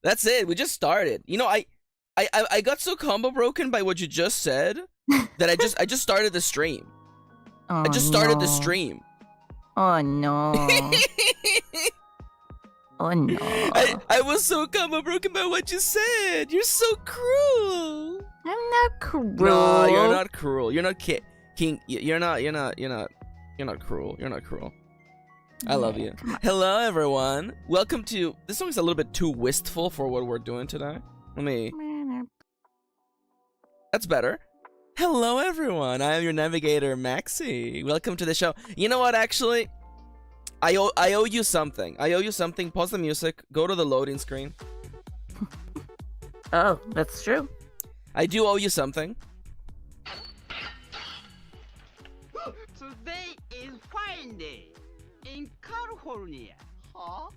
That's it. We just started. You know, I got so combo broken by what you just said that I just started the stream. Oh, I just started the stream. Oh no. Oh no. I was so combo broken by what you said. You're so cruel. I'm not cruel. No, you're not cruel. You're not king. You're not cruel. You're not cruel. I love you. Hello, everyone. Welcome to. This song is a little bit too wistful for what we're doing today. Let me. That's better. Hello, everyone. I am your navigator, Maxi. Welcome to the show. You know what? Actually, I owe you something. I owe you something. Pause the music. Go to the loading screen. Oh, that's true. I do owe you something. Today is fine day in California. Huh?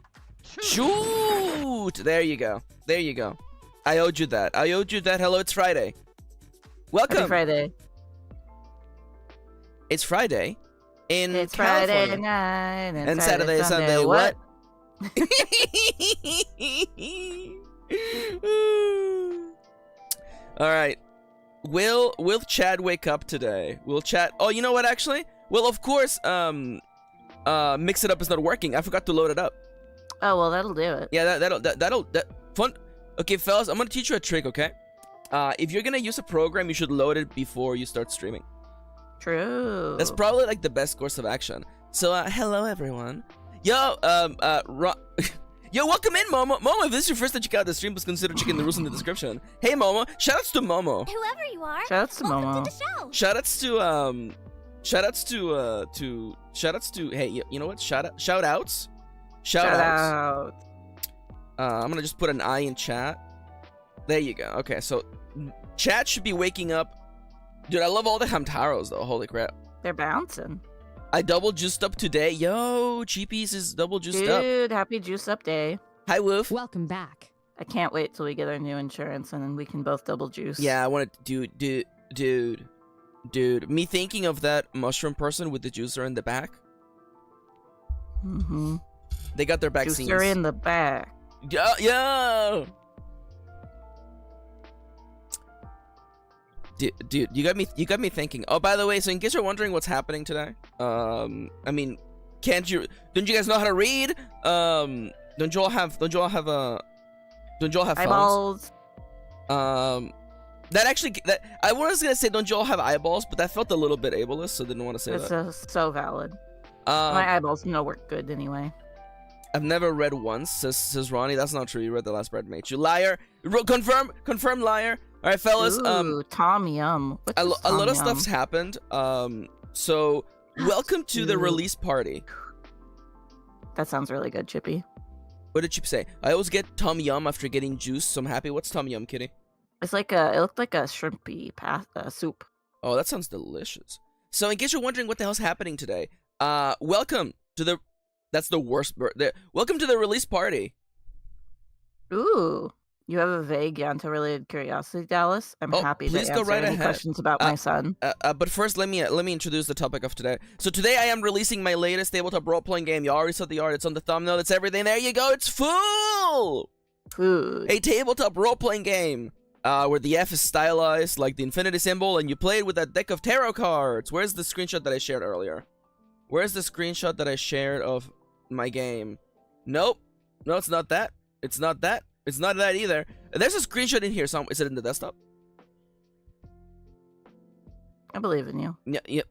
Shoot! There you go. There you go. I owed you that. I owed you that. Hello, it's Friday. Welcome. Happy Friday. It's Friday. It's California. Friday night And Saturday, Sunday. What? All right. Will Chad wake up today? Will Chad? Oh, you know what? Actually, well, of course. Mix it up is not working. I forgot to load it up. Oh well, that'll do it. Yeah, that'll fun. Okay, fellas, I'm gonna teach you a trick. Okay. If you're gonna use a program, you should load it before you start streaming. True. That's probably like the best course of action. So, hello everyone. Yo, yo, welcome in, Momo. Momo, if this is your first time to check out the stream, please consider checking the rules in the description. Hey, Momo. Shoutouts to Momo. Whoever you are. Shoutouts to welcome Momo. to the show. Shoutouts to hey, you know what? Shout outs. I'm gonna just put an I in chat. There you go. Okay, so chat should be waking up. Dude, I love all the Hamtaros though. Holy crap. They're bouncing. I double juiced up today. Yo, Cheapies is double juiced up. Dude, happy juice up day. Hi, Woof. Welcome back. I can't wait till we get our new insurance and then we can both double juice. Yeah, I want to dude. Me thinking of that mushroom person with the juicer in the back. Mm-hmm. They got their vaccines. Juicer in the back. Yo. Dude, you got me thinking. Oh, by the way, so in case you're wondering what's happening today, I mean, don't you guys know how to read? Don't you all have phones? Eyeballs. That I was gonna say, don't you all have eyeballs? But that felt a little bit ableist, so I didn't want to say It's that. so valid. My eyeballs work good anyway. I've never read once, says Ronnie. That's not true. You read The Last Bread Mate. You liar. Confirm, liar. All right, fellas. Ooh, Tom Yum. A lot of stuff's happened. So welcome to the release party. That sounds really good, Chippy. What did Chip say? I always get Tom Yum after getting juice, so I'm happy. What's Tom Yum, kitty? It's like it looked like a shrimpy soup. Oh, that sounds delicious. So in case you're wondering what the hell's happening today, welcome to the. That's the worst. Welcome to the release party. Ooh, you have a vague Yanto-related curiosity, Dallas. I'm happy to answer any questions about my son. But first, let me introduce the topic of today. So today I am releasing my latest tabletop role-playing game. You already saw the art. It's on the thumbnail. It's everything. There you go. It's full. Food. A tabletop role-playing game. Where the F is stylized like the infinity symbol, and you play it with a deck of tarot cards. Where's the screenshot that I shared earlier? Where's the screenshot that I shared of my game? Nope. No, it's not that. It's not that. It's not that either. There's a screenshot in here. Is it in the desktop? I believe in you. Yeah.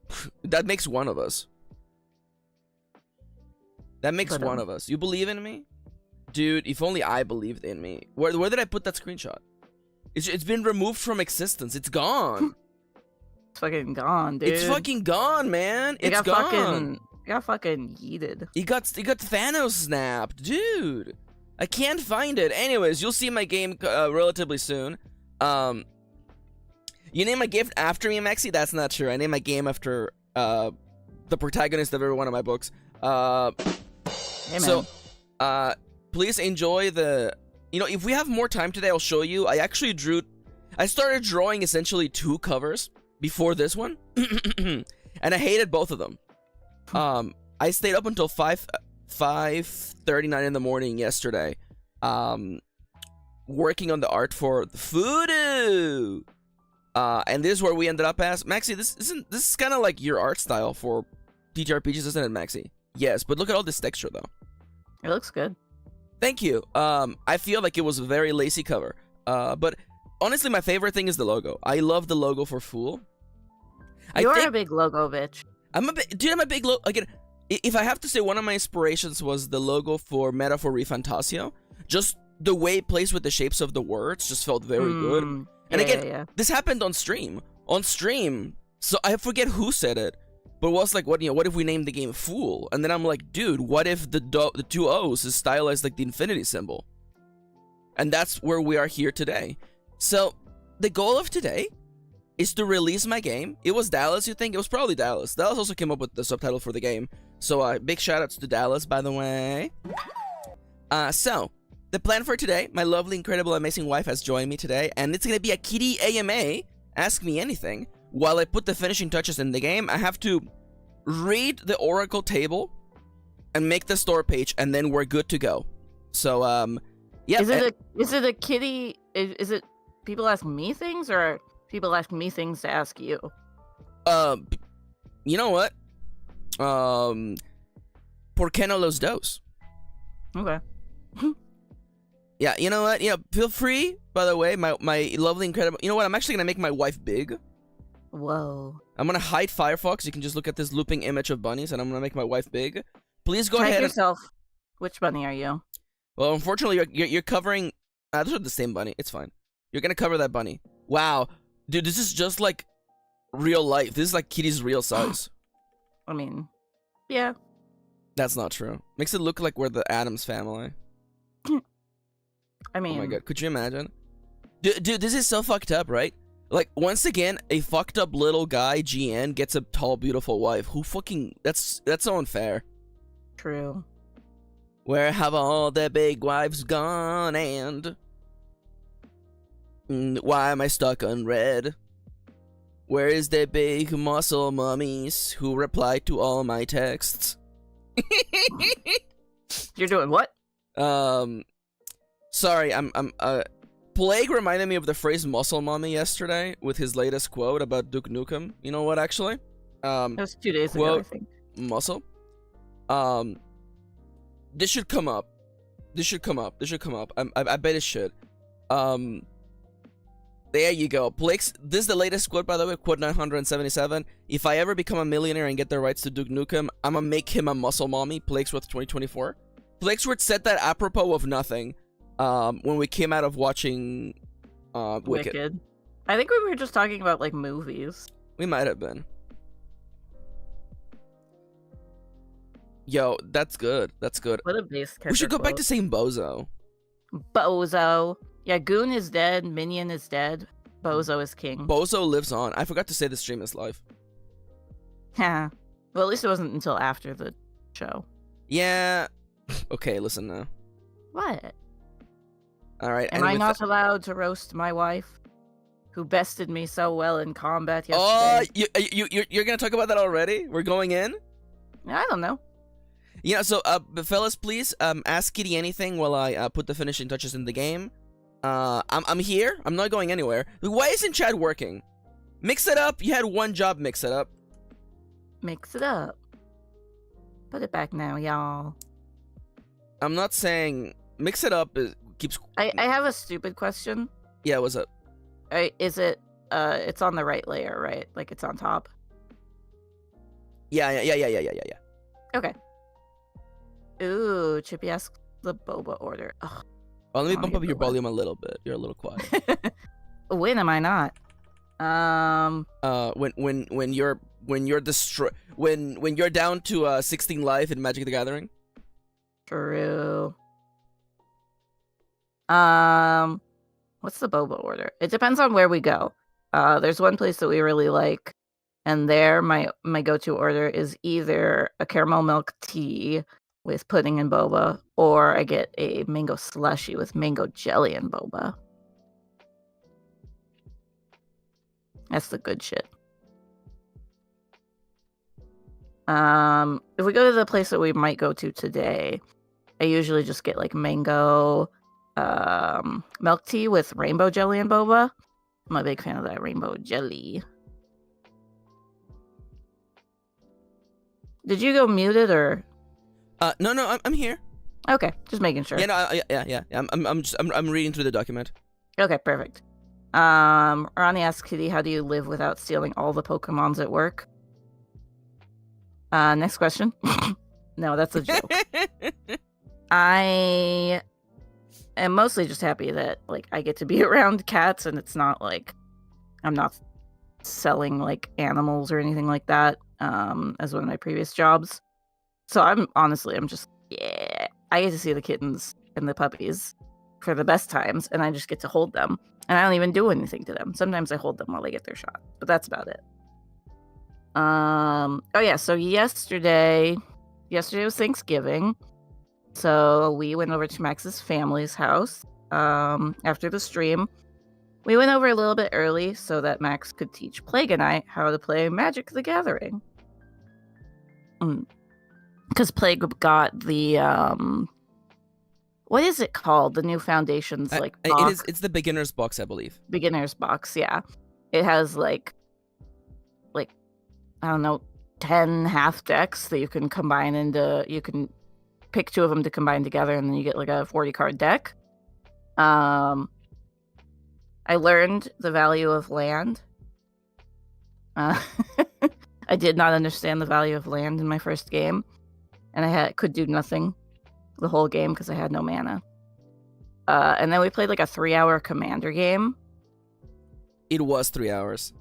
That makes one of us. That makes one of us. You believe in me? Dude, if only I believed in me. Where did I put that screenshot? It's been removed from existence. It's gone. It's fucking gone, dude. It's fucking gone, man. It's gone. It got fucking yeeted. He got Thanos snapped, dude. I can't find it. Anyways, you'll see my game relatively soon. You name my game after me, Maxi? That's not true. I name my game after the protagonist of every one of my books. Hey, man. So, please enjoy the. You know, if we have more time today, I'll show you. I started drawing essentially 2 covers before this one, and I hated both of them. I stayed up until 5:39 in the morning yesterday, working on the art for the Voodoo. And this is where we ended up as Maxi. This is kind of like your art style for TTRPGs, isn't it, Maxi? Yes, but look at all this texture though. It looks good. Thank you. I feel like it was a very lazy cover. But honestly, my favorite thing is the logo. I love the logo for Fool. You are a big logo bitch. I'm a big logo. Again, if I have to say, one of my inspirations was the logo for Metaphor Fantasio. Just the way it plays with the shapes of the words just felt very good. And again, this happened on stream. So I forget who said it, but it was like, what if we named the game Fool? And then I'm like, dude, what if the two O's is stylized like the infinity symbol? And that's where we are here today. So the goal of today is to release my game. It was Dallas, you think? It was probably Dallas. Dallas also came up with the subtitle for the game. So big shout outs to Dallas, by the way. So the plan for today, my lovely, incredible, amazing wife has joined me today, and it's gonna be a kitty AMA, Ask Me Anything. While I put the finishing touches in the game, I have to read the Oracle table and make the store page, and then we're good to go. So, yeah. Is it a kitty? Is it people ask me things, or people ask me things to ask you? You know what? Por qué no los dos? Okay. Yeah, you know what? Yeah, feel free, by the way, my lovely, incredible... You know what? I'm actually going to make my wife big. Whoa. I'm going to hide Firefox. You can just look at this looping image of bunnies, and I'm going to make my wife big. Please go ahead yourself. Which bunny are you? Well, unfortunately, you're covering... those are the same bunny. It's fine. You're going to cover that bunny. Wow. Dude, this is just like real life. This is like Kitty's real size. I mean, yeah. That's not true. Makes it look like we're the Addams family. I mean... Oh my god, could you imagine? Dude, this is so fucked up, right? Like, once again, a fucked up little guy, GN, gets a tall, beautiful wife. Who fucking... That's so unfair. True. Where have all the big wives gone, and... why am I stuck on red? Where is the big muscle mummies who reply to all my texts? You're doing what? Sorry, Plague reminded me of the phrase muscle mommy yesterday with his latest quote about Duke Nukem. You know what, actually? It was 2 days ago, I think. Muscle. This should come up. I bet it should. There you go. Plague's, this is the latest quote, by the way, quote 977. If I ever become a millionaire and get the rights to Duke Nukem, I'm gonna make him a muscle mommy. Plaguesworth 2024. Plaguesworth said that apropos of nothing. When we came out of watching Wicked. I think we were just talking about like movies. We might have been. Yo, that's good. That's good. What a base character. We should go back to saying Bozo. Bozo. Yeah, Goon is dead. Minion is dead. Bozo is king. Bozo lives on. I forgot to say the stream is live. Yeah. Well, at least it wasn't until after the show. Yeah. Okay, listen now. What? All right. Am I not allowed to roast my wife, who bested me so well in combat yesterday? Oh, you're gonna talk about that already? We're going in? I don't know. Yeah. So, fellas, please ask Kitty anything while I put the finishing touches in the game. I'm here. I'm not going anywhere. Why isn't Chad working? Mix it up. You had one job. Mix it up. Mix it up. Put it back now, y'all. I'm not saying mix it up. Keeps. I have a stupid question. Yeah, what's up? Is it? It's on the right layer, right? Like it's on top. Yeah. Okay. Ooh, Chippy asks the boba order. Ugh. Oh, let me bump up your volume a little bit. You're a little quiet. When am I not? When you're down to 16 life in Magic the Gathering. True. What's the boba order? It depends on where we go. There's one place that we really like, and there my go-to order is either a caramel milk tea with pudding and boba, or I get a mango slushy with mango jelly and boba. That's the good shit. If we go to the place that we might go to today, I usually just get like mango milk tea with rainbow jelly and boba. I'm a big fan of that rainbow jelly. Did you go muted or? No, I'm here. Okay, just making sure. Yeah, no, yeah. I'm reading through the document. Okay, perfect. Ronnie asks Kitty, how do you live without stealing all the Pokemons at work? Next question. No, that's a joke. I am mostly just happy that like I get to be around cats and it's not like I'm not selling like animals or anything like that as one of my previous jobs. So I'm just I get to see the kittens and the puppies for the best times and I just get to hold them and I don't even do anything to them. Sometimes I hold them while they get their shot, but that's about it. Oh yeah, so yesterday was Thanksgiving. So we went over to Max's family's house after the stream. We went over a little bit early so that Max could teach Plague and I how to play Magic the Gathering. Because Plague got the what is it called? The new Foundations like box. It's the beginner's box, I believe. Beginner's box, yeah. It has like I don't know, 10 half decks that you can combine into. You can pick 2 of them to combine together, and then you get like a 40 card deck. I learned the value of land. I did not understand the value of land in my first game, and I could do nothing the whole game because I had no mana. And then we played like a 3-hour commander game. It was 3 hours.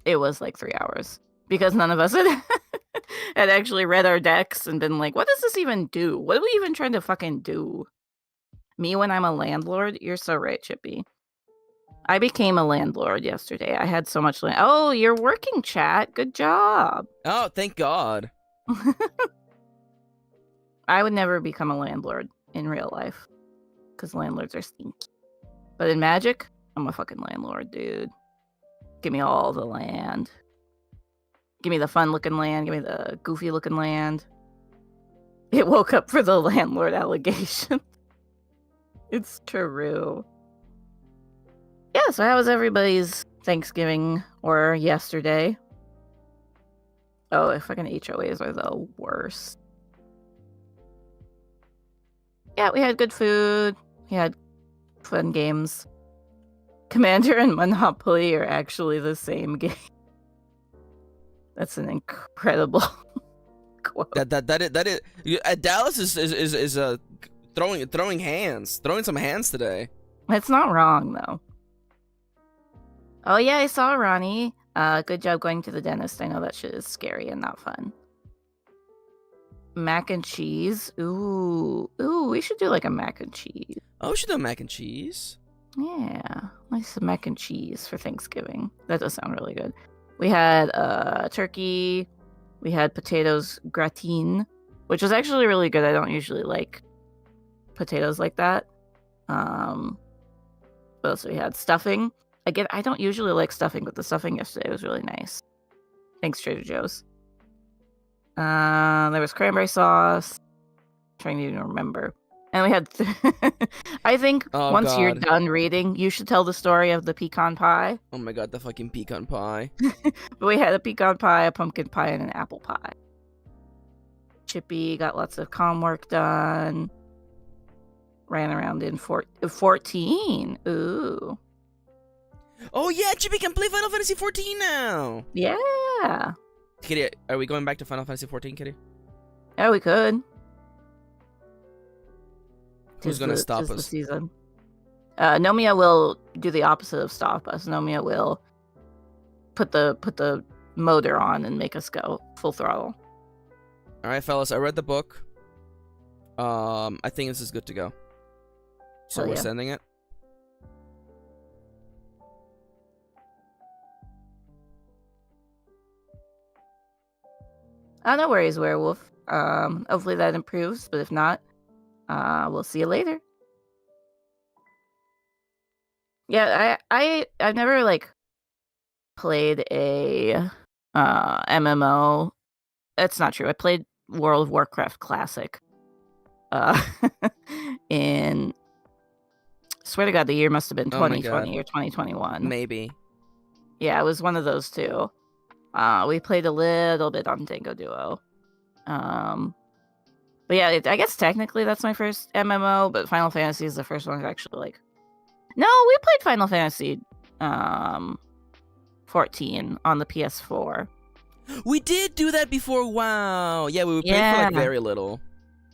It was like 3 hours because none of us had actually read our decks and been like, what does this even do? What are we even trying to fucking do? Me when I'm a landlord? You're so right, Chippy. I became a landlord yesterday. I had so much land. Oh, you're working, chat. Good job. Oh, thank God. I would never become a landlord in real life because landlords are stinky. But in Magic, I'm a fucking landlord, dude. Give me all the land. Give me the fun-looking land. Give me the goofy-looking land. It woke up for the landlord allegation. It's true. Yeah, so how was everybody's Thanksgiving or yesterday? Oh, fucking HOAs are the worst. Yeah, we had good food. We had fun games. Commander and Monopoly are actually the same game. That's an incredible quote. That is. Dallas is throwing some hands today. It's not wrong though. Oh yeah, I saw Ronnie. Good job going to the dentist. I know that shit is scary and not fun. Mac and cheese. Ooh, we should do like a mac and cheese. Oh, we should do mac and cheese. Yeah, nice mac and cheese for Thanksgiving. That does sound really good. We had turkey. We had potatoes gratin, which was actually really good. I don't usually like potatoes like that. What else we had? Stuffing. Again, I don't usually like stuffing, but the stuffing yesterday was really nice. Thanks, Trader Joe's. There was cranberry sauce. I'm trying to even remember. And we had, I think once you're done reading, you should tell the story of the pecan pie. Oh my God, the fucking pecan pie. But we had a pecan pie, a pumpkin pie, and an apple pie. Chippy got lots of comm work done. Ran around in 14. Ooh. Oh yeah, Chippy can play Final Fantasy 14 now. Yeah. Kitty, are we going back to Final Fantasy 14, Kitty? Yeah, we could. Who's gonna stop us? The season. Nomia will do the opposite of stop us. Nomia will put the motor on and make us go full throttle. All right, fellas, I read the book. I think this is good to go. So we're sending it. No worries, werewolf. Hopefully that improves, but if not, we'll see you later. Yeah, I've never like played a MMO. That's not true. I played World of Warcraft Classic in Swear to God, the year must have been Oh my 2020 God. or 2021. Maybe. Yeah, it was one of those two. We played a little bit on Dango Duo. But yeah, I guess technically that's my first MMO, but Final Fantasy is the first one I've actually like. No, we played Final Fantasy 14 on the PS4. We did do that before. Wow. Yeah, we played for like Yeah. very little.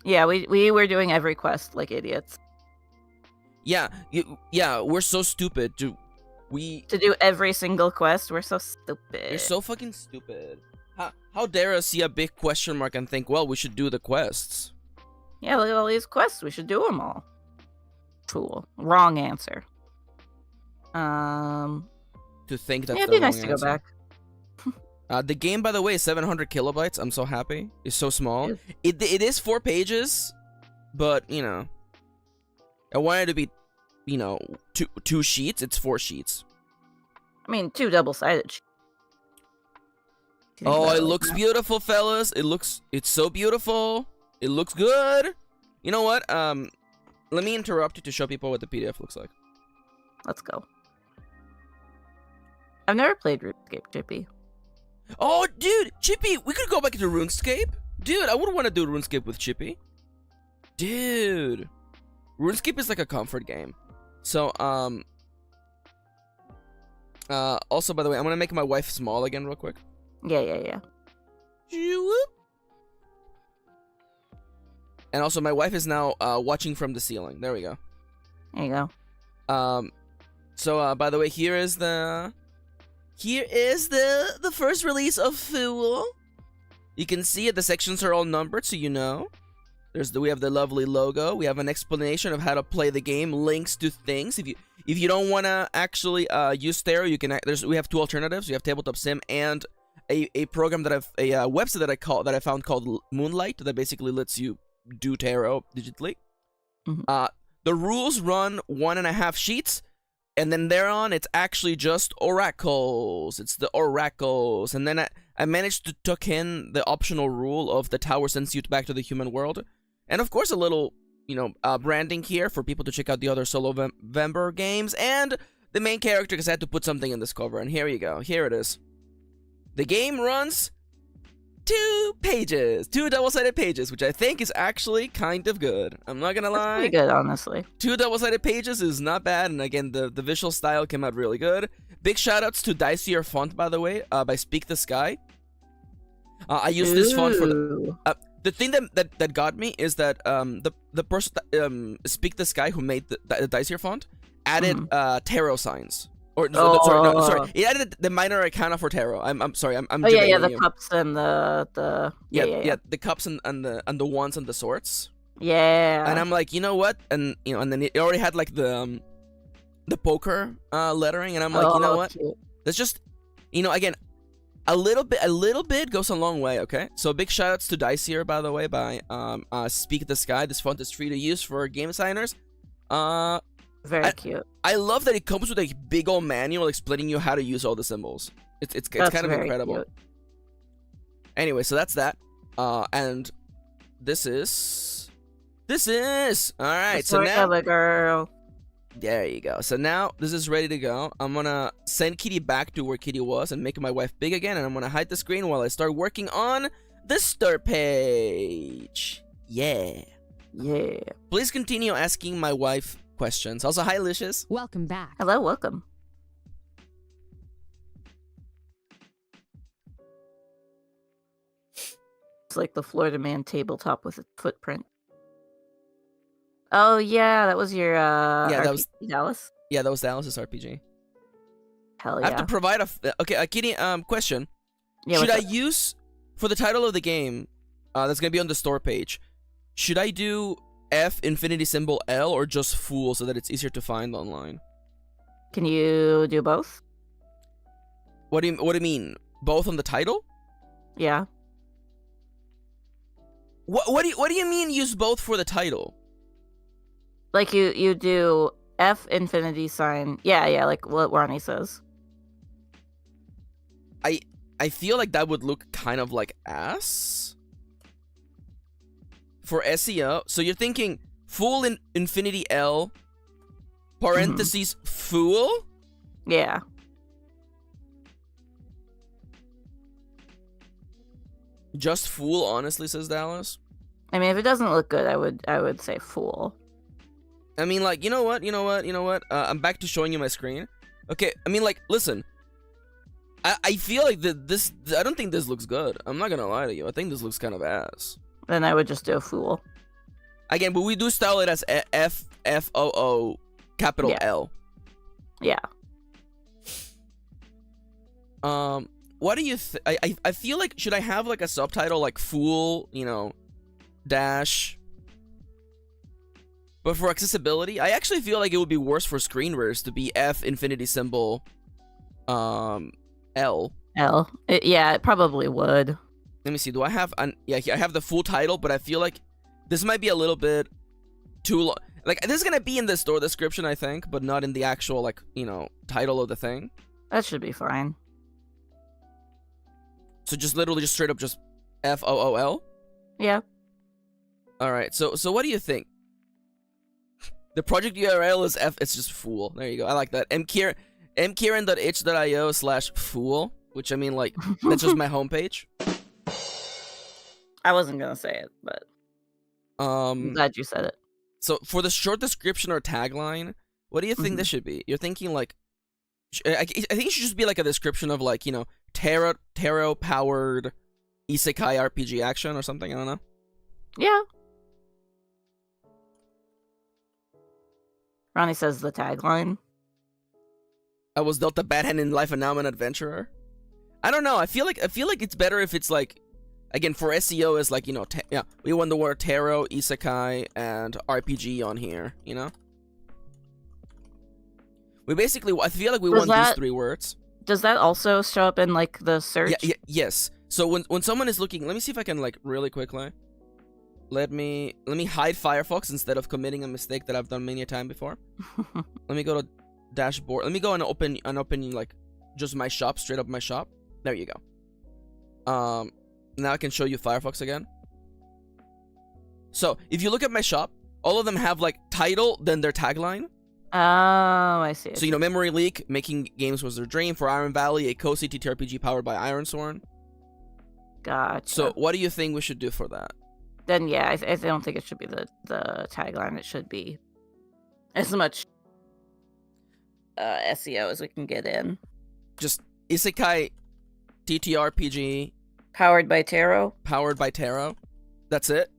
Yeah, we were doing every quest like idiots. Yeah, yeah, we're so stupid. To do every single quest, we're so stupid. You're so fucking stupid. How dare us see a big question mark and think, well, we should do the quests. Yeah, look at all these quests. We should do them all. Cool. Wrong answer. To think that's yeah, it'd the be nice wrong to go answer. back. The game, by the way, is 700 kilobytes. I'm so happy. It's so small. It is 4 pages, but, you know, I wanted it to be, you know, two sheets. It's 4 sheets. I mean, 2 double-sided sheets. Oh, it looks beautiful, fellas. It's so beautiful. It looks good. You know what? Let me interrupt you to show people what the PDF looks like. Let's go. I've never played RuneScape, Chippy. Oh, dude, Chippy, we could go back to RuneScape. Dude, I would want to do RuneScape with Chippy. Dude, RuneScape is like a comfort game. So, also, by the way, I'm gonna make my wife small again real quick. Yeah. And also, my wife is now watching from the ceiling. There we go. There you go. So, by the way, here is the first release of Fool. You can see it. The sections are all numbered, so you know. We have the lovely logo. We have an explanation of how to play the game, links to things. If you don't want to actually use Stereo, you can. We have 2 alternatives. We have Tabletop Sim and a program that a website that I found called Moonlight that basically lets you do tarot digitally. Mm-hmm. The rules run 1.5 sheets, and then thereon it's actually just oracles. It's the oracles, and then I managed to tuck in the optional rule of the tower sends you back to the human world, and of course a little, you know, branding here for people to check out the other Solo-Vember games and the main character because I had to put something in this cover, and here you go. Here it is. The game runs 2 pages, 2 double-sided pages, which I think is actually kind of good. I'm not gonna lie. That's pretty good, honestly. 2 double-sided pages is not bad, and again, the visual style came out really good. Big shoutouts to Dicier Font, by the way, by Speak the Sky. I used this font for the thing that got me is that the person that, Speak the Sky who made the Dicier Font added tarot signs. Or sorry. It added the minor arcana for tarot. I'm sorry. I'm yeah, the you. cups and the yeah, the cups and the wands and the swords. Yeah. And I'm like, you know what? And you know, and then it already had like the poker lettering, and I'm like, you know what? Cute. Let's just, you know, again, a little bit goes a long way. Okay. So big shout outs to Dicier, by the way, by Speak the Sky. This font is free to use for game designers. Very cute. I love that it comes with a big old manual explaining you how to use all the symbols. It's kind of incredible. Cute. Anyway, so that's that. And this is all right. So now, girl. there you go. So now this is ready to go. I'm gonna send Kitty back to where Kitty was and make my wife big again, and I'm gonna hide the screen while I start working on the start page. Yeah. Please continue asking my wife questions. Also, hi, Licious. Welcome back. Hello, welcome. It's like the Florida Man tabletop with a footprint. Oh yeah, that was your that RPG, was Dallas. Yeah, that was Dallas's RPG. Hell I yeah. have to provide okay, Kitty. Question. Yeah, Should what's I up? use for the title of the game? That's gonna be on the store page. Should I do F infinity symbol L or just Fool so that it's easier to find online? Can you do both? What do you mean? Both on the title? Yeah. What do you mean use both for the title? Like you do F infinity sign. Yeah, like what Ronnie says. I feel like that would look kind of like ass for SEO. So you're thinking full in infinity L parentheses fool. Yeah. Just fool, honestly, says Dallas. I mean, if it doesn't look good, I would say fool. I mean, like, you know what? I'm back to showing you my screen. Okay, I mean, like, listen. I feel like this. I don't think this looks good. I'm not gonna lie to you. I think this looks kind of ass. Then I would just do fool. Again, but we do style it as FOO capital Yeah. L. Yeah. What do you I feel like, should I have like a subtitle like fool, dash? But for accessibility, I actually feel like it would be worse for screen readers to be F infinity symbol L. L. It probably would. Let me see. Do I have I have the full title, but I feel like this might be a little bit too long. Like, this is gonna be in the store description, I think, but not in the actual, like, title of the thing. That should be fine. So just literally just straight up just FOOL? Yeah. Alright, so what do you think? The project URL is it's just fool. There you go. I like that. mkirin.itch.io/fool, which, I mean, like, that's just my homepage. I wasn't gonna say it, but I'm glad you said it. So for the short description or tagline, what do you think this should be? You're thinking, like, I think it should just be like a description of, like, tarot powered isekai RPG action or something. I don't know. Yeah. Ronnie says the tagline. I was dealt a bad hand in life and now I'm an adventurer. I don't know. I feel like it's better if it's like, again, for SEO is like, we want the word tarot, isekai, and RPG on here, We basically, I feel like we want these 3 words. Does that also show up in, like, the search? Yes. So when someone is looking, let me see if I can, like, really quickly. Let me hide Firefox instead of committing a mistake that I've done many a time before. Let me go to dashboard. Let me go and open like just my shop, straight up my shop. There you go. Now I can show you Firefox again. So if you look at my shop, all of them have like title, then their tagline. Oh, I see. So, Memory Leak, making games was their dream. For Iron Valley, a cozy TTRPG powered by Ironsworn. Gotcha. So what do you think we should do for that? Then yeah, I don't think it should be the tagline. It should be as much SEO as we can get in. Just isekai TTRPG powered by tarot. Powered by tarot. That's it?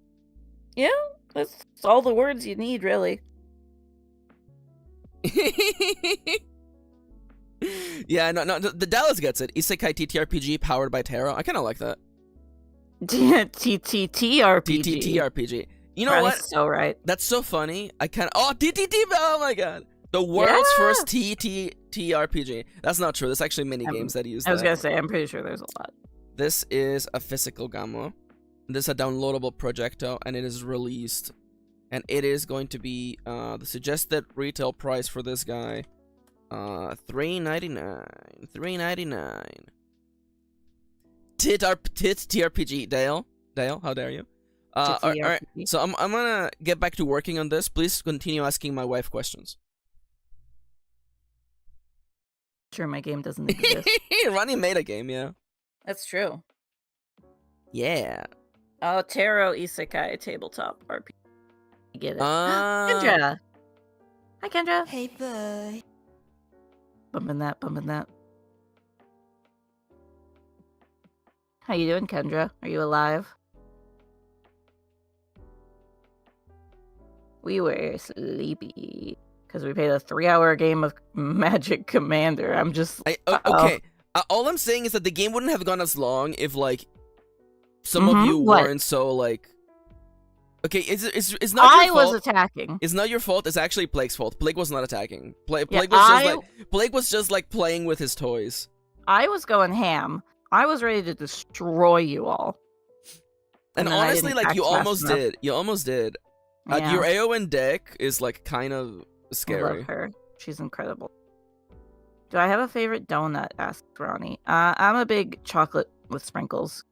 Yeah, that's all the words you need, really. Yeah, no, the Dallas gets it. Isekai TTRPG powered by tarot. I kind of like that. TTRPG. TTRPG. You know Ronnie's what? So right. That's so funny. TTT. Oh my god. The world's first TTRPG. That's not true. There's actually many games that use that. I was gonna say, I'm pretty sure there's a lot. This is a physical gamma. This is a downloadable projecto, and it is released. And it is going to be the suggested retail price for this guy, $3.99. $3.99. TTRPG. Dale, how dare you? All right. So I'm gonna get back to working on this. Please continue asking my wife questions. Sure, my game doesn't exist. Ronnie made a game, yeah. That's true. Yeah. Oh, Tarot Isekai tabletop RPG. Get it. Kendra. Hi, Kendra. Hey, boy. Bumping that. How you doing, Kendra? Are you alive? We were sleepy because we played a 3-hour game of Magic Commander. I'm just okay. All I'm saying is that the game wouldn't have gone as long if like some of you weren't so like. Okay, it's not your fault. I was attacking. It's not your fault. It's actually Plague's fault. Plague was not attacking. Plague was just like playing with his toys. I was going ham. I was ready to destroy you all. And honestly, like, you almost did. You almost did. Yeah. Your AON deck is like kind of scary. I love her. She's incredible. Do I have a favorite donut? Asked Ronnie. I'm a big chocolate with sprinkles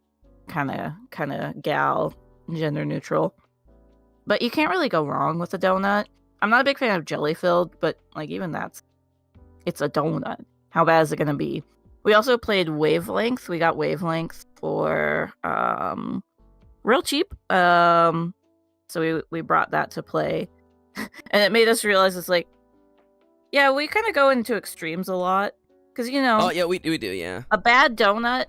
kind of gal, gender neutral. But you can't really go wrong with a donut. I'm not a big fan of jelly filled, but like even it's a donut. How bad is it gonna be? We also played Wavelength. We got Wavelength for real cheap. So we brought that to play, and it made us realize it's like, yeah, we kind of go into extremes a lot because Oh yeah, we do, yeah. a bad donut.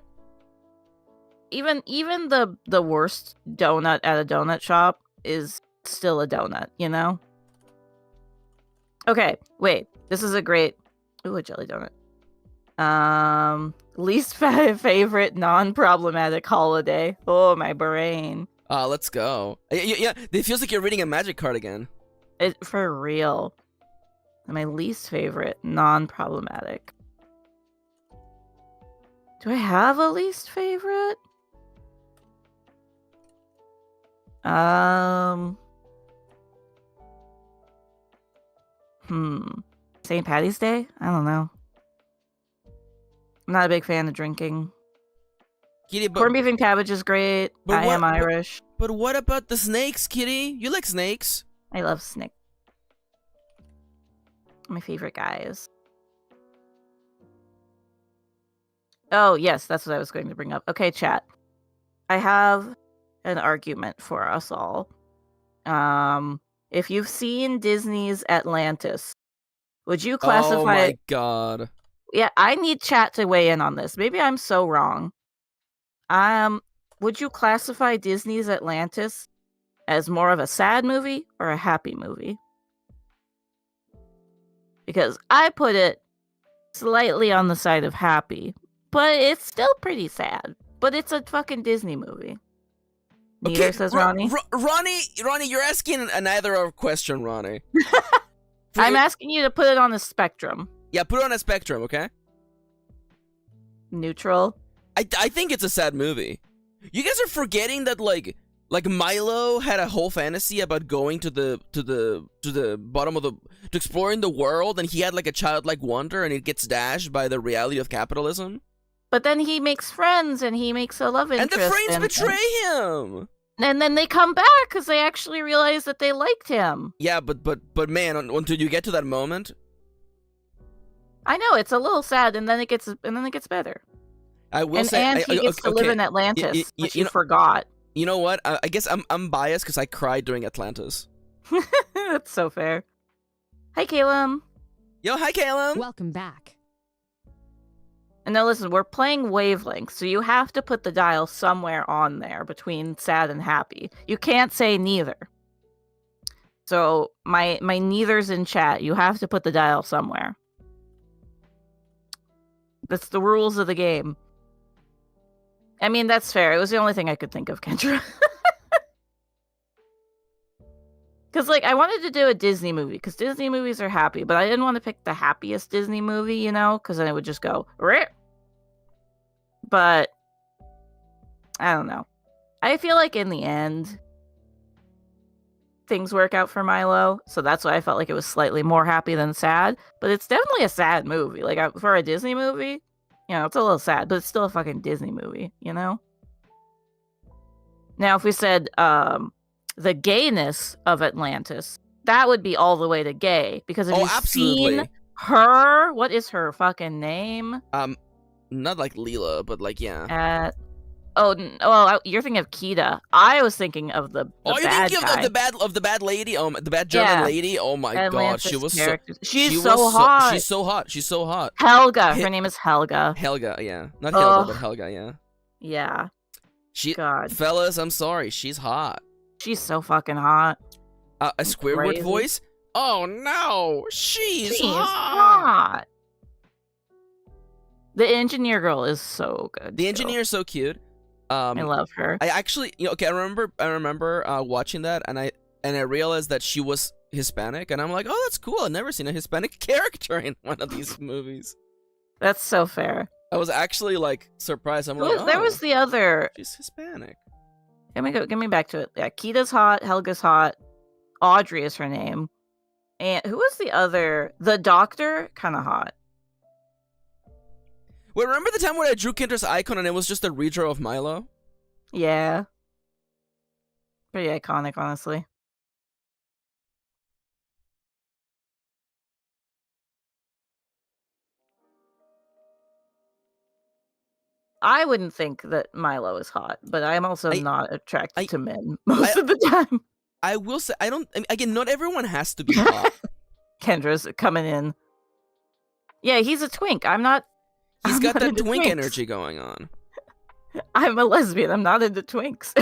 Even the worst donut at a donut shop is still a donut, you know? Okay, wait. This is a great a jelly donut. Least favorite non-problematic holiday. Oh, my brain. Let's go. Yeah, it feels like you're reading a magic card again. For real. My least favorite non-problematic. Do I have a least favorite? St. Patty's Day? I don't know. I'm not a big fan of drinking. Kitty, Corned beef and cabbage is great. I am Irish. But what about the snakes, Kitty? You like snakes? I love snake. My favorite guys. Oh, yes, that's what I was going to bring up. Okay, chat. I have an argument for us all. If you've seen Disney's Atlantis, would you classify... Oh my god. Yeah, I need chat to weigh in on this. Maybe I'm so wrong. Would you classify Disney's Atlantis as more of a sad movie or a happy movie? Because I put it slightly on the side of happy, but it's still pretty sad. But it's a fucking Disney movie. Neither, says Ronnie. Ronnie, you're asking a neither or question, Ronnie. I'm asking you to put it on a spectrum. Yeah, put it on a spectrum, okay? Neutral. I think it's a sad movie. You guys are forgetting that like Milo had a whole fantasy about going to the bottom of to exploring the world, and he had like a childlike wonder, and it gets dashed by the reality of capitalism. But then he makes friends, and he makes a love interest. And the friends betray him. And then they come back because they actually realize that they liked him. Yeah, but man, until you get to that moment. I know it's a little sad, and then it gets better. I will say, he gets to live in Atlantis, which you forgot. You know what? I guess I'm biased because I cried during Atlantis. That's so fair. Hi, Caleb. Yo, hi, Caleb. Welcome back. And now listen, we're playing Wavelength, so you have to put the dial somewhere on there between sad and happy. You can't say neither. So my neithers in chat. You have to put the dial somewhere. That's the rules of the game. I mean, that's fair. It was the only thing I could think of, Kendra. Because, like, I wanted to do a Disney movie, because Disney movies are happy, but I didn't want to pick the happiest Disney movie, you know, because then it would just go, rip. But, I don't know. I feel like in the end, things work out for Milo, so that's why I felt like it was slightly more happy than sad, but it's definitely a sad movie. Like, for a Disney movie, you know, it's a little sad, but it's still a fucking Disney movie, you know? Now, if we said, the gayness of Atlantis, that would be all the way to gay, because if you've seen her, what is her fucking name? Not like Leela, but like, yeah. You're thinking of Kita. I was thinking of the you're bad thinking guy. of the bad lady, the bad German lady. Oh my Atlantis god, she was she's so hot. She's so hot. Helga, her name is Helga. Helga, yeah, not Helga, but Helga, yeah. Yeah. God, fellas, I'm sorry, she's hot. She's so fucking hot. A Squidward voice? Oh no, she's hot. The engineer girl is so good. The engineer is so cute. I love her. I actually, I remember watching that, and I realized that she was Hispanic, and I'm like, oh, that's cool. I've never seen a Hispanic character in one of these movies. That's so fair. I was actually like surprised. I'm like, there was the other. She's Hispanic. Get me back to it. Yeah, Kita's hot. Helga's hot. Audrey is her name. And who was the other? The doctor, kind of hot. Wait, remember the time when I drew Kinder's icon and it was just a redraw of Milo? Yeah. Pretty iconic, honestly. I wouldn't think that Milo is hot, but I'm also not attracted to men most I- of the time. I will say, again, not everyone has to be hot. Kendra's coming in. Yeah, he's a twink. I'm not. He's I'm got not that into twink twinks. energy going on. I'm a lesbian. I'm not into twinks.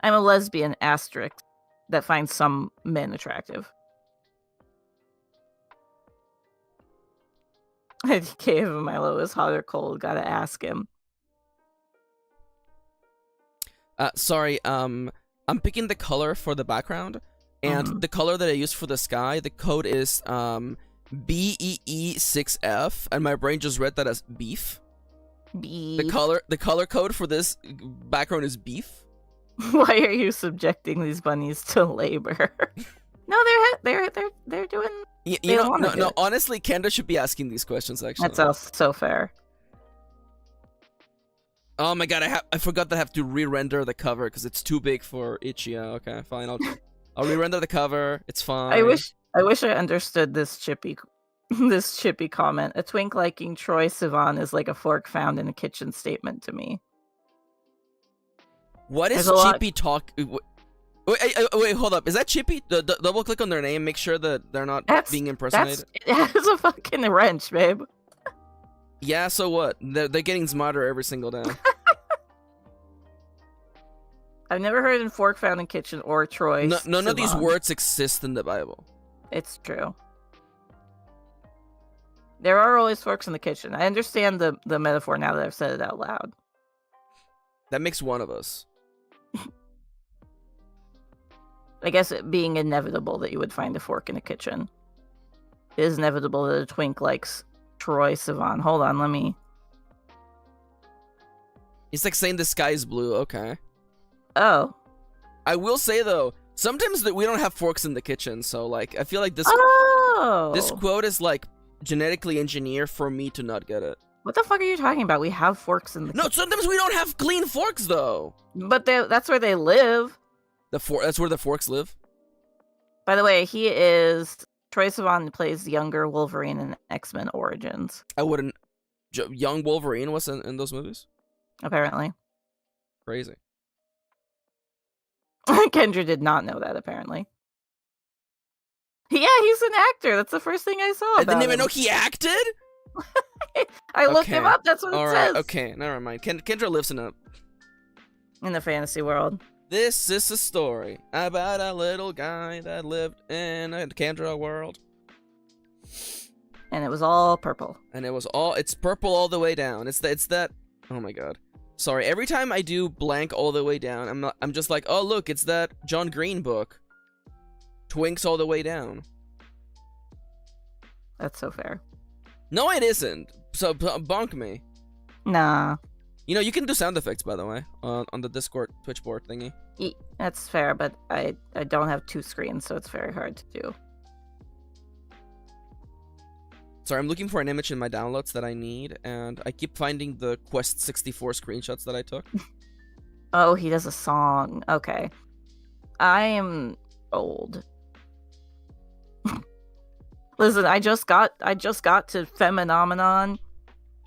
I'm a lesbian asterisk that finds some men attractive. Okay, if Milo is hot or cold, gotta ask him. Sorry, I'm picking the color for the background, and the color that I used for the sky, the code is BEE6F, and my brain just read that as beef. Beef. The color code for this background is beef. Why are you subjecting these bunnies to labor? No, they're doing. You They know, don't wanna do no. it. Honestly, Kendra should be asking these questions. Actually, That's so fair. Oh my god, I forgot that I have to re-render the cover because it's too big for Ichia. Okay, fine. I'll re-render the cover. It's fine. I wish I understood this chippy comment. A twink liking Troy Sivan is like a fork found in a kitchen statement to me. What is There's a lot- Chippy talk? Wait, hold up. Is that Chippy? Double click on their name. Make sure that they're not being impersonated. It has a fucking wrench, babe. Yeah. So what? They're getting smarter every single day. I've never heard in fork found in kitchen or Troy. None of these Sivan. words exist in the Bible. It's true. There are always forks in the kitchen. I understand the metaphor now that I've said it out loud. That makes one of us. I guess it being inevitable that you would find a fork in a kitchen. It is inevitable that a twink likes Troy Sivan. Hold on, let me... It's like saying the sky is blue. Okay. Oh. I will say though, sometimes that we don't have forks in the kitchen, so like I feel like this quote is like genetically engineered for me to not get it. What the fuck are you talking about? We have forks in the No, sometimes we don't have clean forks though. But that's where they live. That's where the forks live. By the way, he is... Troye Sivan plays younger Wolverine in X-Men Origins. I wouldn't... Young Wolverine was in those movies? Apparently. Crazy. Kendra did not know that, apparently. Yeah, he's an actor. That's the first thing I saw I about didn't even him. know he acted? I looked him Okay. up. That's what it Alright, says. okay, never mind. Kendra lives in In the fantasy world. This is a story about a little guy that lived in a Kendra world. And it was all purple. And it's purple all the way down. It's that oh my god. Sorry, every time I do blank all the way down, I'm just like, oh look, it's that John Green book. Twinks all the way down. That's so fair. No, it isn't. So bonk me. Nah. You know, you can do sound effects, by the way, on the Discord Twitch board thingy. That's fair, but I don't have two screens, so it's very hard to do. Sorry, I'm looking for an image in my downloads that I need, and I keep finding the Quest 64 screenshots that I took. Oh, he does a song. Okay. I am old. Listen, I just got to Phenomenon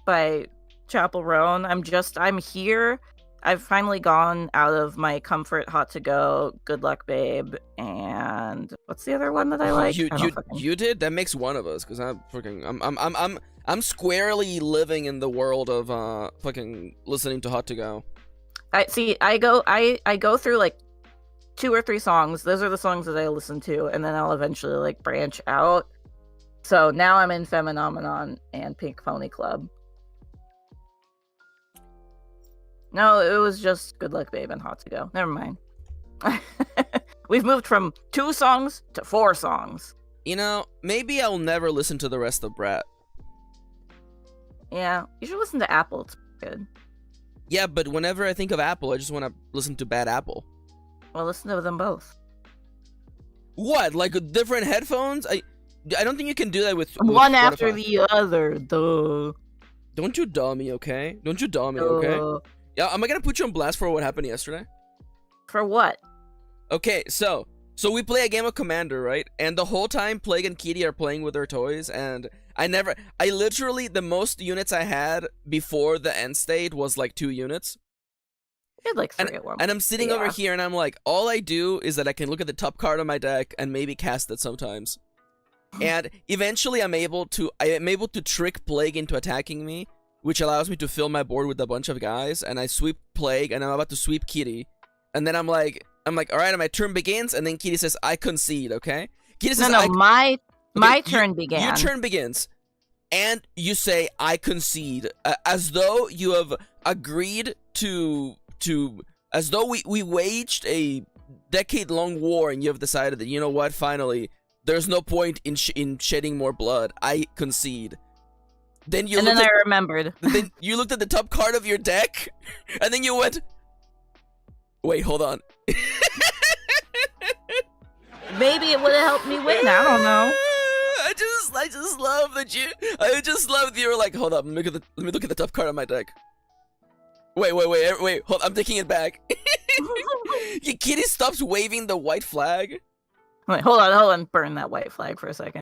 by Chapel Roan. I'm here. I've finally gone out of my comfort hot to go, good luck babe, and what's the other one that I like? You did? That makes one of us, because I'm squarely living in the world of fucking listening to Hot to Go. I go through like 2 or 3 songs. Those are the songs that I listen to, and then I'll eventually like branch out. So now I'm in Phenomenon and Pink Pony Club. No, it was just Good Luck Babe and Hot to Go. Never mind. We've moved from 2 songs to 4 songs. You know, maybe I'll never listen to the rest of Brat. Yeah, you should listen to Apple. It's good. Yeah, but whenever I think of Apple, I just want to listen to Bad Apple. Well, listen to them both. What? Like different headphones? I don't think you can do that with one Spotify. after the other. Duh. Don't you duh me, okay? Don't you duh me, okay? Yeah, am I gonna put you on blast for what happened yesterday? For what? Okay, so So we play a game of Commander, right? And the whole time, Plague and Kitty are playing with their toys, and I literally, the most units I had before the end state was like 2 units. You had like 3 at one. And I'm sitting over here, and I'm like, all I do is that I can look at the top card of my deck and maybe cast it sometimes. And eventually, I'm able to trick Plague into attacking me, which allows me to fill my board with a bunch of guys. And I sweep Plague, and I'm about to sweep Kitty, and then I'm like, all right, my turn begins, and then Kitty says, "I concede." Okay, Kitty says, "No, my turn began." Your turn begins, and you say, "I concede," as though you have agreed to as though we waged a decade-long war, and you have decided that, you know what, finally, there's no point in shedding more blood. I concede. Then I remembered. Then you looked at the top card of your deck, and then you went, wait, hold on. Maybe it would have helped me win. I don't know. I just love that you. I just love that you were like, hold up, let me look at the top card on my deck. Wait, hold, I'm taking it back. Kitty stops waving the white flag. Wait, hold on, burn that white flag for a second.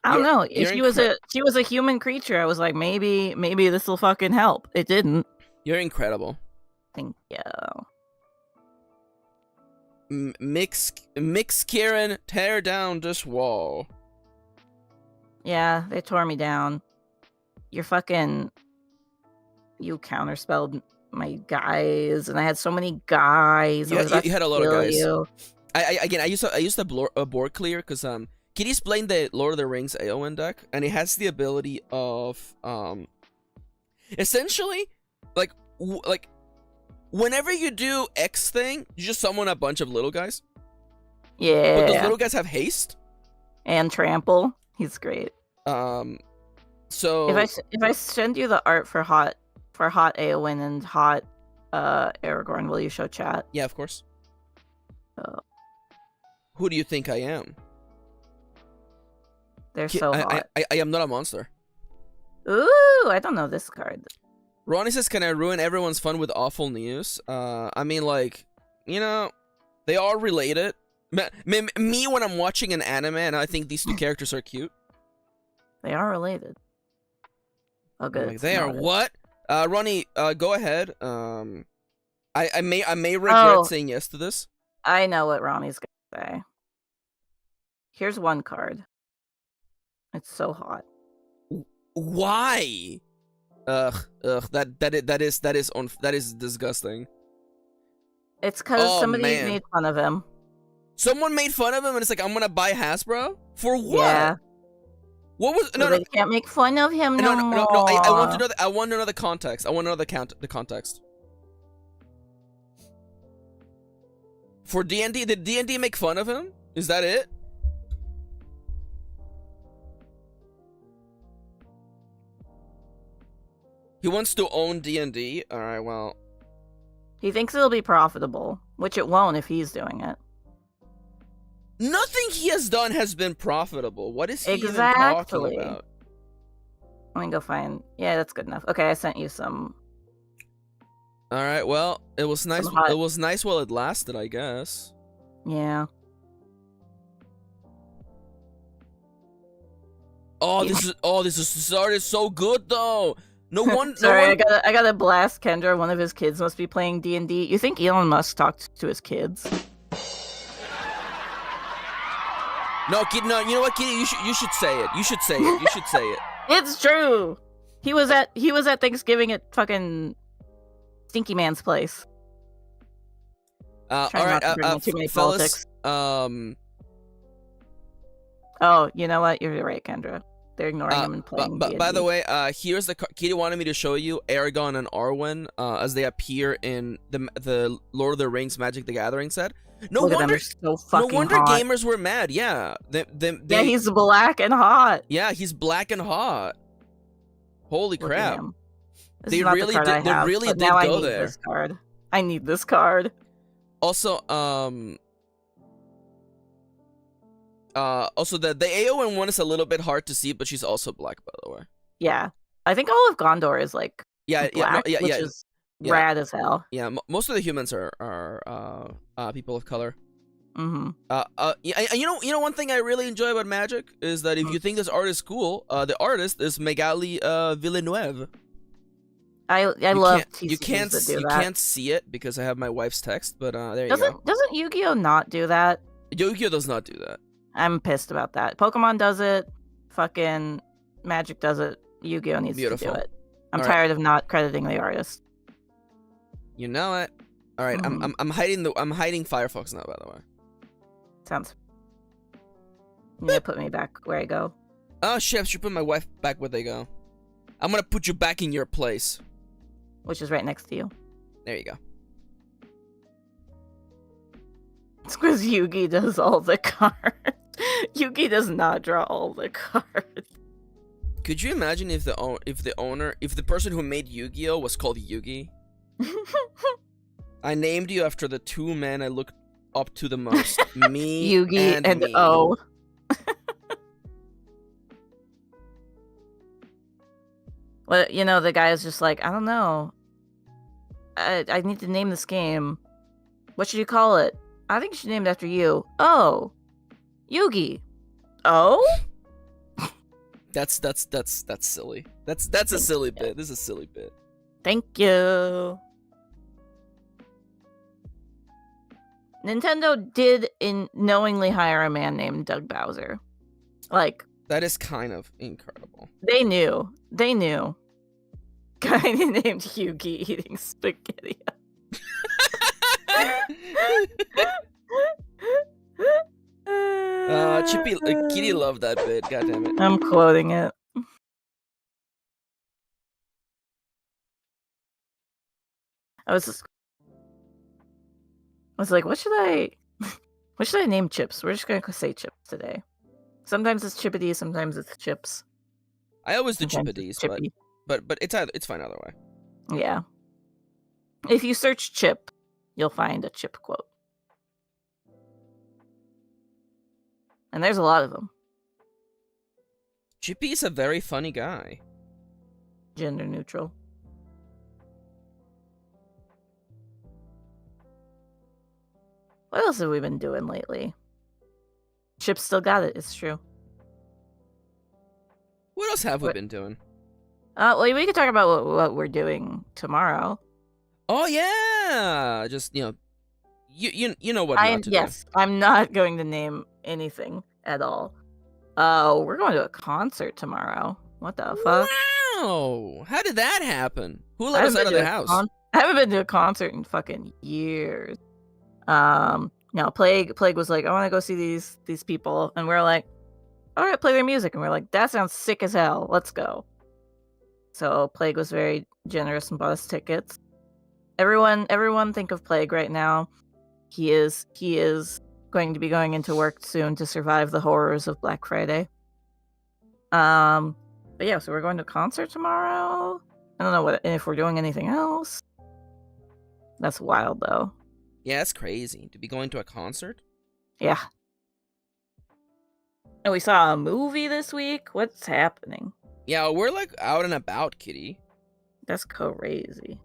I don't know. If she was a human creature, I was like, maybe this will fucking help. It didn't. You're incredible. Thank you. Mix Kirin, tear down this wall. Yeah, they tore me down. You counterspelled my guys, and I had so many guys. You had a lot of guys. You. I used a board clear because Kitty's playing the Lord of the Rings AoN deck, and it has the ability of essentially like whenever you do X thing, you just summon a bunch of little guys. Yeah. But those little guys have haste and trample. He's great. So if I send you the art for hot Eowyn and hot Aragorn, will you show chat? Yeah, of course. Who do you think I am? They're so hot. I am not a monster. Ooh, I don't know this card. Ronnie says, "Can I ruin everyone's fun with awful news?" I mean, like, you know, they are related. Me when I'm watching an anime and I think these two characters are cute. They are related. Oh, good. Like, they are what? Ronnie, go ahead. I may regret saying yes to this. I know what Ronnie's gonna say. Here's one card. It's so hot. Why? That is disgusting. It's because somebody made fun of him. Someone made fun of him, and it's like, I'm gonna buy Hasbro for what? Yeah. What was they can't make fun of him no more. No. I want to know. I want to know the context. I want to know the context. For D&D, did D&D make fun of him? Is that it? He wants to own D&D. All right, well. He thinks it'll be profitable, which it won't if he's doing it. Nothing he has done has been profitable. What is he even talking about? Let me go find. Yeah, that's good enough. Okay, I sent you some. All right. Well, it was nice. It was nice while it lasted, I guess. Yeah. This art is so good though. No one. Sorry, I gotta blast Kendra. One of his kids must be playing D&D. You think Elon Musk talked to his kids? No, kid. No, you know what, Kitty? You should say it. You should say it. You should say it. It's true. He was at Thanksgiving at fucking Stinky Man's place. All right, too many fellas. Oh, you know what? You're right, Kendra. They're ignoring him and playing. By the way, here's the Kitty wanted me to show you Aragon and Arwen as they appear in the Lord of the Rings Magic the Gathering set. No wonder hot. Gamers were mad. Yeah, yeah, he's black and hot. Yeah, he's black and hot. Holy crap! They really did. They really did go there. This card. I need this card. Also, the AoN one is a little bit hard to see, but she's also black, by the way. Yeah, I think all of Gondor is like black, which is rad as hell. Yeah, most of the humans are people of color. Mm-hmm. You know, one thing I really enjoy about Magic is that if you think this art is cool, the artist is Magali Villeneuve. I love you TCGs that do you that. can't see it because I have my wife's text, but there you go. Doesn't Yu-Gi-Oh not do that? Yu-Gi-Oh does not do that. I'm pissed about that. Pokemon does it. Fucking Magic does it. Yu-Gi-Oh needs Beautiful. to do it. I'm All right. tired of not crediting the artist. You know it. All right, Mhm. I'm hiding Firefox now, by the way. Sounds. You need to put me back where I go. Oh shit! I should put my wife back where they go. I'm gonna put you back in your place. Which is right next to you. There you go. It's because Yugi does all the cards. Yugi does not draw all the cards. Could you imagine if the person who made Yu-Gi-Oh was called Yugi? I named you after the two men I looked up to the most. Me Yugi and me. O. Well, you know, the guy is just like, I don't know. I need to name this game. What should you call it? I think you should name it after you. Oh. Yugi. Oh? That's silly. That's a silly bit. This is a silly bit. Thank you. Nintendo did knowingly hire a man named Doug Bowser. Like, That is kind of incredible. they knew. They knew. Guy named Yugi eating spaghetti. Kitty loved that bit. God damn it. I'm quoting it. I was like, what should I name Chips? We're just gonna say Chips today. Sometimes it's Chippity, sometimes it's Chips. I always do Sometimes chippities, it's Chippy. but it's fine either way. Yeah. If you search Chip, you'll find a Chip quote. And there's a lot of them. Chippy is a very funny guy. Gender neutral. What else have we been doing lately? Chip still got it, it's true. What else have we been doing? Well, we could talk about what we're doing tomorrow. Oh yeah, just you know what not to Yes, I'm not going to name anything at all. We're going to a concert tomorrow. What the do. fuck? Wow, how did that happen? Who let us out of their house? I haven't been to a concert in fucking years. Plague was like, I want to go see these people, and we're like, all right, play their music, and we're like, that sounds sick as hell. Let's go. So Plague was very generous and bought us tickets. Everyone think of Plague right now. He is going to be going into work soon to survive the horrors of Black Friday. But yeah, so we're going to a concert tomorrow. I don't know if we're doing anything else. That's wild though. Yeah, that's crazy to be going to a concert. Yeah. And we saw a movie this week. What's happening? Yeah, we're like out and about, kitty. That's crazy.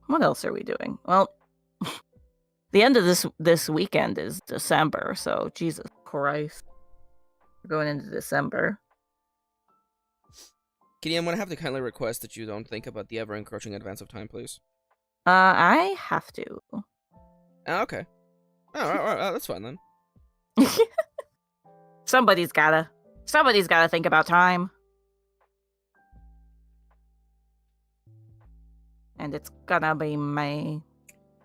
What else are we doing? Well, the end of this weekend is December, so Jesus Christ. We're going into December. Kitty, I'm gonna have to kindly request that you don't think about the ever-encroaching advance of time, please. I have to. Oh, okay. All right, that's fine then. Somebody's gotta think about time. And it's gonna be me.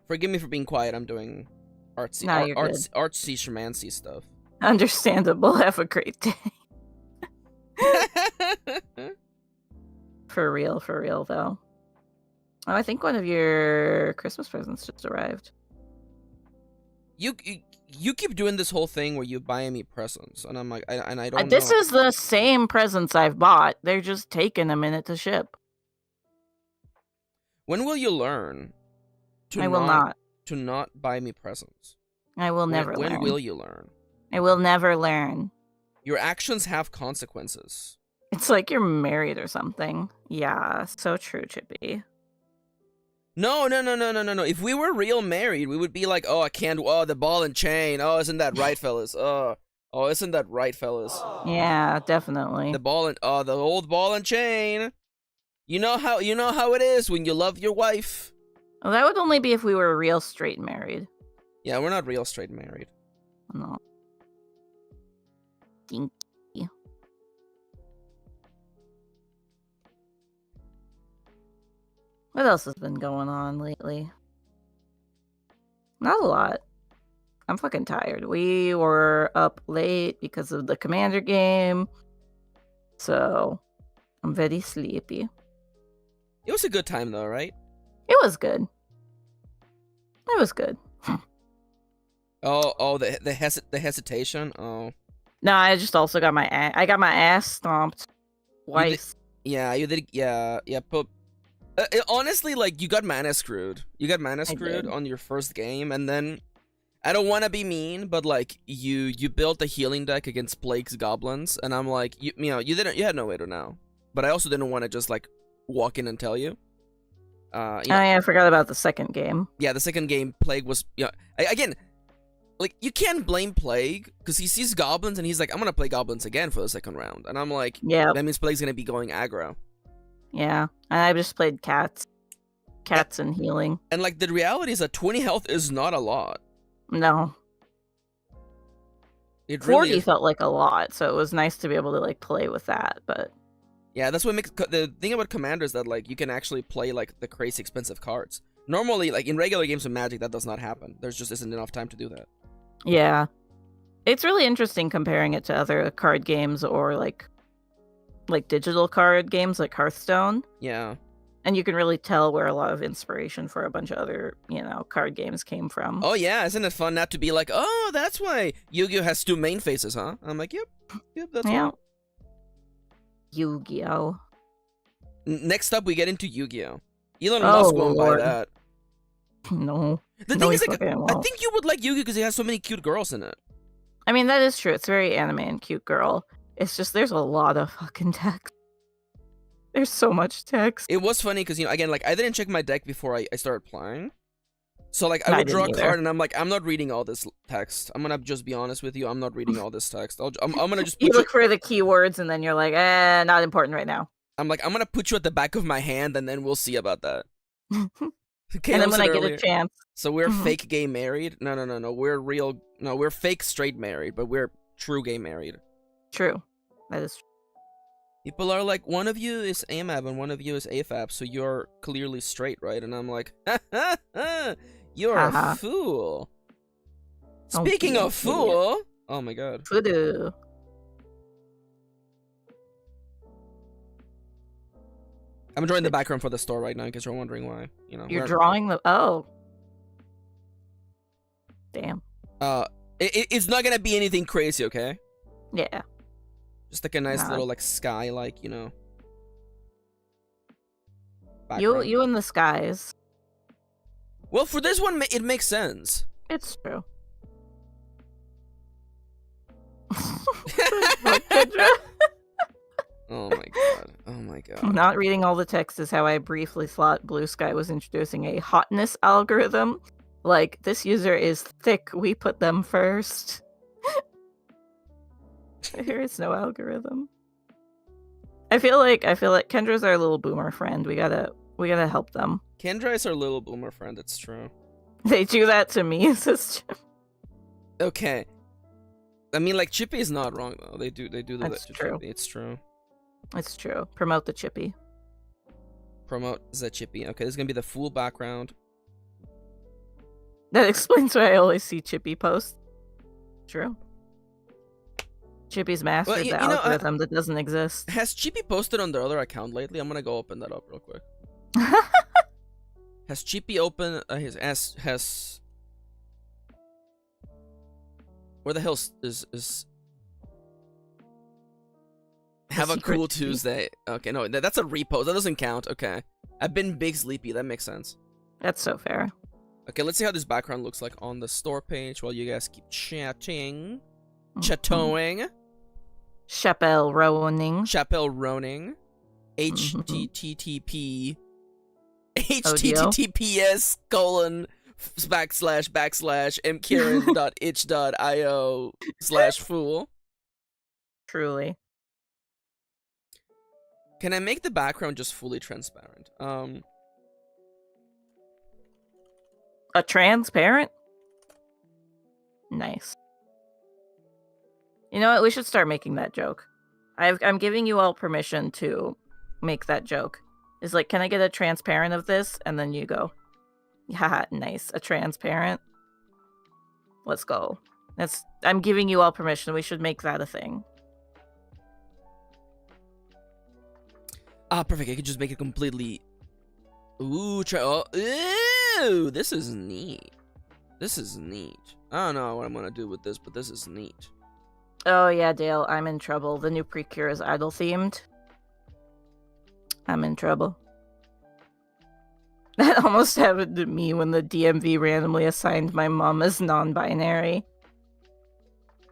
Forgive me for being quiet. I'm doing artsy, No, you're good. artsy, shamancy stuff. Understandable. Have a great day. For real though. Oh, I think one of your Christmas presents just arrived. You keep doing this whole thing where you buy me presents, and I'm like, I don't know. This is the same presents I've bought. They're just taking a minute to ship. When will you learn? I will not. To not buy me presents. I will never learn. When will you learn? I will never learn. Your actions have consequences. It's like you're married or something. Yeah, so true, Chippy. No. If we were real married, we would be like, oh, I can't. Oh, the ball and chain. Oh, isn't that right, fellas? Oh, isn't that right, fellas? Yeah, definitely. The old ball and chain. You know how it is when you love your wife. Well, that would only be if we were real straight married. Yeah, we're not real straight married. No. Dinky. What else has been going on lately? Not a lot. I'm fucking tired. We were up late because of the Commander game. So, I'm very sleepy. It was a good time though, right? It was good. It was good. The hesitation. Oh. No, I just also got my ass stomped twice. You did. Yeah. But honestly, like, you got mana screwed. You got mana screwed on your first game, and then I don't want to be mean, but like you built a healing deck against Plague's goblins, and I'm like, you had no way to know. But I also didn't want to just like walk in and tell you. I forgot about the second game. Yeah, the second game, Plague was again. Like, you can't blame Plague, because he sees goblins and he's like, I'm gonna play goblins again for the second round. And I'm like, yeah, that means Plague's gonna be going aggro. Yeah, and I just played cats and healing. And like, the reality is that 20 health is not a lot. No. It 40 really felt like a lot, so it was nice to be able to like play with that, but... Yeah, that's what makes... The thing about Commander is that like, you can actually play like the crazy expensive cards. Normally, like in regular games of Magic, that does not happen. There just isn't enough time to do that. Yeah. It's really interesting comparing it to other card games or like digital card games like Hearthstone. Yeah. And you can really tell where a lot of inspiration for a bunch of other, card games came from. Oh yeah, isn't it fun not to be like, oh, that's why Yu-Gi-Oh has 2 main faces, huh? I'm like, yep, that's yeah. right. Yu-Gi-Oh. Next up, we get into Yu-Gi-Oh. Elon Musk won't buy that. No. The thing is, like, I think you would like Yu-Gi-Oh because it has so many cute girls in it. I mean, that is true. It's very anime and cute girl. It's just there's a lot of fucking text. There's so much text. It was funny because, again, like, I didn't check my deck before I started playing. So, like, I would draw a card and I'm like, I'm not reading all this text. I'm gonna just be honest with you. I'm not reading all this text. I'm gonna just put you look for the keywords and then you're like, not important right now. I'm like, I'm gonna put you at the back of my hand and then we'll see about that. And then when I get a chance. So we're fake gay married? No. We're real. No, we're fake straight married, but we're true gay married. True. That is true. People are like, one of you is AMAB and one of you is AFAB, so you're clearly straight, right? And I'm like, you're a fool. Speaking of fool, oh my god. Voodoo. I'm drawing the background for the store right now, in case you're wondering why. You're drawing the... Oh. Damn. It's not gonna be anything crazy, okay? Yeah. Just like a nice little, like, sky, like, background. You in the skies. Well, for this one, it makes sense. It's true. Oh my god. Oh my god. Not reading all the text is how I briefly thought Blue Sky was introducing a hotness algorithm. Like, this user is thick, we put them first. There is no algorithm. I feel like Kendra's our little boomer friend. We gotta help them. Kendra is our little boomer friend, it's true. They do that to me, sister. Okay. I mean, like, Chippy is not wrong though. They do that to true. Chippy. It's true. It's true. Promote the Chippy. Promote the Chippy. Okay, this is gonna be the full background. That explains why I always see Chippy post. True. Chippy's mastered the algorithm that doesn't exist. Has Chippy posted on their other account lately? I'm gonna go open that up real quick. Has Chippy opened has where the hell is have a cool Tuesday? Okay, no, that's a repost. That doesn't count. Okay, I've been big sleepy. That makes sense. That's so fair. Okay, let's see how this background looks like on the store page while you guys keep chatting. Chatting. Chappelle Roning. Chappelle Roning. HTTP. HTTPS colon / mkirin.itch.io/fool. Truly. Can I make the background just fully transparent? A transparent? Nice. You know what? We should start making that joke. I'm giving you all permission to make that joke. It's like, can I get a transparent of this? And then you go, haha, nice. A transparent. Let's go. I'm giving you all permission. We should make that a thing. Ah, perfect. I could just make it completely. Ooh, ew, this is neat. This is neat. I don't know what I'm gonna do with this, but this is neat. Oh yeah, Dale, I'm in trouble. The new Precure is idol themed. I'm in trouble. That almost happened to me when the DMV randomly assigned my mom as non-binary.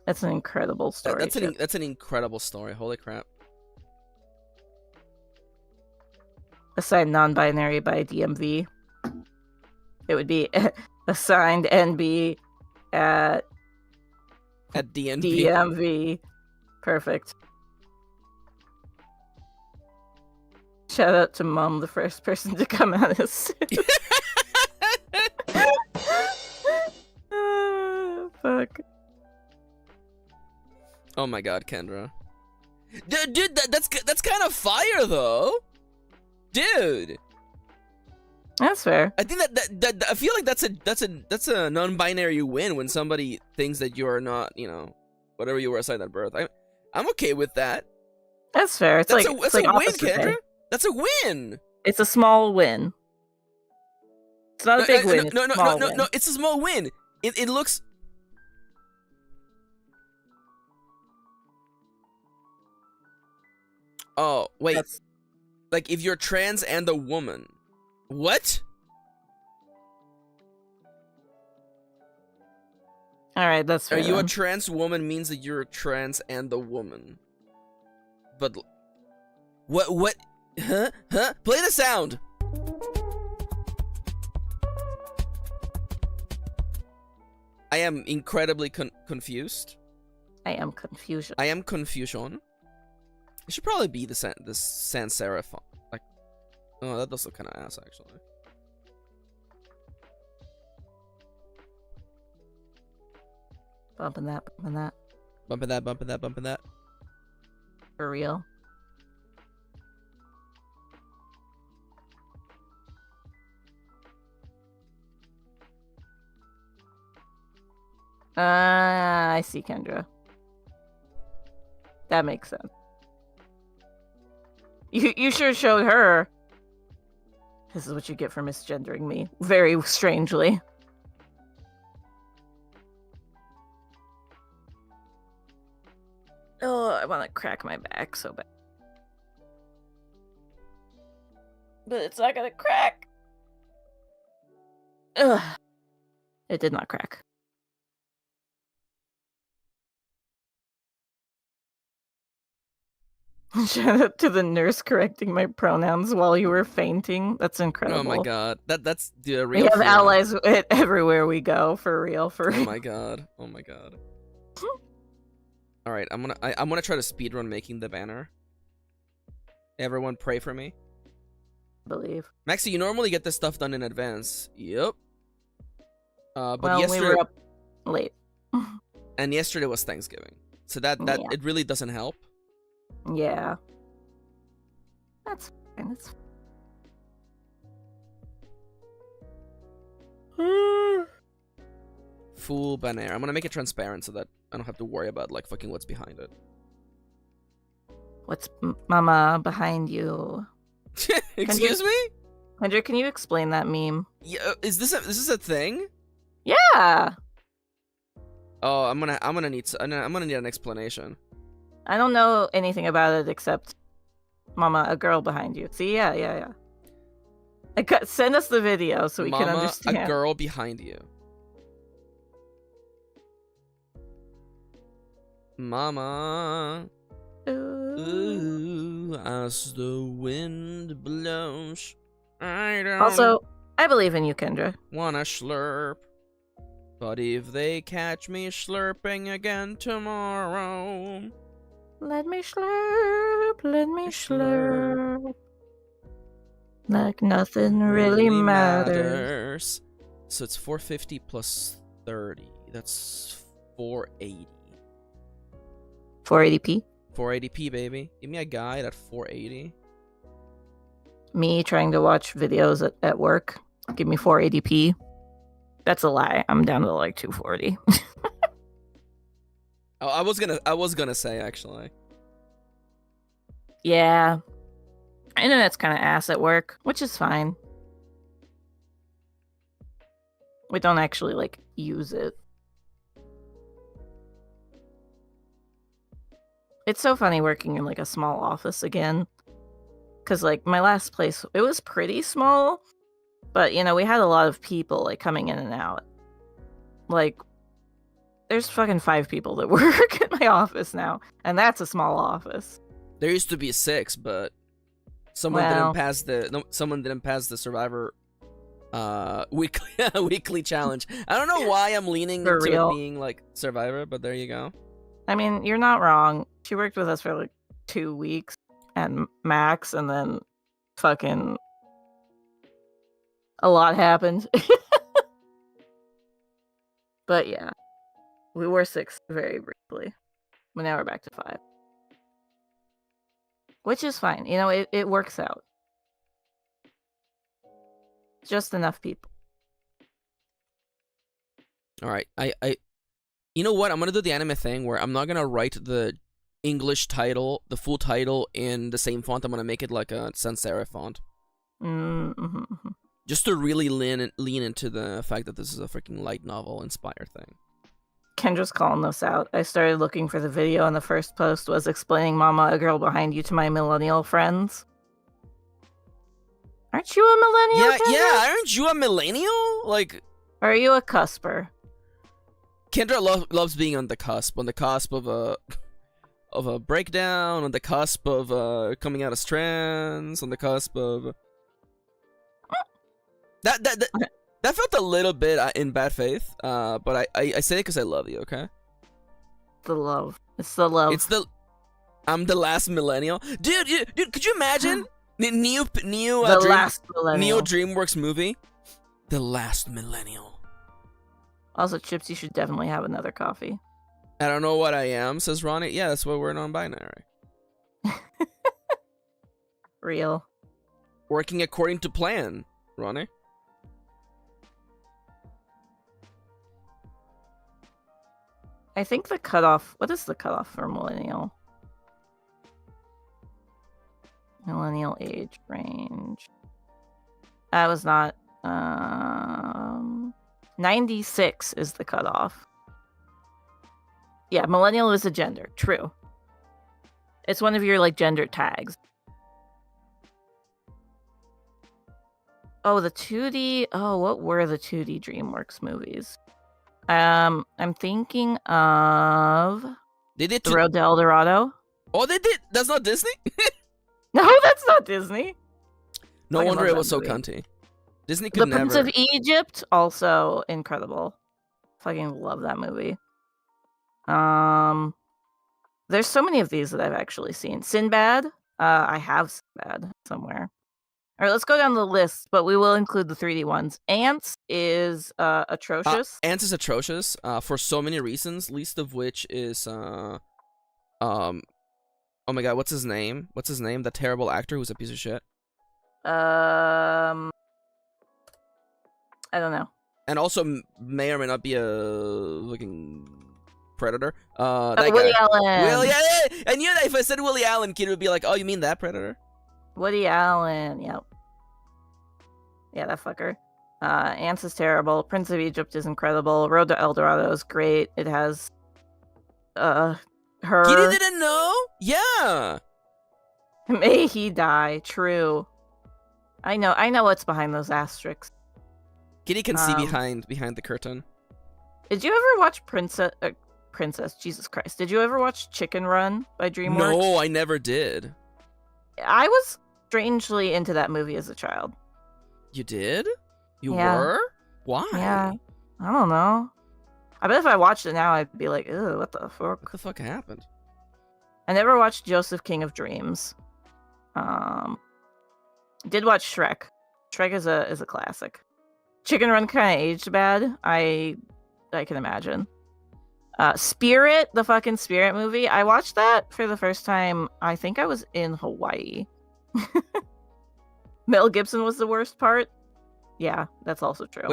That's an incredible story. That's an incredible story. Holy crap. Assigned non-binary by DMV. It would be assigned NB at DMV. DMV. Perfect. Shout out to Mom, the first person to come at us. Fuck. Oh my god, Kendra. Dude, that's kind of fire though. Dude. That's fair. I think that I feel like that's a non-binary win when somebody thinks that you are not, you know, whatever you were assigned at birth. I'm okay with that. That's fair. It's that's like a it's like win, Officer Kendra. Day. That's a win. It's a small win. It's not a big win. It's a small win. No. It's a small win. It looks. Oh wait. Like if you're trans and a woman. What? All right, that's fair. Are you then. a trans woman means that you're a trans and a woman. But what? Huh? Play the sound. I am incredibly confused. I am confusion. I am confusion. It should probably be the sans serif font. Like, oh, that does look kind of ass actually. Bumping that, bumping that. Bumping that, bumping that, bumping that. For real. I see, Kendra. That makes sense. You sure showed her. This is what you get for misgendering me. Very strangely. Oh, I want to crack my back so bad. But it's not gonna crack. Ugh. It did not crack. Shout out to the nurse correcting my pronouns while you were fainting. That's incredible. Oh my god, that's the real. We have fear. allies everywhere we go. For real, for real. Oh my god. Oh my god. All right, I'm gonna try to speedrun making the banner. Everyone, pray for me. Believe. Maxi, you normally get this stuff done in advance. Yep. But Well, yesterday, we were up late. and yesterday was Thanksgiving, so that Yeah. it really doesn't help. Yeah. That's fine. That's fine. Full banner. I'm gonna make it transparent so that I don't have to worry about like fucking what's behind it. What's Mama behind you? Excuse me? Kendra, can you explain that meme? Yeah, is this a thing? Yeah. Oh, I'm gonna need an explanation. I don't know anything about it except Mama, a girl behind you. See, yeah. Send us the video so we Mama, can understand. a girl behind you. Mama. Ooh, as the wind blows, I don't Also, I believe in you, Kendra. wanna slurp. But if they catch me slurping again tomorrow, Let me slurp, let me slurp. Like nothing really matters. So it's 450 plus 30. That's 480. 480p. 480p, baby. Give me a guide at 480. Me trying to watch videos at work. Give me 480p. That's a lie. I'm down to like 240. Oh, I was gonna say actually. Yeah. Internet's kind of ass at work, which is fine. We don't actually like use it. It's so funny working in like a small office again. Cause like my last place, it was pretty small, but you know, we had a lot of people like coming in and out. Like there's fucking 5 people that work at my office now, and that's a small office. There used to be 6, but someone didn't pass the Survivor weekly weekly challenge. I don't know why I'm leaning For into real. it being like Survivor, but there you go. I mean, you're not wrong. She worked with us for like 2 weeks at max, and then fucking a lot happened. But yeah, we were 6 very briefly, but now we're back to 5, which is fine. You know, it works out. Just enough people. All right, you know what? I'm gonna do the anime thing where I'm not gonna write the English title, the full title, in the same font. I'm gonna make it like a sans serif font, Mm-hmm. just to really lean into the fact that this is a freaking light novel inspired thing. Kendra's calling us out. I started looking for the video, and the first post was explaining Mama, a girl behind you, to my millennial friends. Aren't you a millennial? Yeah, Kendra? yeah. Aren't you a millennial? Like, Or are you a cusper? Kendra loves being on the cusp of a breakdown, on the cusp of coming out as trans, on the cusp of that felt a little bit in bad faith. But I say it because I love you. Okay. The love. It's the love. I'm the last millennial, dude. Could you imagine new the last millennial. Neo DreamWorks movie, The Last Millennial. Also, Chips, you should definitely have another coffee. I don't know what I am, says Ronnie. Yeah, that's why we're non-binary. Real. Working according to plan, Ronnie. I think the cutoff. What is the cutoff for millennial? Millennial age range. That was not. 96 is the cutoff. Yeah, millennial is a gender. True. It's one of your like gender tags. Oh, the 2D. Oh, what were the 2D DreamWorks movies? I'm thinking of They did The Road to El Dorado. Oh, they did. That's not Disney. No, that's not Disney. No Fucking wonder love it was that so movie. cunty. Disney The could Prince never. of Egypt, also incredible. Fucking love that movie. There's so many of these that I've actually seen. Sinbad, I have Sinbad somewhere. All right, let's go down the list, but we will include the 3D ones. Ants is atrocious. Ants is atrocious for so many reasons, least of which is oh my god, what's his name? The terrible actor who's a piece of shit. I don't know. And also may or may not be a looking predator. That Woody guy. Allen. Willie, yeah, I knew that if I said Willie Allen, kid would be like, "Oh, you mean that predator?" Woody Allen. Yep. Yeah, that fucker. Ants is terrible. Prince of Egypt is incredible. Road to El Dorado is great. It has her. Kitty didn't know? Yeah. May he die. True. I know what's behind those asterisks. Kitty can see behind the curtain. Did you ever watch princess. Jesus Christ. Did you ever watch Chicken Run by DreamWorks? No, I never did. I was strangely into that movie as a child. You did? You Yeah. were? Why? Yeah. I don't know. I bet if I watched it now, I'd be like, ew, what the fuck? What the fuck happened? I never watched Joseph King of Dreams. Did watch Shrek. Shrek is a classic. Chicken Run kind of aged bad. I can imagine. Spirit, the fucking Spirit movie. I watched that for the first time. I think I was in Hawaii. Mel Gibson was the worst part. Yeah, that's also true.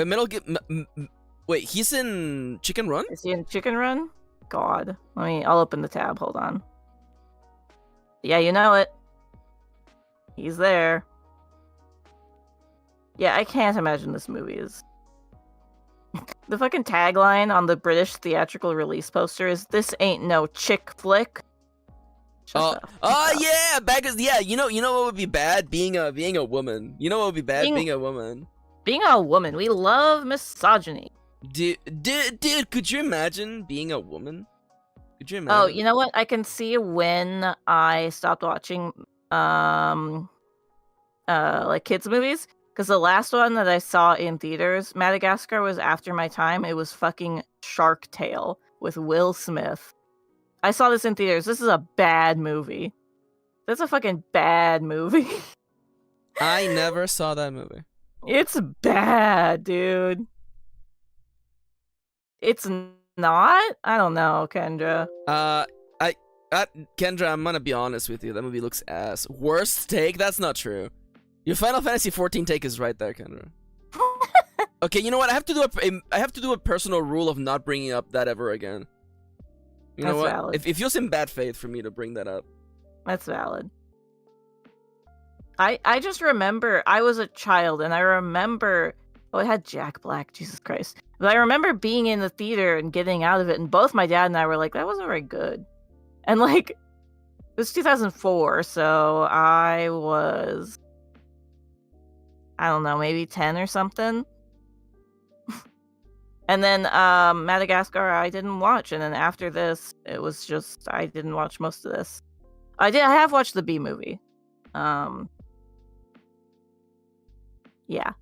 Wait, he's in Chicken Run? Is he in Chicken Run? God. I'll open the tab. Hold on. Yeah, you know it. He's there. Yeah, I can't imagine this movie is... The fucking tagline on the British theatrical release poster is, "This ain't no chick flick." Oh yeah, you know what would be bad? Being a woman. You know what would be bad? Being a woman. Being a woman, we love misogyny. Dude, could you imagine being a woman? Could you imagine? Oh, you know what? I can see when I stopped watching like kids movies, because the last one that I saw in theaters, Madagascar, was after my time. It was fucking Shark Tale with Will Smith. I saw this in theaters. This is a bad movie. That's a fucking bad movie. I never saw that movie. It's bad, dude. It's not? I don't know, Kendra. Kendra, I'm gonna be honest with you. That movie looks ass. Worst take? That's not true. Your Final Fantasy 14 take is right there, Kendra. Okay, you know what? I have to do a personal rule of not bringing up that ever again. You know what? Valid. It feels in bad faith for me to bring that up. That's valid. I just remember I was a child, and I remember it had Jack Black, Jesus Christ. But I remember being in the theater and getting out of it, and both my dad and I were like, that wasn't very good. And like, it was 2004, so I was, I don't know, maybe 10 or something. And then Madagascar I didn't watch, and then after this, it was just, I didn't watch most of this. I have watched the B movie. Yeah.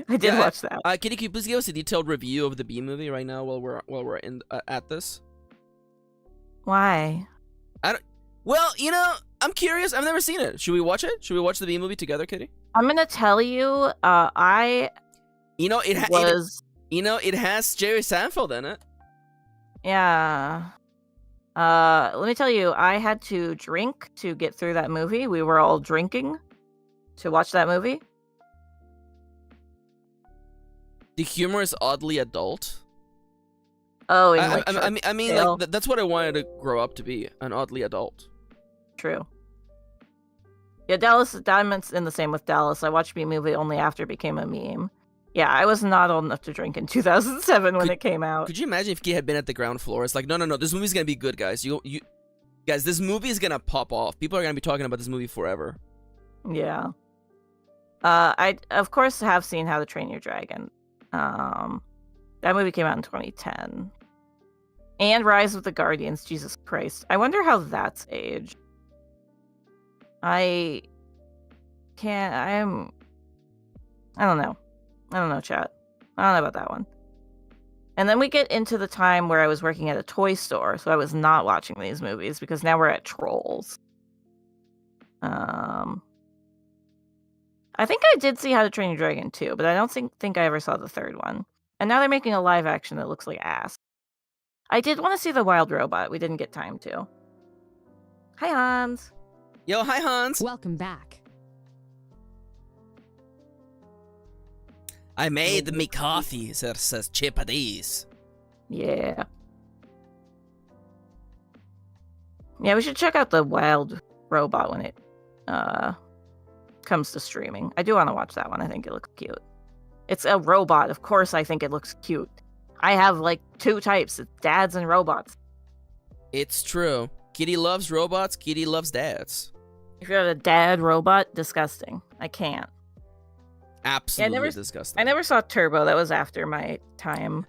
I did watch that. Kitty, can you please give us a detailed review of the B movie right now while we're in at this? Why? Well, you know, I'm curious. I've never seen it. Should we watch it? Should we watch the B movie together, Kitty? I'm gonna tell you, it has Jerry Seinfeld in it. Yeah. Let me tell you, I had to drink to get through that movie. We were all drinking to watch that movie. The humor is oddly adult. Oh, I mean, like, that's what I wanted to grow up to be, an oddly adult. True. Yeah, Diamond's in the same with Dallas. I watched B-movie only after it became a meme. Yeah, I was not old enough to drink in 2007 when it came out. Could you imagine if he had been at the ground floor? It's like, no, this movie's gonna be good, guys. Guys, this movie is gonna pop off. People are gonna be talking about this movie forever. Yeah. I, of course, have seen How to Train Your Dragon. That movie came out in 2010. And Rise of the Guardians, Jesus Christ. I wonder how that's aged. I don't know, chat. I don't know about that one. And then we get into the time where I was working at a toy store, so I was not watching these movies because now we're at Trolls. I think I did see How to Train Your Dragon 2, but I don't think I ever saw the third one. And now they're making a live action that looks like ass. I did want to see The Wild Robot. We didn't get time to. Hi, Hans. Yo, hi, Hans. Welcome back. I made me coffee, says Chipadis. Yeah. Yeah, we should check out The Wild Robot when it comes to streaming. I do want to watch that one. I think it looks cute. It's a robot. Of course I think it looks cute. I have like two types. It's dads and robots. It's true. Kitty loves robots. Kitty loves dads. If you're a dad robot, disgusting. I can't. Absolutely disgusting. I never saw Turbo. That was after my time.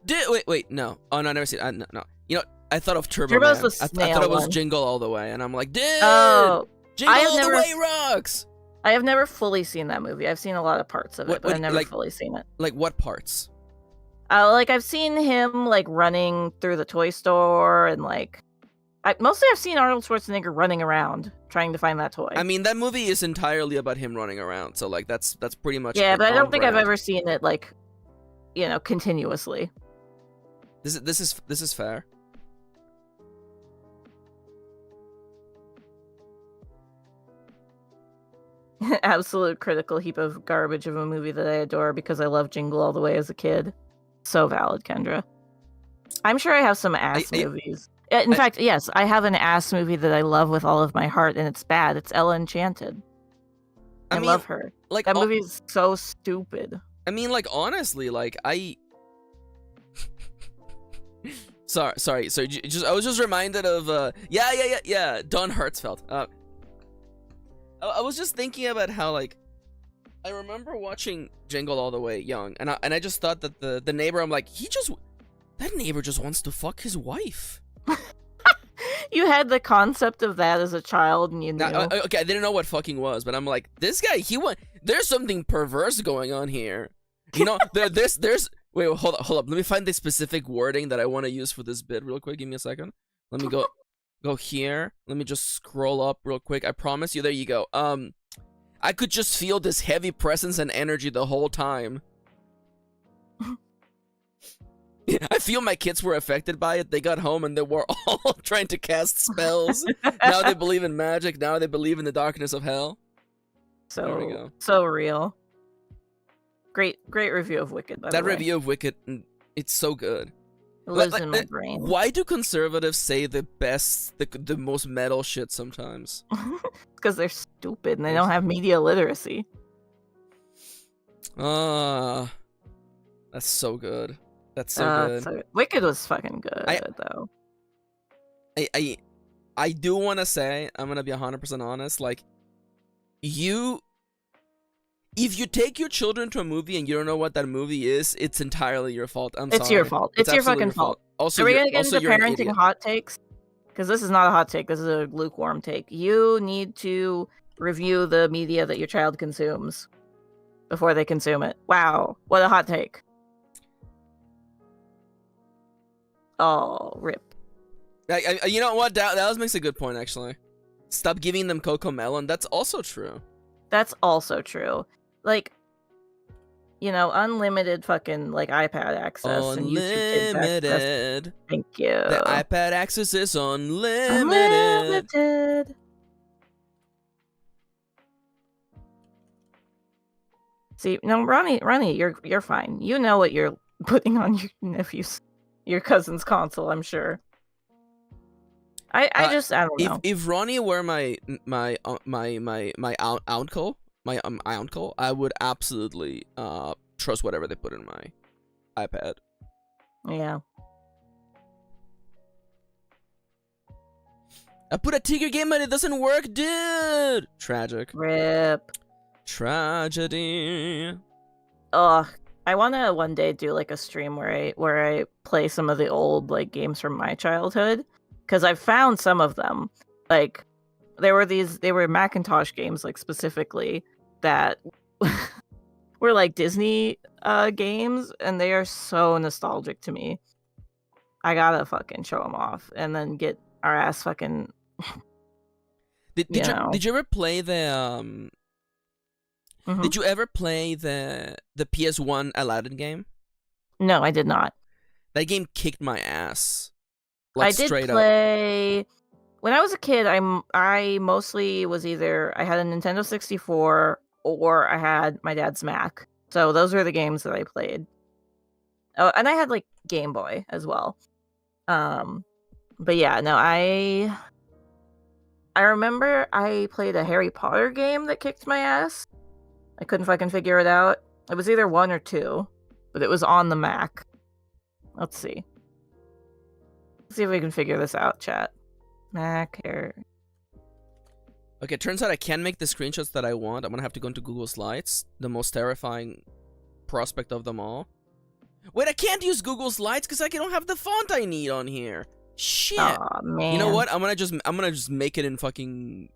Wait, no. Oh, no, I never seen it. No. You know, I thought of Turbo Turbo's Man. the I snail thought it was one. Jingle All the Way, and I'm like, dude, Oh, Jingle I have All never- the Way rocks. I have never fully seen that movie. I've seen a lot of parts of it, What- but I've what- never like- fully seen it. Like what parts? Like I've seen him like running through the toy store, and like mostly I've seen Arnold Schwarzenegger running around trying to find that toy. I mean, that movie is entirely about him running around, so like that's pretty much. yeah, but I don't think I've on-brand. ever seen it like, continuously. This is fair. Absolute critical heap of garbage of a movie that I adore because I love Jingle All the Way as a kid. So valid, Kendra. I'm sure I have some ass movies. In fact, yes, I have an ass movie that I love with all of my heart, and it's bad. It's Ella Enchanted. I mean, love her. Like That movie is so stupid. I mean, like honestly, like I. sorry. So I was just reminded of yeah. Don Hertzfeldt. I was just thinking about how like I remember watching Jingle All the Way young, and I just thought that the neighbor, I'm like, that neighbor just wants to fuck his wife. You had the concept of that as a child, and you knew. Now, okay, I didn't know what fucking was, but I'm like, this guy, there's something perverse going on here. You know, there's wait, hold up. Let me find the specific wording that I want to use for this bit real quick. Give me a second. Let me go here. Let me just scroll up real quick. I promise you. There you go. I could just feel this heavy presence and energy the whole time. I feel my kids were affected by it. They got home and they were all trying to cast spells. Now they believe in magic. Now they believe in the darkness of hell. There we go. So real. Great review of Wicked, by the way. That review of Wicked, it's so good. It lives in my brain. Why do conservatives say the most metal shit sometimes? Because they're stupid and they don't have media literacy. That's so good. That's so good. Wicked was fucking good, though. I do want to say, I'm gonna be 100% honest, like, if you take your children to a movie and you don't know what that movie is, it's entirely your fault. It's your fault. It's your fucking fault. Also, are we gonna get also, into parenting hot takes? Because this is not a hot take. This is a lukewarm take. You need to review the media that your child consumes before they consume it. Wow, what a hot take. Oh, rip. You know what? Dallas makes a good point, actually. Stop giving them Coco Melon. That's also true. That's also true. Like, unlimited fucking, like, iPad access and YouTube Kids access. Unlimited. Thank you. The iPad access is unlimited. Unlimited. See, no, Ronnie, you're fine. You know what you're putting on your cousin's console, I'm sure. I don't know. If Ronnie were my uncle, I would absolutely trust whatever they put in my iPad. Yeah. I put a Tigger game but it doesn't work, dude. Tragic. Rip. Tragedy. Ugh. I want to one day do like a stream where I play some of the old like games from my childhood, because I've found some of them. Like they were Macintosh games, like specifically that were like Disney games, and they are so nostalgic to me. I gotta fucking show them off and then get our ass fucking. Did you ever play the Mm-hmm. Did you ever play the PS1 Aladdin game? No, I did not. That game kicked my ass. Like, I did straight play. When I was a kid, I mostly was either I had a Nintendo 64 or I had my dad's Mac. So those were the games that I played. Oh, and I had like Game Boy as well. But yeah, no, I remember I played a Harry Potter game that kicked my ass. I couldn't fucking figure it out. It was either 1 or 2, but it was on the Mac. Let's see. Let's see if we can figure this out, chat. Mac here. Okay, turns out I can't make the screenshots that I want. I'm gonna have to go into Google Slides, the most terrifying prospect of them all. Wait, I can't use Google Slides because I don't have the font I need on here. Shit. Oh man. You know what? I'm gonna just make it in fucking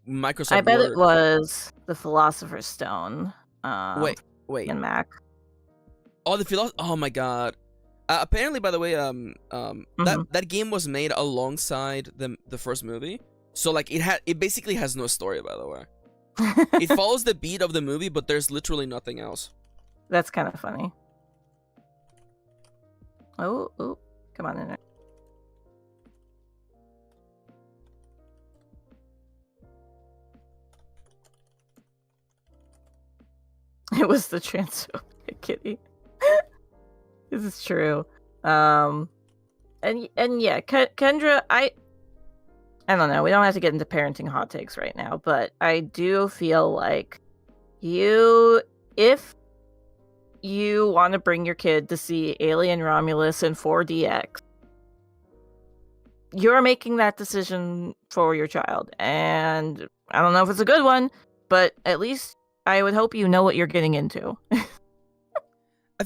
Microsoft I bet Word. it was the Philosopher's Stone. Wait. And Mac. Oh, the philosophy. Oh my god. Apparently, by the way, that game was made alongside the first movie. So like it basically has no story, by the way. It follows the beat of the movie, but there's literally nothing else. That's kind of funny. Oh, come on in there. It was the Transphobia kitty. This is true. And yeah, Kendra, I don't know. We don't have to get into parenting hot takes right now, but I do feel like if you want to bring your kid to see Alien Romulus in 4DX, you're making that decision for your child. And I don't know if it's a good one, but at least I would hope you know what you're getting into.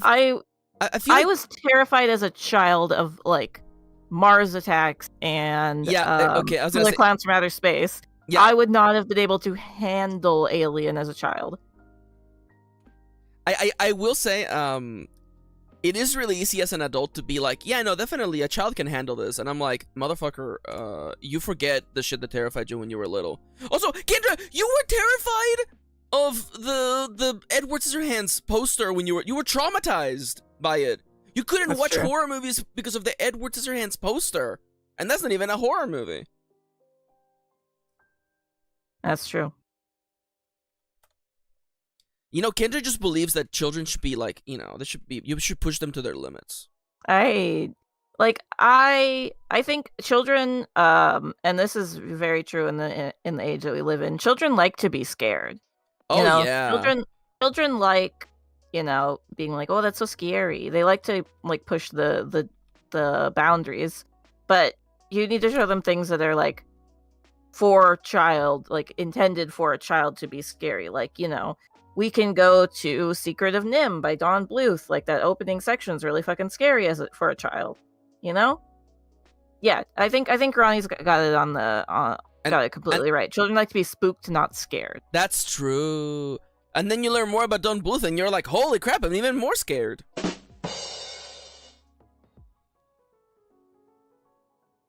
I was terrified as a child of like Mars attacks and I was gonna say, clowns from outer space. Yeah. I would not have been able to handle Alien as a child. I will say, it is really easy as an adult to be like, yeah, no, definitely a child can handle this, and I'm like, motherfucker, you forget the shit that terrified you when you were little. Also, Kendra, you were terrified of the Edward Scissorhands poster when you were traumatized by it. You couldn't watch horror movies because of the Edward Scissorhands poster, and that's not even a horror movie. That's true. You know, Kendra just believes that children should be like, you should push them to their limits. I think children, and this is very true in the age that we live in. Children like to be scared. Oh yeah. Children like, being like, oh, that's so scary. They like to like push the boundaries, but you need to show them things that are like intended for a child to be scary. Like, we can go to Secret of Nim by Dawn Bluth. Like, that opening section is really fucking scary for a child. Yeah, I think Ronnie's got it got it completely right. Children like to be spooked, not scared. That's true. And then you learn more about Dawn Bluth, and you're like, holy crap, I'm even more scared.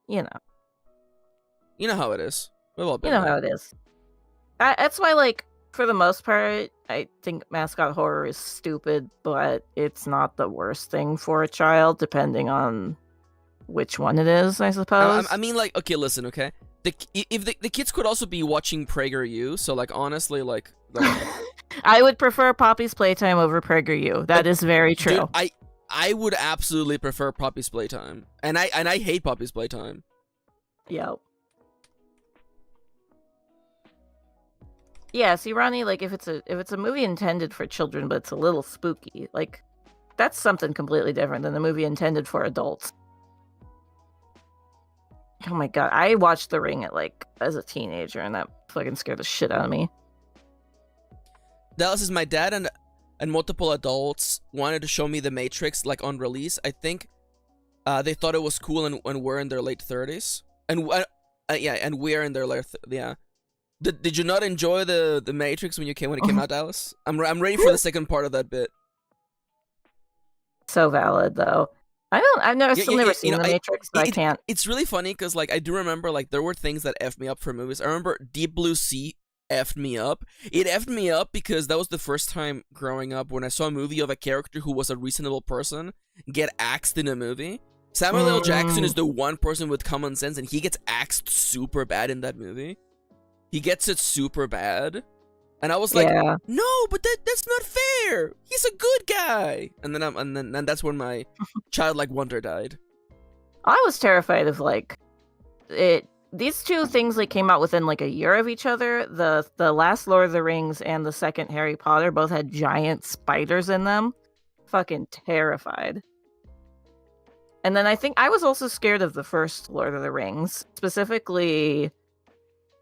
You know how it is. We've all been there. How it is. That's why, like, for the most part, I think mascot horror is stupid, but it's not the worst thing for a child, depending on which one it is, I suppose. I mean, like, okay, listen, okay? If the kids could also be watching PragerU, so, like, honestly, like I would prefer Poppy's Playtime over PragerU. That is very true. Dude, I would absolutely prefer Poppy's Playtime. And I hate Poppy's Playtime. Yep. Yeah, see, Ronnie, like, if it's a movie intended for children, but it's a little spooky, like, that's something completely different than a movie intended for adults. Oh my god, I watched The Ring as a teenager, and that fucking scared the shit out of me. Dallas is my dad and multiple adults wanted to show me The Matrix, like, on release. I think they thought it was cool, and we're in their late 30s. And and we're in their late Did you not enjoy the Matrix when it came out, Dallas? I'm ready for the second part of that bit. So valid, though. I've never seen The Matrix, so I can't. It's really funny because, like, I do remember, like, there were things that effed me up for movies. I remember Deep Blue Sea effed me up. It effed me up because that was the first time growing up when I saw a movie of a character who was a reasonable person get axed in a movie. Samuel L. Jackson is the one person with common sense, and he gets axed super bad in that movie. He gets it super bad. And I was like, no, but that's not fair. He's a good guy. And then that's when my childlike wonder died. I was terrified of these two things like came out within like a year of each other. The last Lord of the Rings and the second Harry Potter both had giant spiders in them. Fucking terrified. And then I think I was also scared of the first Lord of the Rings. Specifically,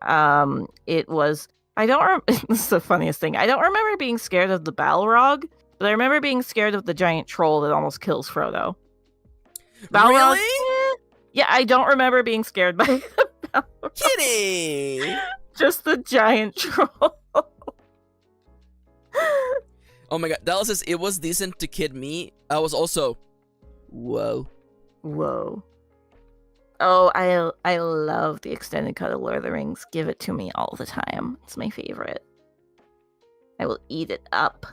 it was... this is the funniest thing. I don't remember being scared of the Balrog, but I remember being scared of the giant troll that almost kills Frodo. Balrog, really? Yeah, I don't remember being scared by the Balrog. Kitty! Just the giant troll. Oh my god, Dallas says it was decent to kid me. I was also, whoa. Whoa. Oh, I love the extended cut of Lord of the Rings. Give it to me all the time. It's my favorite. I will eat it up.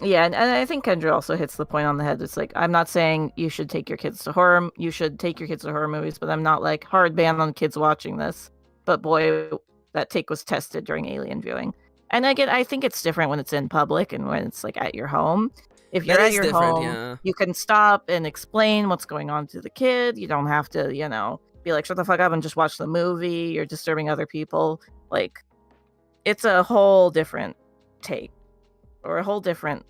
Yeah, and I think Kendra also hits the point on the head. It's like, I'm not saying you should take your kids to horror. You should take your kids to horror movies, but I'm not like hard ban on kids watching this. But boy, that take was tested during Alien viewing. And again, I think it's different when it's in public and when it's like at your home. If you're at your home, you can stop and explain what's going on to the kid. You don't have to, be like, shut the fuck up and just watch the movie. You're disturbing other people. Like, it's a whole different take. Or a whole different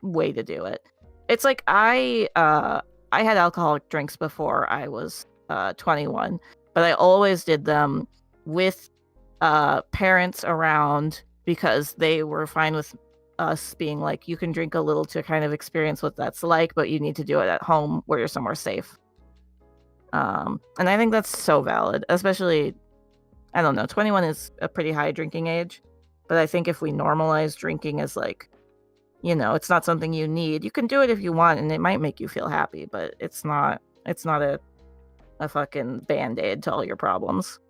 way to do it. It's like I had alcoholic drinks before I was 21, but I always did them with parents around because they were fine with us being like, you can drink a little to kind of experience what that's like, but you need to do it at home where you're somewhere safe. And I think that's so valid, especially, I don't know, 21 is a pretty high drinking age. But I think if we normalize drinking as like, it's not something you need. You can do it if you want, and it might make you feel happy, but it's not a fucking band-aid to all your problems.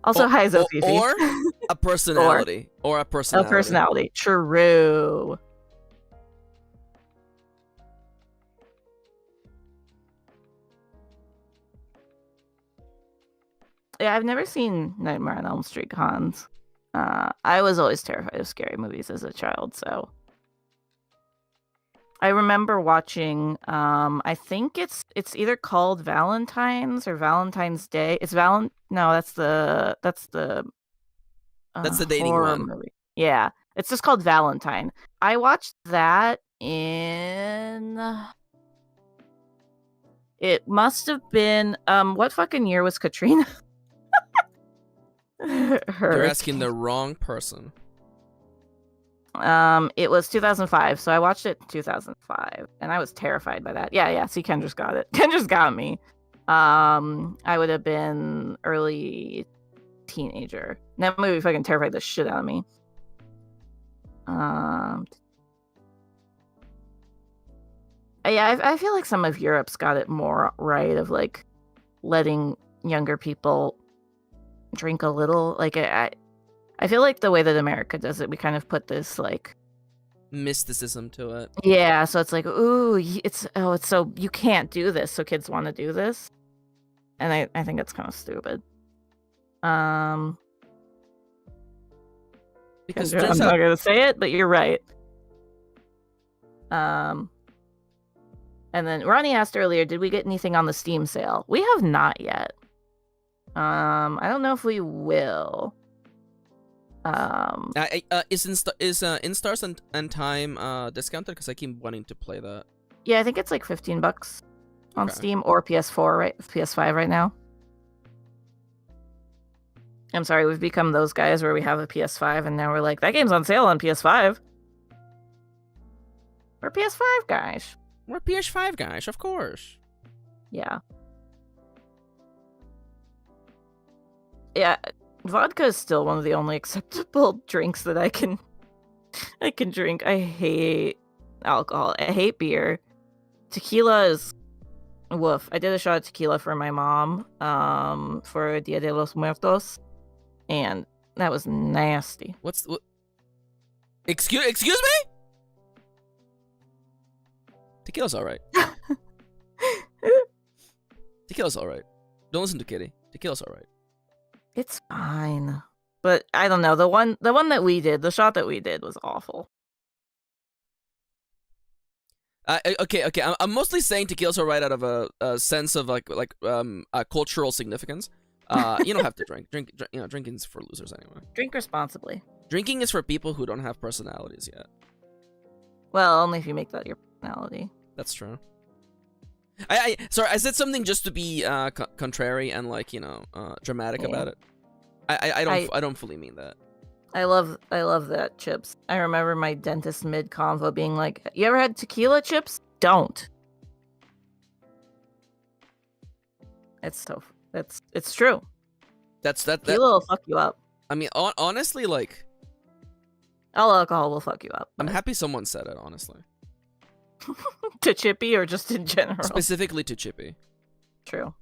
Also, hi Zofifi. Or a personality. or a personality. A personality. True. Yeah, I've never seen Nightmare on Elm Street cons. I was always terrified of scary movies as a child, so I remember watching. I think it's either called Valentine's or Valentine's Day. No, that's the dating one. Movie. Yeah, it's just called Valentine. I watched that in. It must have been what fucking year was Katrina? You're asking the wrong person. It was 2005, so I watched it in 2005, and I was terrified by that. Yeah, see, Kendra's got it. Kendra's got me. I would have been early teenager. That movie fucking terrified the shit out of me. Yeah, I feel like some of Europe's got it more right of like letting younger people drink a little. Like I feel like the way that America does it, we kind of put this like mysticism to it. Yeah, so it's like, ooh, it's so you can't do this, so kids want to do this, and I think it's kind of stupid. Because I'm not gonna say it, but you're right. And then Ronnie asked earlier, did we get anything on the Steam sale? We have not yet. I don't know if we will. Is Instars and Time discounted? Because I keep wanting to play that. Yeah, I think it's like $15 on Steam or PS4, PS5 right now. I'm sorry, we've become those guys where we have a PS5 and now we're like, that game's on sale on PS5. We're PS5 guys. We're PS5 guys, of course. Yeah. Yeah, vodka is still one of the only acceptable drinks that I can drink. I hate alcohol. I hate beer. Tequila is woof. I did a shot of tequila for my mom for Dia de los Muertos, and that was nasty. What? Excuse me? Tequila's alright. Tequila's alright. Don't listen to Kitty. Tequila's alright. It's fine. But I don't know. The one that we did, the shot that we did was awful. Okay. I'm mostly saying tequila's alright out of a sense of like cultural significance. You don't have to drink. Drinking's for losers anyway. Drink responsibly. Drinking is for people who don't have personalities yet. Well, only if you make that your personality. That's true. Sorry, I said something just to be contrary and dramatic about it. I don't fully mean that. I love that chips. I remember my dentist mid convo being like, "You ever had tequila chips? Don't." It's tough. It's true. That Tequila will fuck you up. I mean, honestly, like, All alcohol will fuck you up. I'm but- happy someone said it. Honestly, to Chippy or just in general. specifically to Chippy. True.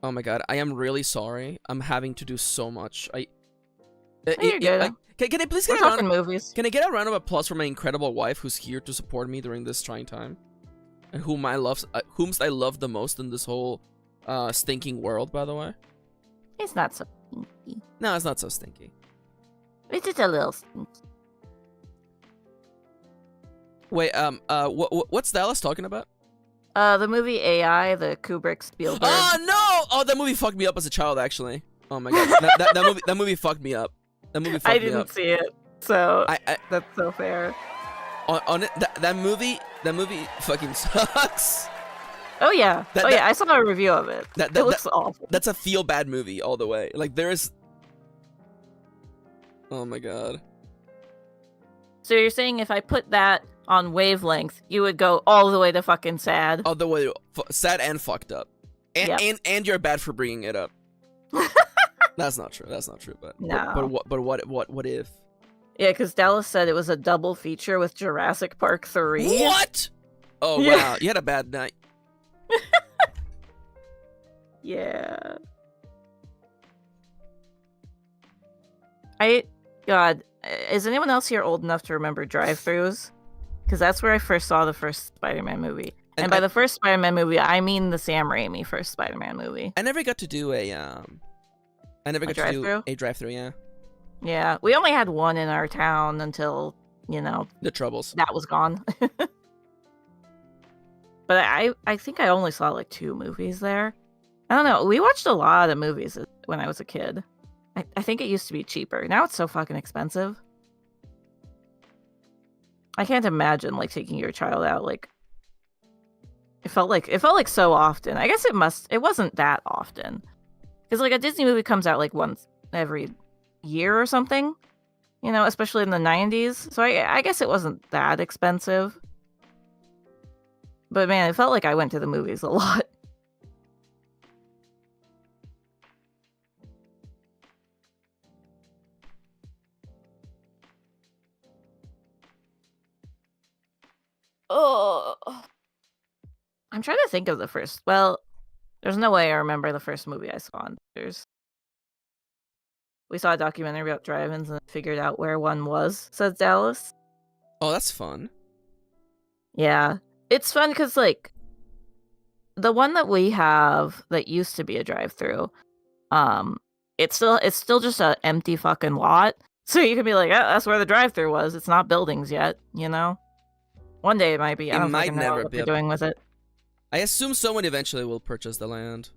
Oh my god, I am really sorry. I'm having to do so much. You're good. Can I please We're get a talking movies. Can I get a round of applause for my incredible wife who's here to support me during this trying time? And whom I love the most in this whole stinking world, by the way? It's not so stinky. No, it's not so stinky. It's just a little stinky. Wait, what's Dallas talking about? The movie AI, the Kubrick Spielberg. Oh no! Oh, that movie fucked me up as a child, actually. Oh my god, that movie fucked me up. That movie fucked I me up. didn't see it, so I that's so fair. on it, that movie fucking sucks. Oh yeah, That- I saw a review of it. That It looks awful. That's a feel bad movie all the way. Like there is. Oh my god. So you're saying if I put that on wavelength, you would go all the way to fucking sad? All the way sad and fucked up, and Yep. and you're bad for bringing it up. That's not true. That's not true. But No. what if? Yeah, because Dallas said it was a double feature with Jurassic Park 3. What? Oh Yeah. wow, you had a bad night. Yeah. God, is anyone else here old enough to remember drive-thrus? Because that's where I first saw the first Spider-Man movie. And by the first Spider-Man movie, I mean the Sam Raimi first Spider-Man movie. I never got to do a I never got to do drive-thru? a drive-through. Yeah, Yeah, we only had one in our town until, the troubles. that was gone. But I think I only saw like 2 movies there. I don't know. We watched a lot of movies when I was a kid. I think it used to be cheaper. Now it's so fucking expensive. I can't imagine like taking your child out. Like it felt like so often. I guess it wasn't that often. Because like a Disney movie comes out like once every year or something. Especially in the 90s. So I guess it wasn't that expensive. But man, it felt like I went to the movies a lot. Oh, I'm trying to think of the first. Well, there's no way I remember the first movie I saw in theaters. We saw a documentary about drive-ins and figured out where one was, says Dallas. Oh, that's fun. Yeah. It's fun because, like, the one that we have that used to be a drive-through, it's still just an empty fucking lot. So you can be like, oh, that's where the drive-through was. It's not buildings yet, One day it might be. I don't might fucking know never what be they're doing with it. I assume someone eventually will purchase the land.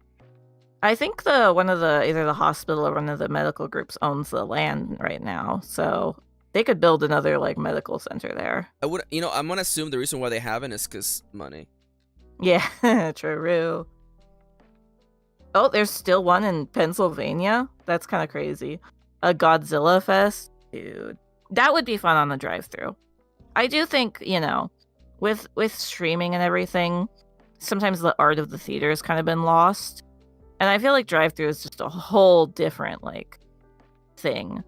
I think either the hospital or one of the medical groups owns the land right now, so they could build another like medical center there. I'm gonna assume the reason why they haven't is because money. Yeah, true. Oh, there's still one in Pennsylvania? That's kind of crazy. A Godzilla Fest? Dude. That would be fun on the drive-thru. I do think, with streaming and everything, sometimes the art of the theater has kind of been lost. And I feel like drive-thru is just a whole different, like, thing.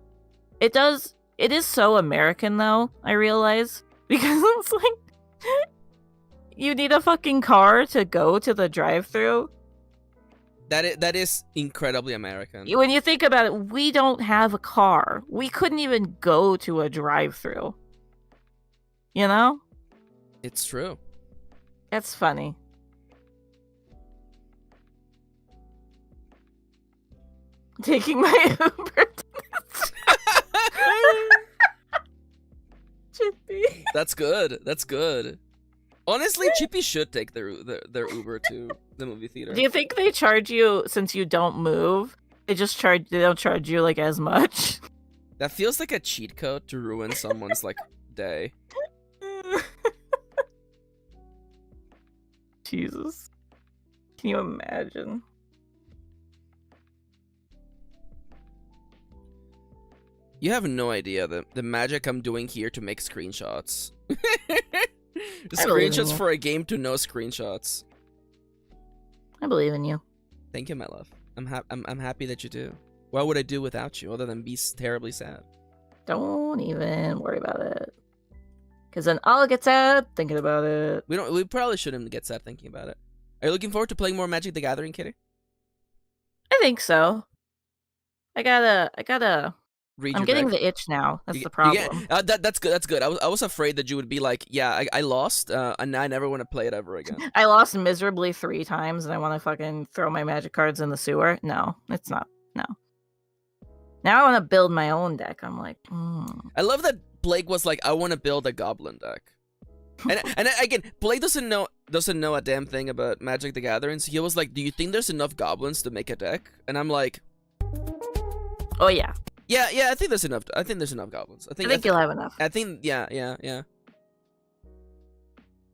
It is so American, though, I realize. Because it's like, you need a fucking car to go to the drive-thru. That is incredibly American. When you think about it, we don't have a car. We couldn't even go to a drive-thru. It's true. It's funny. Taking my Uber. Chippy. That's good. That's good. Honestly, Chippy should take their Uber to the movie theater. Do you think they charge you since you don't move? They don't charge you like as much. That feels like a cheat code to ruin someone's like day. Jesus. Can you imagine? You have no idea the magic I'm doing here to make screenshots. I believe in Screenshots you. for a game to no screenshots. I believe in you. Thank you, my love. I'm happy that you do. What would I do without you other than be terribly sad? Don't even worry about it. Because then I'll get sad thinking about it. We probably shouldn't get sad thinking about it. Are you looking forward to playing more Magic the Gathering, Kitty? I think so. I gotta. Read I'm your getting deck. the itch now. That's You the get- you get- problem. that's good. That's good. I was afraid that you would be like, yeah, I lost, and I never want to play it ever again. I lost miserably 3 times, and I want to fucking throw my magic cards in the sewer. No, it's not. No. Now I want to build my own deck. I'm like, I love that Blake was like, I want to build a goblin deck. And again, Blake doesn't know a damn thing about Magic the Gathering. So he was like, do you think there's enough goblins to make a deck? And I'm like, oh yeah. yeah, I think there's enough. I think there's enough goblins. I think you'll have enough. I think, yeah.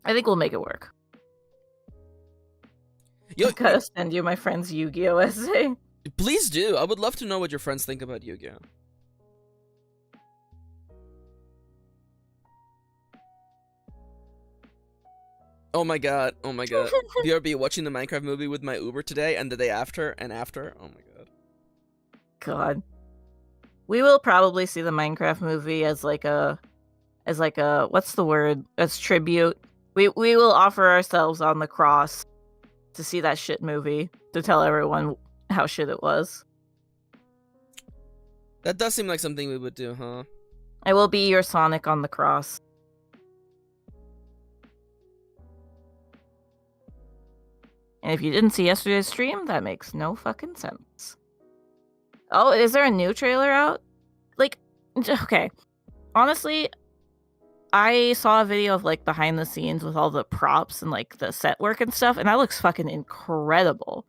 I think we'll make it work. Yo, I gotta send you my friend's Yu-Gi-Oh essay. please do. I would love to know what your friends think about Yu-Gi-Oh. Oh my god. BRB watching the Minecraft movie with my Uber today and the day after and after. Oh my god. God. We will probably see the Minecraft movie as like a what's the word? As tribute. We will offer ourselves on the cross to see that shit movie to tell everyone how shit it was. That does seem like something we would do, huh? I will be your Sonic on the cross. And if you didn't see yesterday's stream, that makes no fucking sense. Oh, is there a new trailer out? Like, okay. Honestly, I saw a video of like behind the scenes with all the props and like the set work and stuff, and that looks fucking incredible.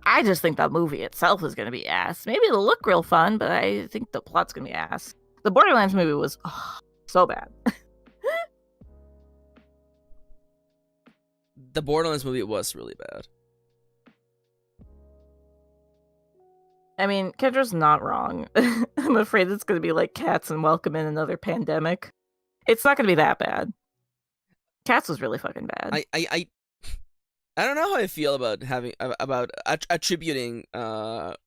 I just think that movie itself is gonna be ass. Maybe it'll look real fun, but I think the plot's gonna be ass. The Borderlands movie was so bad. The Borderlands movie was really bad. I mean, Kendra's not wrong. I'm afraid it's gonna be like Cats and Welcome in Another Pandemic. It's not gonna be that bad. Cats was really fucking bad. I don't know how I feel about attributing I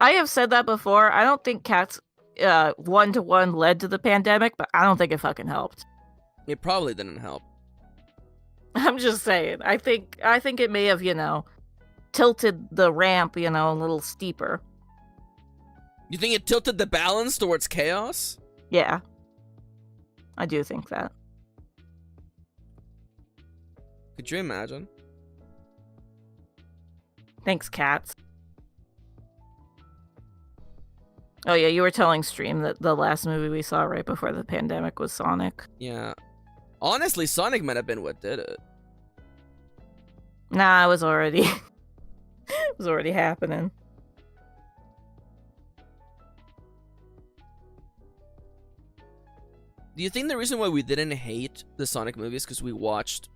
have said that before. I don't think Cats 1-to-1 led to the pandemic, but I don't think it fucking helped. It probably didn't help. I'm just saying. I think it may have, tilted the ramp, a little steeper. You think it tilted the balance towards chaos? Yeah. I do think that. Could you imagine? Thanks, Cats. Oh yeah, you were telling stream that the last movie we saw right before the pandemic was Sonic. Yeah. Honestly, Sonic might have been what did it. Nah, it was already it was already happening. Do you think the reason why we didn't hate the Sonic movies because we watched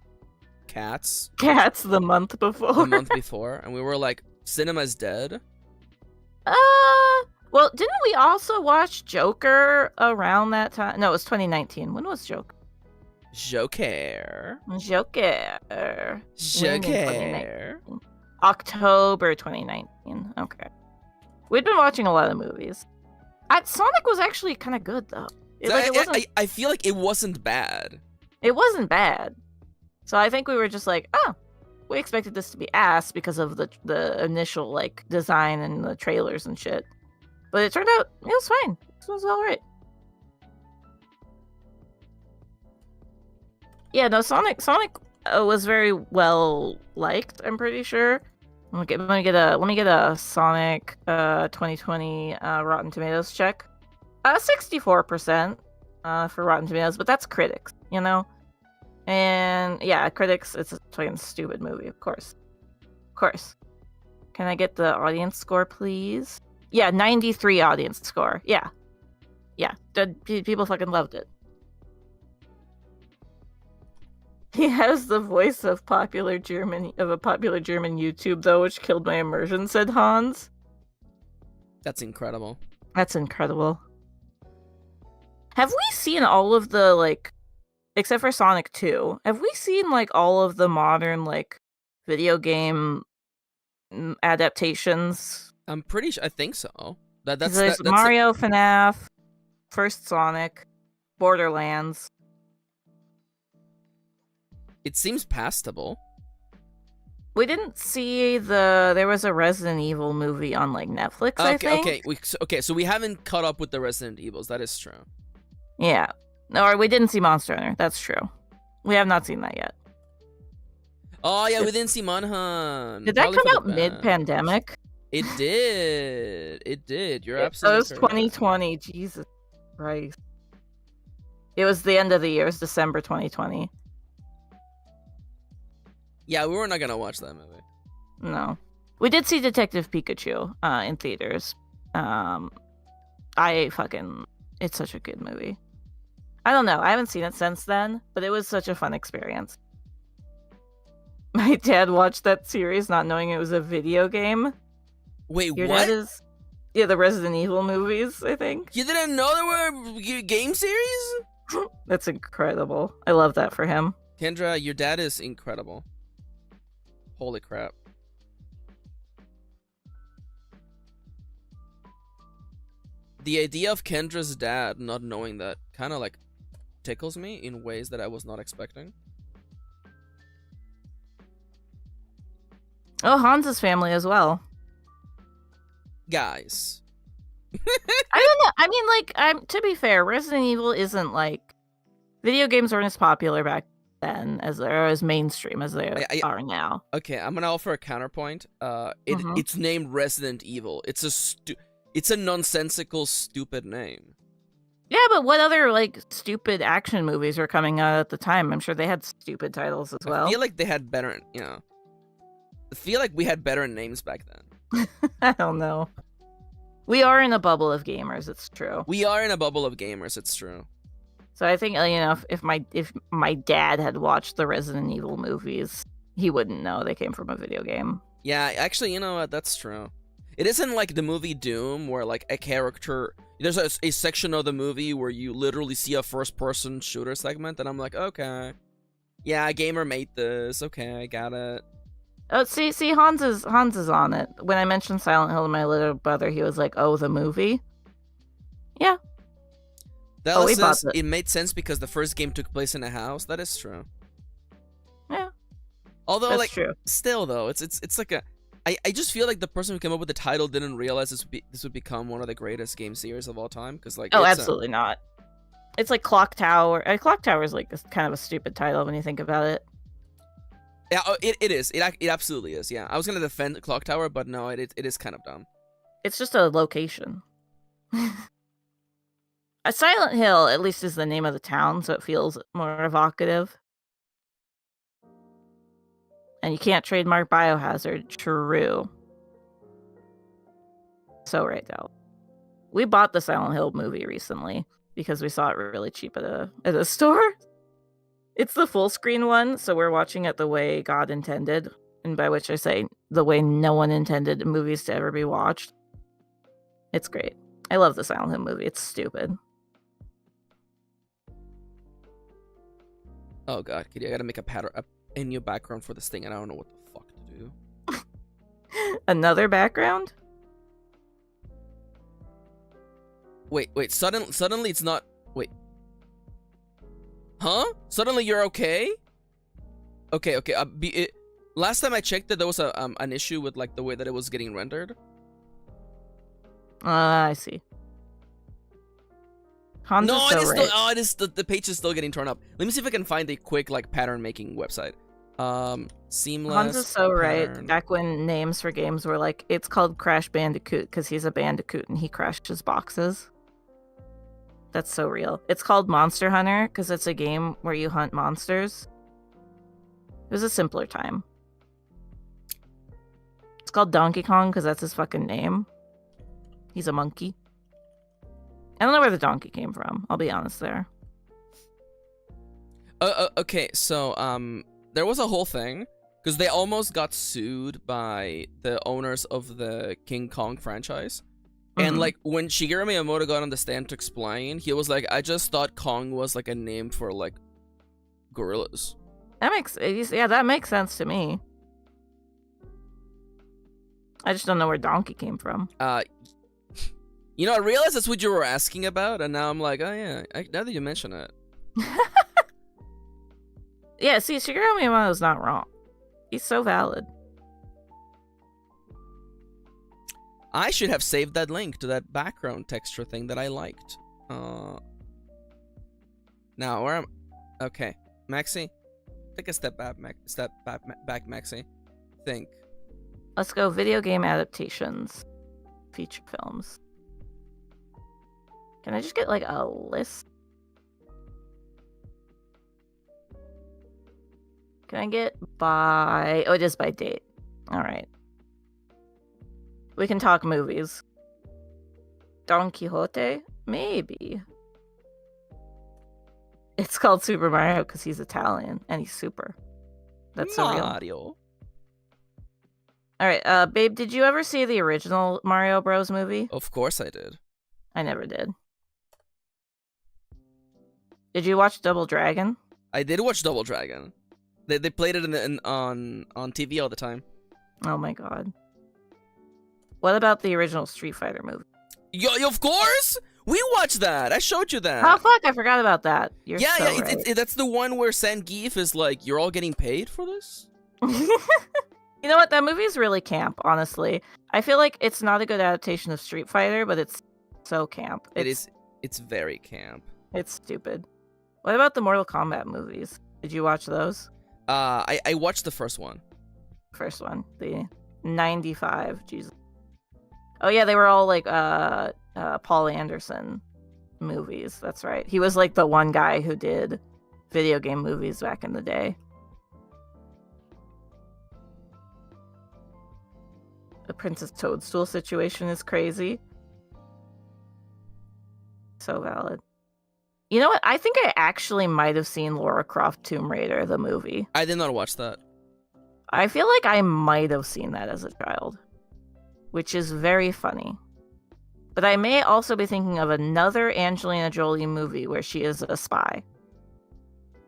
Cats Cats the month before. the month before and we were like, cinema's dead? Well, didn't we also watch Joker around that time? No, it was 2019. When was Joker? Joker. Joker. When in Joker. 2019? October 2019. Okay. We'd been watching a lot of movies. Sonic was actually kind of good, though. I feel like it wasn't bad. It wasn't bad. So I think we were just like, oh, we expected this to be ass because of the initial like design and the trailers and shit. But it turned out it was fine. It was all right. Yeah, no, Sonic was very well liked. I'm pretty sure. Let me get a Sonic 2020 Rotten Tomatoes check. 64% for Rotten Tomatoes, but that's critics, And yeah, critics, it's a fucking stupid movie, of course. Of course. Can I get the audience score, please? Yeah, 93 audience score. Yeah. Yeah, people fucking loved it. He has the voice of a popular German YouTube, though, which killed my immersion, said Hans. That's incredible. That's incredible. Have we seen all of the, like, except for Sonic 2, have we seen, like, all of the modern, like, video game adaptations? I'm pretty sure. I think so. That's There's that's Mario, FNAF, first Sonic, Borderlands. It seems passable. We didn't see there was a Resident Evil movie on, like, Netflix, I think. Okay, so we haven't caught up with the Resident Evils. That is true. Yeah. Or we didn't see Monster Hunter. That's true. We have not seen that yet. Oh yeah, we didn't see Manhunt. Did that Probably come for out the best. mid-pandemic? It did. It did. You're It absolutely was correct. 2020. Jesus Christ. It was the end of the year. It was December 2020. Yeah, we were not gonna watch that movie. No. We did see Detective Pikachu in theaters. It's such a good movie. I don't know. I haven't seen it since then, but it was such a fun experience. My dad watched that series not knowing it was a video game. Wait, Your what? dad is... Yeah, the Resident Evil movies, I think. You didn't know there were game series? That's incredible. I love that for him. Kendra, your dad is incredible. Holy crap. The idea of Kendra's dad not knowing that kind of like tickles me in ways that I was not expecting. Oh, Hans's family as well. Guys. I don't know. I mean, like, to be fair, Resident Evil isn't like video games aren't as popular back then as they're as mainstream as they are now. Okay, I'm gonna offer a counterpoint. It's named Resident Evil. It's a nonsensical, stupid name. Yeah, but what other like stupid action movies were coming out at the time? I'm sure they had stupid titles as well. I feel like they had better, I feel like we had better names back then. I don't know. We are in a bubble of gamers. It's true. We are in a bubble of gamers. It's true. So I think if my dad had watched the Resident Evil movies, he wouldn't know they came from a video game. Yeah, actually, you know what? That's true. It isn't like the movie Doom, where like a character, there's a section of the movie where you literally see a first-person shooter segment, and I'm like, okay, yeah, a gamer made this. Okay, I got it. Oh, see, Hans is on it. When I mentioned Silent Hill to my little brother, he was like, "Oh, the movie." Yeah. Dallas says it made sense because the first game took place in a house. That is true. Yeah. Although, that's like, true. Still though, it's like a. I just feel like the person who came up with the title didn't realize this would become one of the greatest game series of all time. Because like, absolutely not. It's like Clock Tower. Clock Tower is like kind of a stupid title when you think about it. Yeah, it is. It absolutely is. Yeah, I was gonna defend Clock Tower, but no, it is kind of dumb. It's just a location. A Silent Hill, at least, is the name of the town, so it feels more evocative. And you can't trademark Biohazard. True. So right though. We bought the Silent Hill movie recently because we saw it really cheap at a store. It's the full screen one, so we're watching it the way God intended, and by which I say the way no one intended movies to ever be watched. It's great. I love the Silent Hill movie. It's stupid. Oh god, Kitty, I gotta make a new background for this thing, and I don't know what the fuck to do. Another background? Wait, suddenly it's not. Wait. Huh? Suddenly you're okay? Okay. Last time I checked that there was an issue with like the way that it was getting rendered. I see. Hans No, is so it is right. still. Oh, it is. The page is still getting torn up. Let me see if I can find a quick like pattern making website. Seamless. Hans is so pattern. right. Back when names for games were like, it's called Crash Bandicoot because he's a bandicoot and he crashes boxes. That's so real. It's called Monster Hunter because it's a game where you hunt monsters. It was a simpler time. It's called Donkey Kong because that's his fucking name. He's a monkey. I don't know where the donkey came from. I'll be honest there. Okay, so there was a whole thing because they almost got sued by the owners of the King Kong franchise And Mhm. like when Shigeru Miyamoto got on the stand to explain, he was like, "I just thought Kong was like a name for like gorillas." That makes sense to me. I just don't know where donkey came from. You know, I realized that's what you were asking about, and now I'm like, oh yeah, now that you mention it. Yeah, see, Shigeru Miyamoto's not wrong. He's so valid. I should have saved that link to that background texture thing that I liked. Now, where am... Okay, Maxi? Take a step back, back, Maxi. Think. Let's go video game adaptations. Feature films. Can I just get, like, a list? Can I get by... Oh, it is by date. Alright. We can talk movies. Don Quixote? Maybe. It's called Super Mario because he's Italian and he's super. That's so real. Mario. Alright, babe, did you ever see the original Mario Bros. Movie? Of course I did. I never did. Did you watch Double Dragon? I did watch Double Dragon. They played it on TV all the time. Oh my god. What about the original Street Fighter movie? Yo, of course! We watched that! I showed you that! Oh fuck, I forgot about that. You're yeah, so yeah, right. that's the one where Zangief is like, you're all getting paid for this? You know what? That movie is really camp, honestly. I feel like it's not a good adaptation of Street Fighter, but it's so camp. It's very camp. It's stupid. What about the Mortal Kombat movies? Did you watch those? I watched the first one. First one, the 95. Jesus. Oh yeah, they were all like Paul Anderson movies. That's right. He was like the one guy who did video game movies back in the day. The Princess Toadstool situation is crazy. So valid. You know what? I think I actually might have seen Lara Croft Tomb Raider, the movie. I did not watch that. I feel like I might have seen that as a child, which is very funny. But I may also be thinking of another Angelina Jolie movie where she is a spy.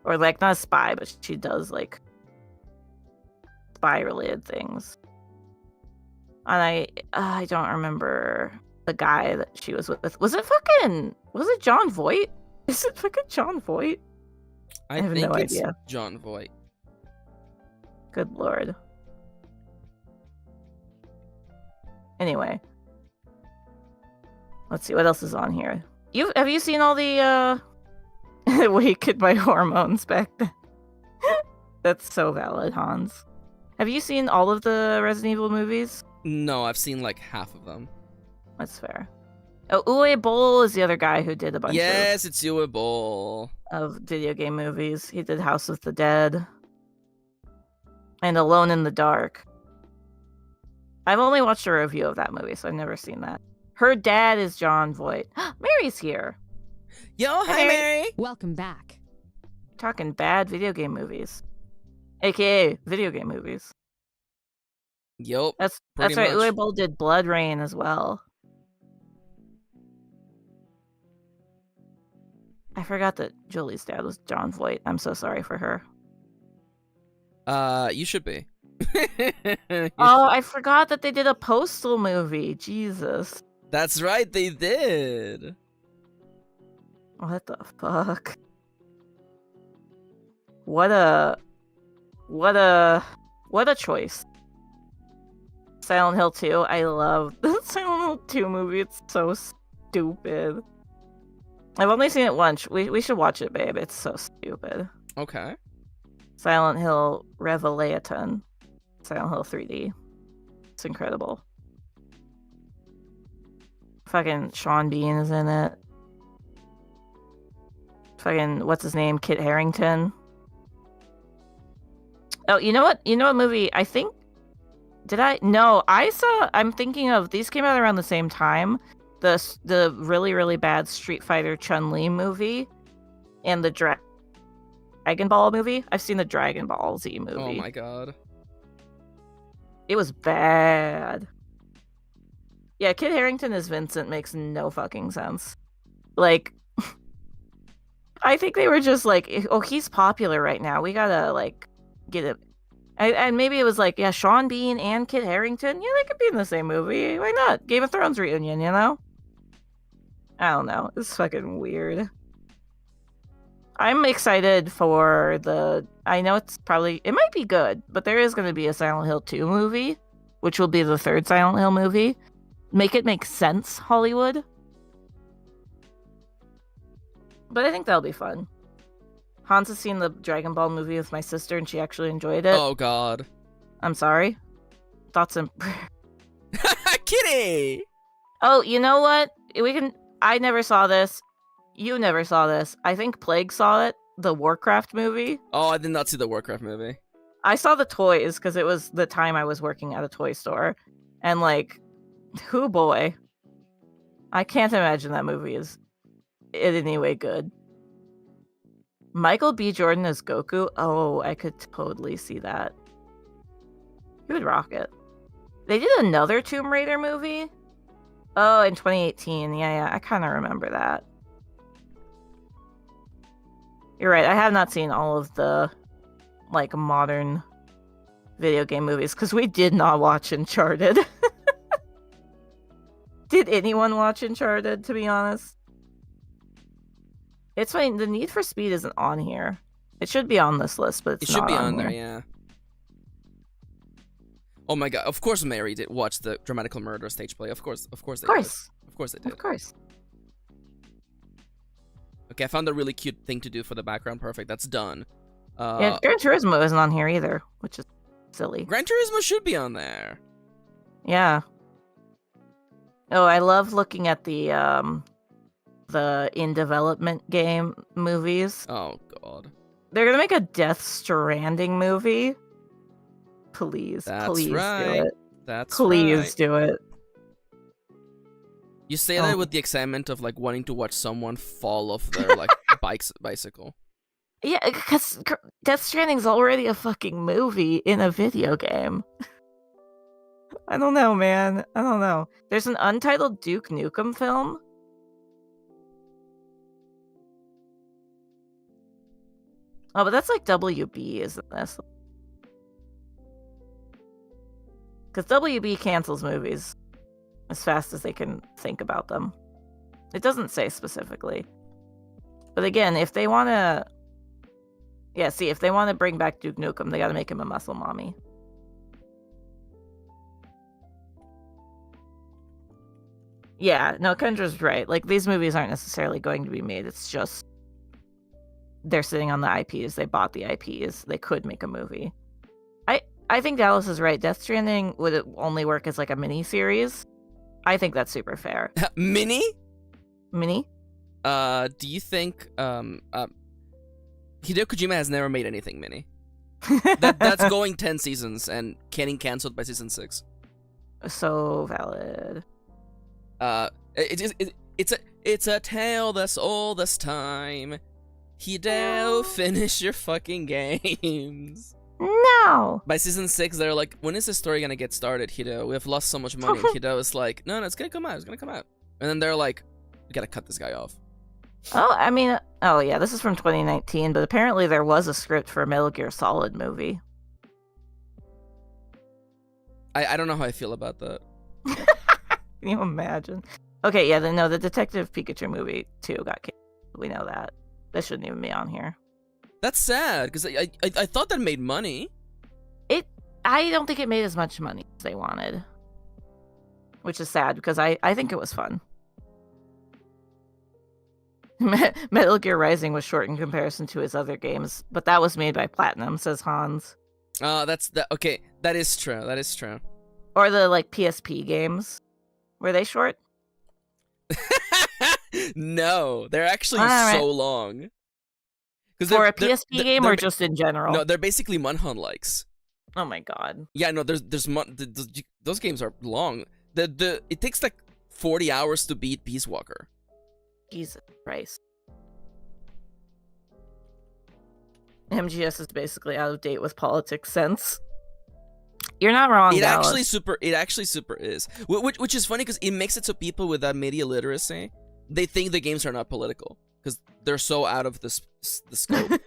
Or, like, not a spy, but she does, like, spy-related things. And I don't remember the guy that she was with. Was it John Voight? Is it fucking John Voight? I have think no it's idea. John Voight. Good lord. Anyway. Let's see, what else is on here? Have you seen all the, Awakened by Hormones back then? That's so valid, Hans. Have you seen all of the Resident Evil movies? No, I've seen like half of them. That's fair. Oh, Uwe Boll is the other guy who did a bunch Yes, it's Uwe Boll. of video game movies. He did House of the Dead and Alone in the Dark. I've only watched a review of that movie, so I've never seen that. Her dad is John Voight. Mary's here. Yo, hi Mary. Welcome back. Talking bad video game movies. AKA video game movies. Yup. That's Pretty right. much. Uwe Boll did Blood Rain as well. I forgot that Julie's dad was John Voight. I'm so sorry for her. You should be. Oh, I forgot that they did a Postal movie. Jesus. That's right, they did. What the fuck? What a choice. Silent Hill 2. I love the Silent Hill 2 movie. It's so stupid. I've only seen it once. We should watch it, babe. It's so stupid. Okay. Silent Hill Revelation. Silent Hill 3D. It's incredible. Fucking Sean Bean is in it. Fucking, what's his name? Kit Harington. Oh, you know what? You know what movie? I think... No, I'm thinking of... These came out around the same time. The really, really bad Street Fighter Chun-Li movie. And the Dragon Ball movie. I've seen the Dragon Ball Z movie. Oh my god. It was bad. Yeah, Kit Harington as Vincent makes no fucking sense. Like, I think they were just like, oh, he's popular right now. We gotta, like, get it. And maybe it was like, yeah, Sean Bean and Kit Harington. Yeah, they could be in the same movie. Why not? Game of Thrones reunion, you know? I don't know. It's fucking weird. I'm excited for I know it might be good, but there is going to be a Silent Hill 2 movie, which will be the third Silent Hill movie. Make it make sense, Hollywood. But I think that'll be fun. Hans has seen the Dragon Ball movie with my sister, and she actually enjoyed it. Oh, God. I'm sorry. Thoughts and... Kitty! Oh, you know what? I never saw this. You never saw this. I think Plague saw it. The Warcraft movie. Oh, I did not see the Warcraft movie. I saw the toys because it was the time I was working at a toy store. And, like, hoo boy. I can't imagine that movie is in any way good. Michael B. Jordan as Goku? Oh, I could totally see that. He would rock it. They did another Tomb Raider movie? Oh, in 2018. Yeah, I kind of remember that. You're right, I have not seen all of the, like, modern video game movies, because we did not watch Uncharted. Did anyone watch Uncharted, to be honest? It's fine. The Need for Speed isn't on here. It should be on this list, but it's not on here. It should be on there, yeah. Oh my god, of course Mary did watch the Dramatical Murder stage play. Of course they did. Of course they did. Of course. Okay, I found a really cute thing to do for the background. Perfect, that's done. Yeah, Gran Turismo isn't on here either, which is silly. Gran Turismo should be on there. Yeah. Oh, I love looking at the in development game movies. Oh god. They're gonna make a Death Stranding movie. Please, please do it. Please do it. You say that with the excitement of like wanting to watch someone fall off their like bicycle. Yeah, because Death Stranding's already a fucking movie in a video game. I don't know, man. I don't know. There's an untitled Duke Nukem film. Oh, but that's like WB, isn't this? Because WB cancels movies as fast as they can think about them. It doesn't say specifically. But again, if they want to... Yeah, see, if they want to bring back Duke Nukem, they got to make him a muscle mommy. Yeah, no, Kendra's right. Like, these movies aren't necessarily going to be made. It's just... They're sitting on the IPs. They bought the IPs. They could make a movie. I think Dallas is right. Death Stranding would only work as like a mini series. I think that's super fair. Mini? Mini? Do you think Hideo Kojima has never made anything mini? That's going 10 seasons and getting cancelled by season 6. So valid. It's a tale that's all this time. Hideo, finish your fucking games. No! By season 6, they're like, when is the story gonna get started, Hideo? We have lost so much money. Hideo is like, no, it's gonna come out. It's gonna come out. And then they're like, we gotta cut this guy off. Oh, I mean, oh yeah, this is from 2019, but apparently there was a script for a Metal Gear Solid movie. I don't know how I feel about that. Can you imagine? Okay, yeah, the Detective Pikachu movie too got canceled. We know that. This shouldn't even be on here. That's sad, because I thought that made money. I don't think it made as much money as they wanted. Which is sad, because I think it was fun. Metal Gear Rising was short in comparison to his other games, but that was made by Platinum, says Hans. Okay, that is true. That is true. Or the, like, PSP games. Were they short? No, they're actually so long. For a PSP game or just in general? No, they're basically Munhunt-likes. Oh my god. Yeah, no, those games are long. It takes like 40 hours to beat Peace Walker. Jesus Christ. MGS is basically out of date with politics sense. You're not wrong, It Dallas. actually super is. Which is funny because it makes it so people without media literacy, they think the games are not political because they're so out of the scope.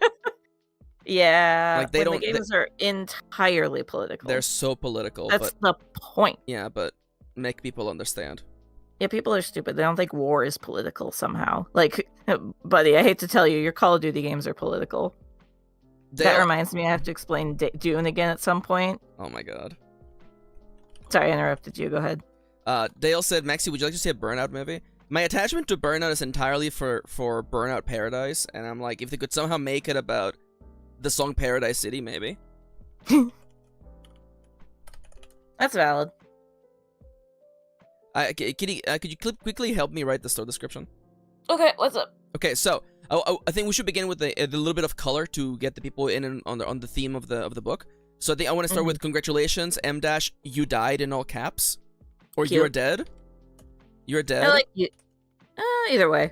Yeah, Like, they when don't- the games are entirely political. They're so political. That's but the point. yeah, but make people understand. Yeah, people are stupid. They don't think war is political somehow. Like, buddy, I hate to tell you, your Call of Duty games are political. That reminds me, I have to explain Dune again at some point. Oh my god. Sorry, I interrupted you. Go ahead. Dale said, Maxi, would you like to see a Burnout movie? My attachment to Burnout is entirely for Burnout Paradise, and I'm like, if they could somehow make it about the song Paradise City, maybe. That's valid. Kitty, could you quickly help me write the store description? Okay, what's up? Okay, so I think we should begin with a little bit of color to get the people in and on the theme of the book. So I think I want to start with congratulations, M dash, you died in all caps, or Cute. you're dead. You're dead. I like you. Either way.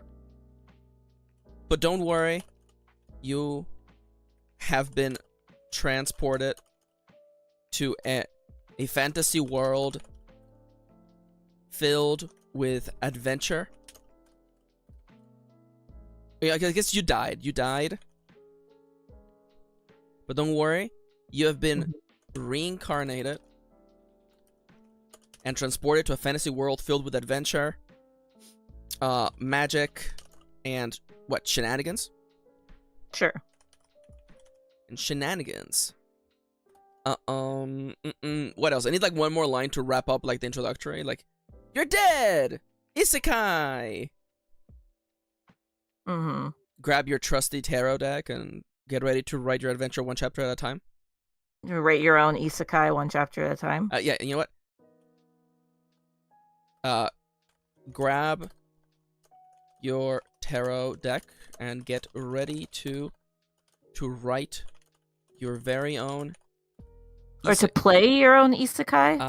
But don't worry, you have been transported to a fantasy world filled with adventure. Yeah, I guess you died. You died. But don't worry, you have been reincarnated and transported to a fantasy world filled with adventure, magic, and what, shenanigans? Sure. And shenanigans. What else? I need like one more line to wrap up like the introductory. Like, you're dead! Isekai! Mm-hmm. Grab your trusty tarot deck and get ready to write your adventure one chapter at a time. You rate your own isekai one chapter at a time. Yeah, and you know what? Grab your tarot deck and get ready to write your very own Or to play your own isekai?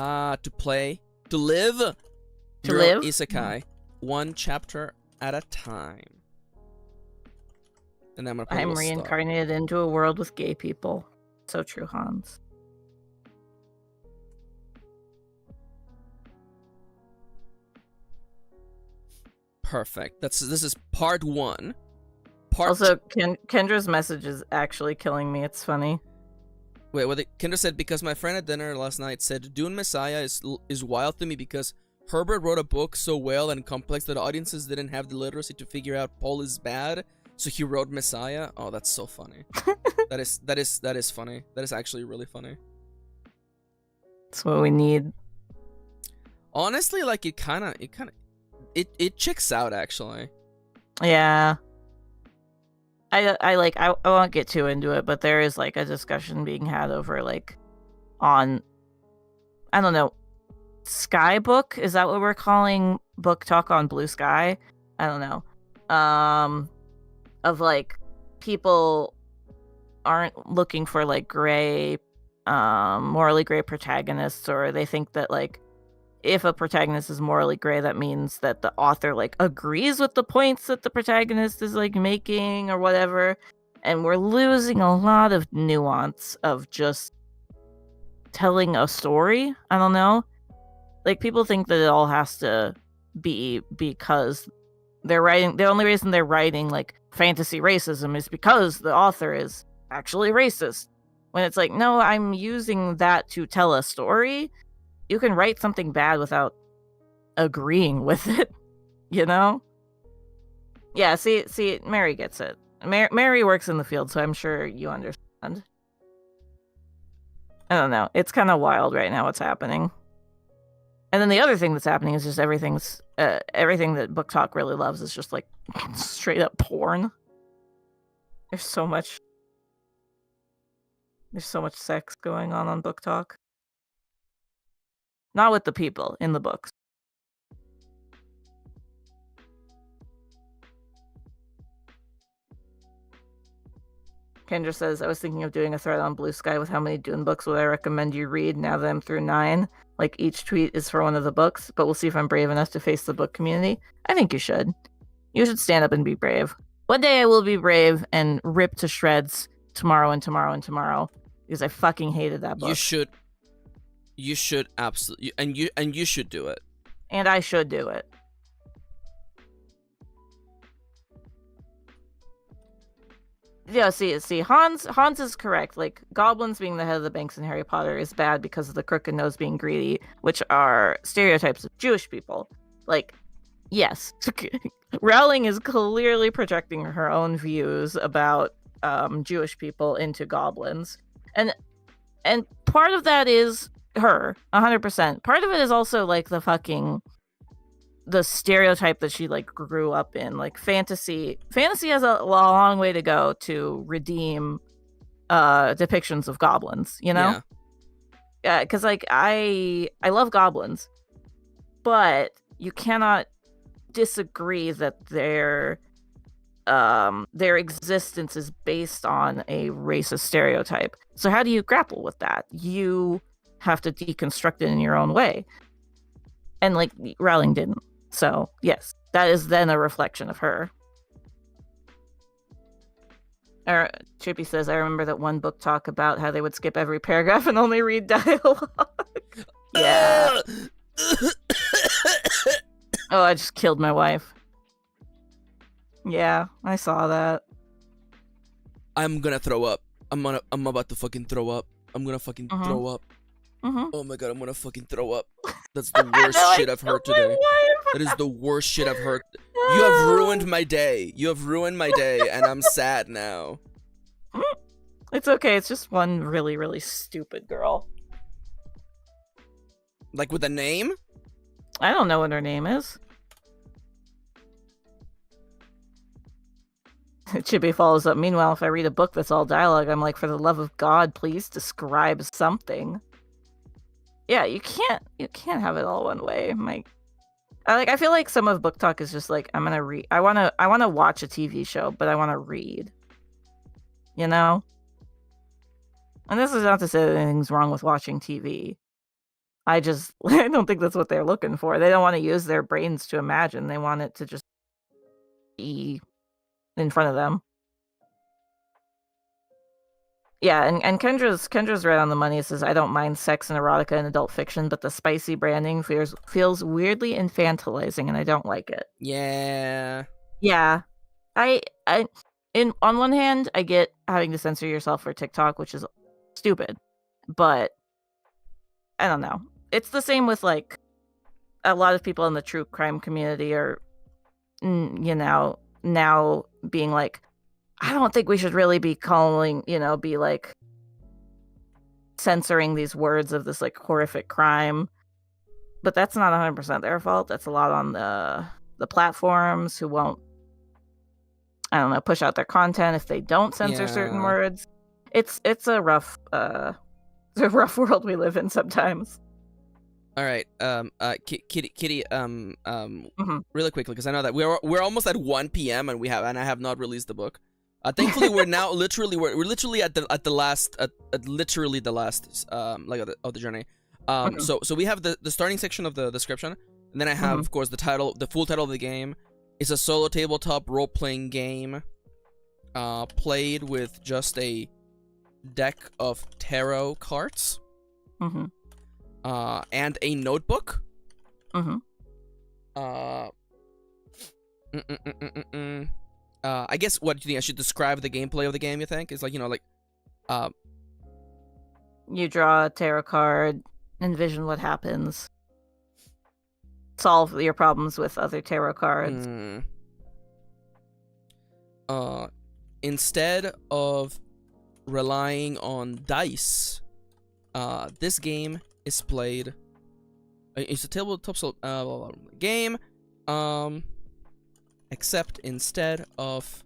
to live To your live? own isekai one chapter at a time. And then I'm gonna put a I'm little star. reincarnated into a world with gay people. So true, Hans. Perfect. This is part one. Also, Kendra's message is actually killing me. It's funny. Wait, what? Kendra said, because my friend at dinner last night said Dune Messiah is wild to me because Herbert wrote a book so well and complex that audiences didn't have the literacy to figure out Paul is bad, so he wrote Messiah. Oh, that's so funny. that is funny. That is actually really funny. That's what we need. Honestly, like it checks out actually. Yeah. I won't get too into it, but there is like a discussion being had over like on, I don't know, Skybook? Is that what we're calling book talk on Blue Sky? I don't know. Of like people aren't looking for like gray, morally gray protagonists, or they think that like if a protagonist is morally gray, that means that the author like agrees with the points that the protagonist is like making or whatever. And we're losing a lot of nuance of just telling a story. I don't know. Like people think that it all has to be because they're writing. The only reason they're writing like fantasy racism is because the author is actually racist. When it's like, no, I'm using that to tell a story. You can write something bad without agreeing with it, you know? Yeah, see, Mary gets it. Mary works in the field, so I'm sure you understand. I don't know. It's kind of wild right now what's happening. And then the other thing that's happening is just everything that Book Talk really loves is just like straight up porn. There's so much sex going on Book Talk. Not with the people, in the books. Kendra says, I was thinking of doing a thread on Blue Sky with how many Dune books would I recommend you read now that I'm through 9. Like each tweet is for one of the books, but we'll see if I'm brave enough to face the book community. I think you should. You should stand up and be brave. One day I will be brave and rip to shreds tomorrow and tomorrow and tomorrow because I fucking hated that book. You should. You should absolutely, and you should do it. And I should do it. Yeah, see, Hans is correct. Like, goblins being the head of the banks in Harry Potter is bad because of the crooked nose being greedy, which are stereotypes of Jewish people. Like, yes, Rowling is clearly projecting her own views about Jewish people into goblins, and part of that is her, 100%. Part of it is also like the stereotype that she like grew up in. Like, fantasy has a long way to go to redeem depictions of goblins, you know? Yeah, because like I love goblins, but you cannot disagree that their existence is based on a racist stereotype. So how do you grapple with that? You have to deconstruct it in your own way, and like Rowling didn't. So yes, that is then a reflection of her. Chippy says, I remember that one book talk about how they would skip every paragraph and only read dialogue. Yeah. Oh, I just killed my wife. Yeah, I saw that. I'm gonna throw up. I'm about to fucking throw up. I'm gonna fucking throw up. Oh my god, I'm gonna fucking throw up. That's the worst shit I've heard today. That is the worst shit I've heard. You have ruined my day. You have ruined my day, and I'm sad now. It's okay. It's just one really, really stupid girl. Like with a name? I don't know what her name is. Chibi follows up. Meanwhile, if I read a book that's all dialogue, I'm like, for the love of God, please describe something. Yeah, you can't have it all one way. I feel like some of book talk is just like, I'm gonna read. I wanna watch a TV show, but I wanna read. You know? And this is not to say that anything's wrong with watching TV. I don't think that's what they're looking for. They don't want to use their brains to imagine. They want it to just be in front of them. Yeah, and Kendra's right on the money. It says, I don't mind sex and erotica in adult fiction, but the spicy branding feels weirdly infantilizing, and I don't like it. Yeah. Yeah. On one hand, I get having to censor yourself for TikTok, which is stupid, but I don't know. It's the same with like a lot of people in the true crime community are, now being like, I don't think we should really be be like censoring these words of this like horrific crime. But that's not 100% their fault. That's a lot on the platforms who won't, I don't know, push out their content if they don't censor certain words. It's a rough world we live in sometimes. All right, Kitty, really quickly, because I know that we're almost at 1 p.m. and I have not released the book. Thankfully, we're now literally at the last of the journey. So we have the starting section of the description, and then I have of course the full title of the game. It's a solo tabletop role-playing game, played with just a deck of tarot cards. And a notebook. I guess what do you think I should describe the gameplay of the game? You think it's like you draw a tarot card, envision what happens, solve your problems with other tarot cards. Instead of relying on dice, this game is played. It's a tabletop game, except instead of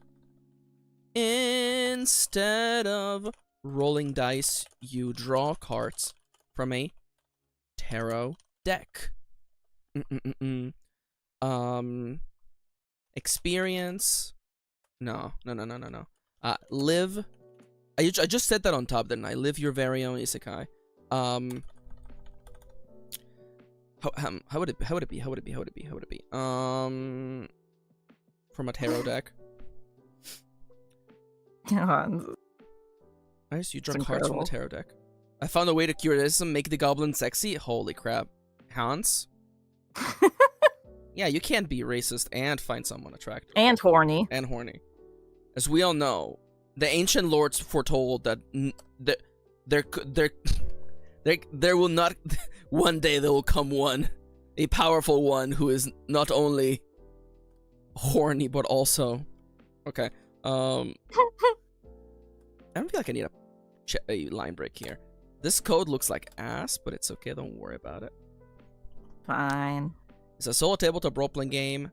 rolling dice, you draw cards from a tarot deck. Experience. No. Live. I just said that on top, didn't I? Live your very own isekai. How would it be? From a tarot deck. Nice, you draw cards from the tarot deck. I found a way to cure racism, make the goblin sexy. Holy crap. Hans? Yeah, you can't be racist and find someone attractive. And horny. And horny. As we all know, the ancient lords foretold that there will not one day there will come one, a powerful one who is not only horny but also okay. I don't feel like I need a line break here. This code looks like ass, but it's okay. Don't worry about it. Fine. It's a solo tabletop role-playing game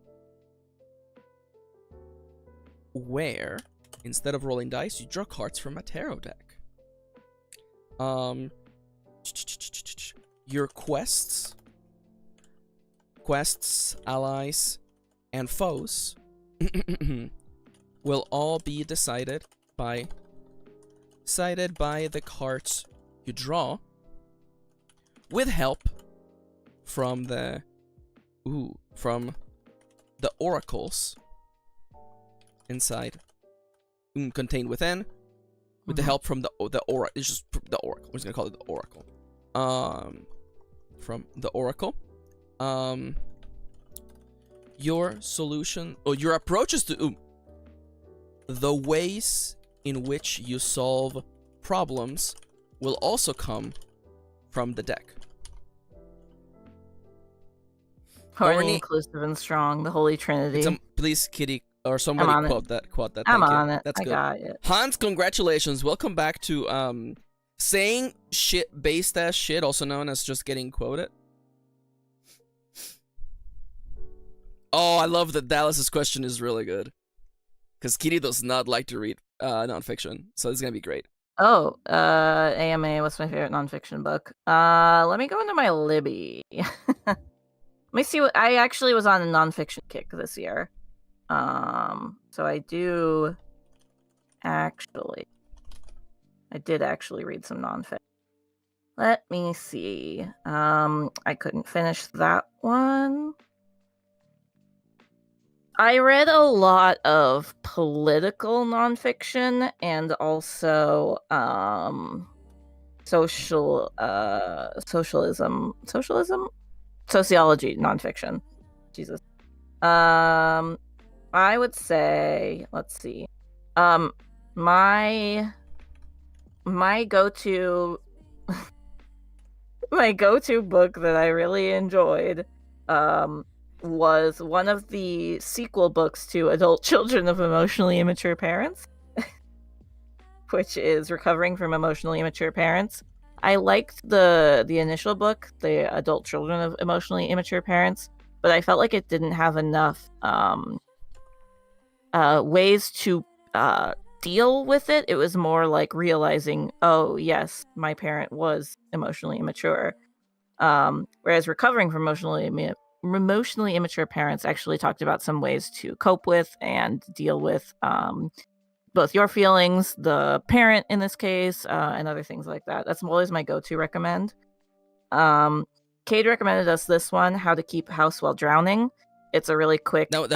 where instead of rolling dice, you draw cards from a tarot deck. Your quests, allies, and foes will all be decided by the cards you draw, with help from the oracles inside, contained within, with the help from the oracle. It's just the oracle. We're just gonna call it the oracle. From the oracle, your solution or your approaches to the ways in which you solve problems will also come from the deck. Horny, inclusive, and strong. The Holy Trinity. Please, Kitty, or somebody quote that. I'm Thank on you. it. That's good. I got it. Hans, congratulations. Welcome back to saying shit based as shit, also known as just getting quoted. Oh, I love that Dallas's question is really good. Because Kitty does not like to read nonfiction, so it's gonna be great. Oh, AMA, what's my favorite nonfiction book? Let me go into my Libby. Let me see what I actually was on a nonfiction kick this year. So I did actually read some nonfiction. Let me see. I couldn't finish that one. I read a lot of political nonfiction and also sociology nonfiction. Jesus. I would say, let's see. My go-to book that I really enjoyed was one of the sequel books to Adult Children of Emotionally Immature Parents, which is Recovering from Emotionally Immature Parents. I liked the initial book, The Adult Children of Emotionally Immature Parents, but I felt like it didn't have enough ways to deal with it. It was more like realizing, oh yes, my parent was emotionally immature. Whereas Recovering from Emotionally Immature Parents actually talked about some ways to cope with and deal with both your feelings, the parent in this case, and other things like that. That's always my go-to recommend. Cade recommended us this one, How to Keep House While Drowning. It's a really quick... That one's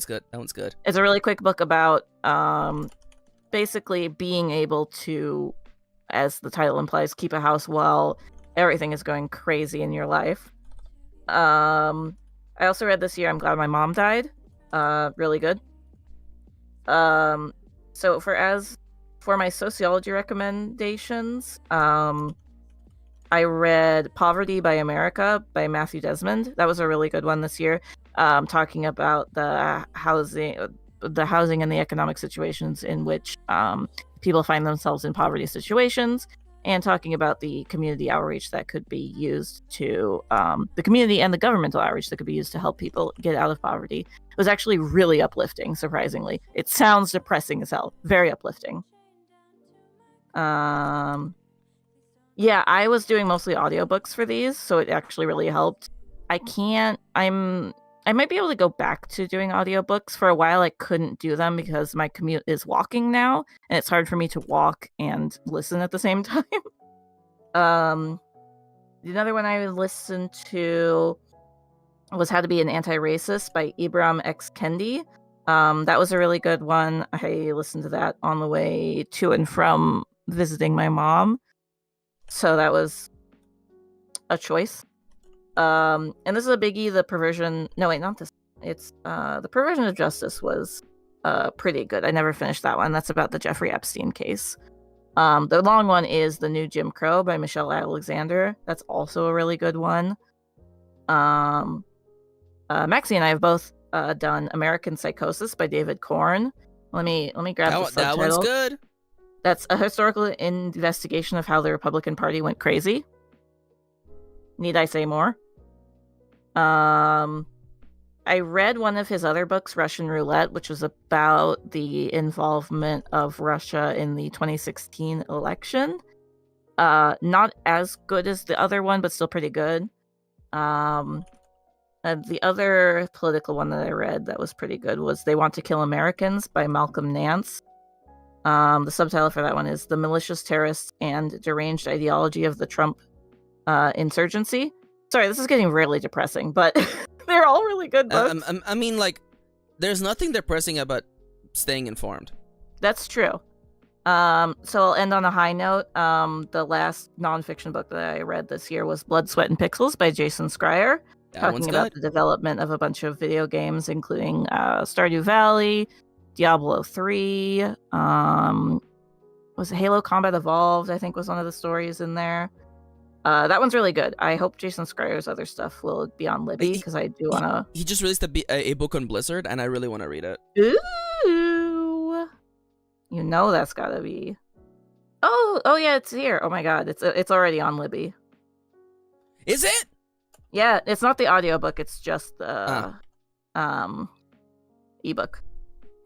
good. That one's good. It's a really quick book about basically being able to, as the title implies, keep a house while everything is going crazy in your life. I also read this year, I'm Glad My Mom Died. Really good. So for my sociology recommendations, I read Poverty by America by Matthew Desmond. That was a really good one this year, talking about the housing and the economic situations in which people find themselves in poverty situations, and talking about the community outreach that could be used to the community and the governmental outreach that could be used to help people get out of poverty. It was actually really uplifting, surprisingly. It sounds depressing as hell. Very uplifting. Yeah, I was doing mostly audiobooks for these, so it actually really helped. I might be able to go back to doing audiobooks. For a while I couldn't do them because my commute is walking now, and it's hard for me to walk and listen at the same time. Another one I listened to was How to Be an Anti-Racist by Ibram X. Kendi. That was a really good one. I listened to that on the way to and from visiting my mom. So that was a choice. And this is a biggie. The perversion. No, wait, not this. It's the perversion of justice was pretty good. I never finished that one. That's about the Jeffrey Epstein case. The long one is The New Jim Crow by Michelle Alexander. That's also a really good one. Maxi and I have both done American Psychosis by David Korn. Let me grab the subtitle. That one's good. That's a historical investigation of how the Republican Party went crazy. Need I say more? I read one of his other books, Russian Roulette, which was about the involvement of Russia in the 2016 election. Not as good as the other one, but still pretty good. The other political one that I read that was pretty good was They Want to Kill Americans by Malcolm Nance. The subtitle for that one is The Malicious Terrorists and Deranged Ideology of the Trump Insurgency. Sorry, this is getting really depressing, but they're all really good books. I mean, like, there's nothing depressing about staying informed. That's true. So I'll end on a high note. The last nonfiction book that I read this year was Blood, Sweat, and Pixels by Jason Schreier, talking about the development of a bunch of video games, including Stardew Valley, Diablo 3, was Halo Combat Evolved, I think was one of the stories in there. That one's really good. I hope Jason Schreier's other stuff will be on Libby, because I do want to... He just released a book on Blizzard, and I really want to read it. Ooh! You know that's gotta be... Oh yeah, it's here. Oh my god, it's already on Libby. Is it? Yeah, it's not the audiobook, it's just the ebook.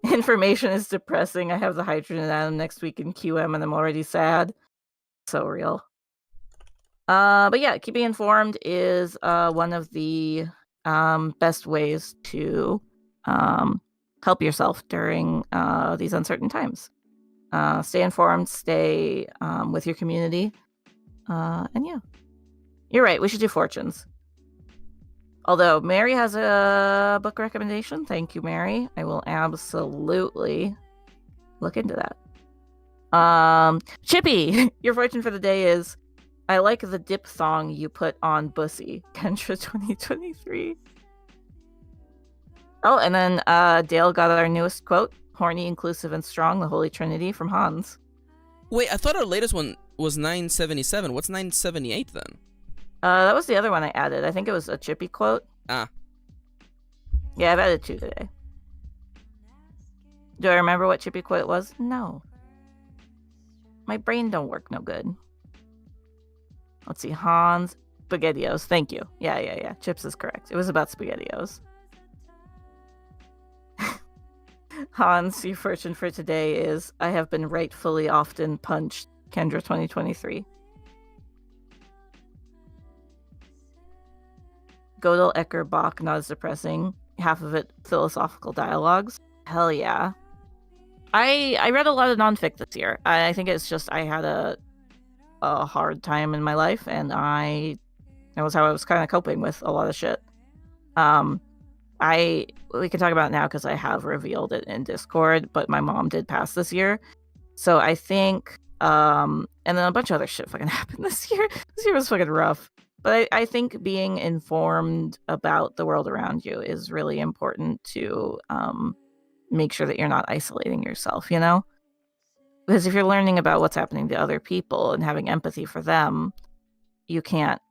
Information is depressing. I have the hydrogen atom next week in QM, and I'm already sad. So real. But yeah, keeping informed is one of the best ways to help yourself during these uncertain times. Stay informed, stay with your community, and yeah, you're right. We should do fortunes. Although Mary has a book recommendation. Thank you, Mary. I will absolutely look into that. Chippy, your fortune for the day is I like the dip song you put on Bussy, Kendra 2023. Oh, and then Dale got our newest quote, horny, inclusive, and strong, the Holy Trinity from Hans. Wait, I thought our latest one was 977. What's 978 then? That was the other one I added. I think it was a Chippy quote. Ah. Yeah, I've added 2 today. Do I remember what Chippy quote was? No. My brain don't work no good. Let's see, Hans, SpaghettiOs. Thank you. Yeah. Chips is correct. It was about SpaghettiOs. Hans, your fortune for today is I have been rightfully often punched, Kendra 2023. Gödel, Ecker, Bach, not as depressing. Half of it philosophical dialogues. Hell yeah. I read a lot of nonfic this year. I think it's just I had a hard time in my life, and that was how I was kind of coping with a lot of shit. We can talk about it now because I have revealed it in Discord, but my mom did pass this year. So I think, and then a bunch of other shit fucking happened this year. This year was fucking rough. But I think being informed about the world around you is really important to make sure that you're not isolating yourself, you know? Because if you're learning about what's happening to other people and having empathy for them, you can't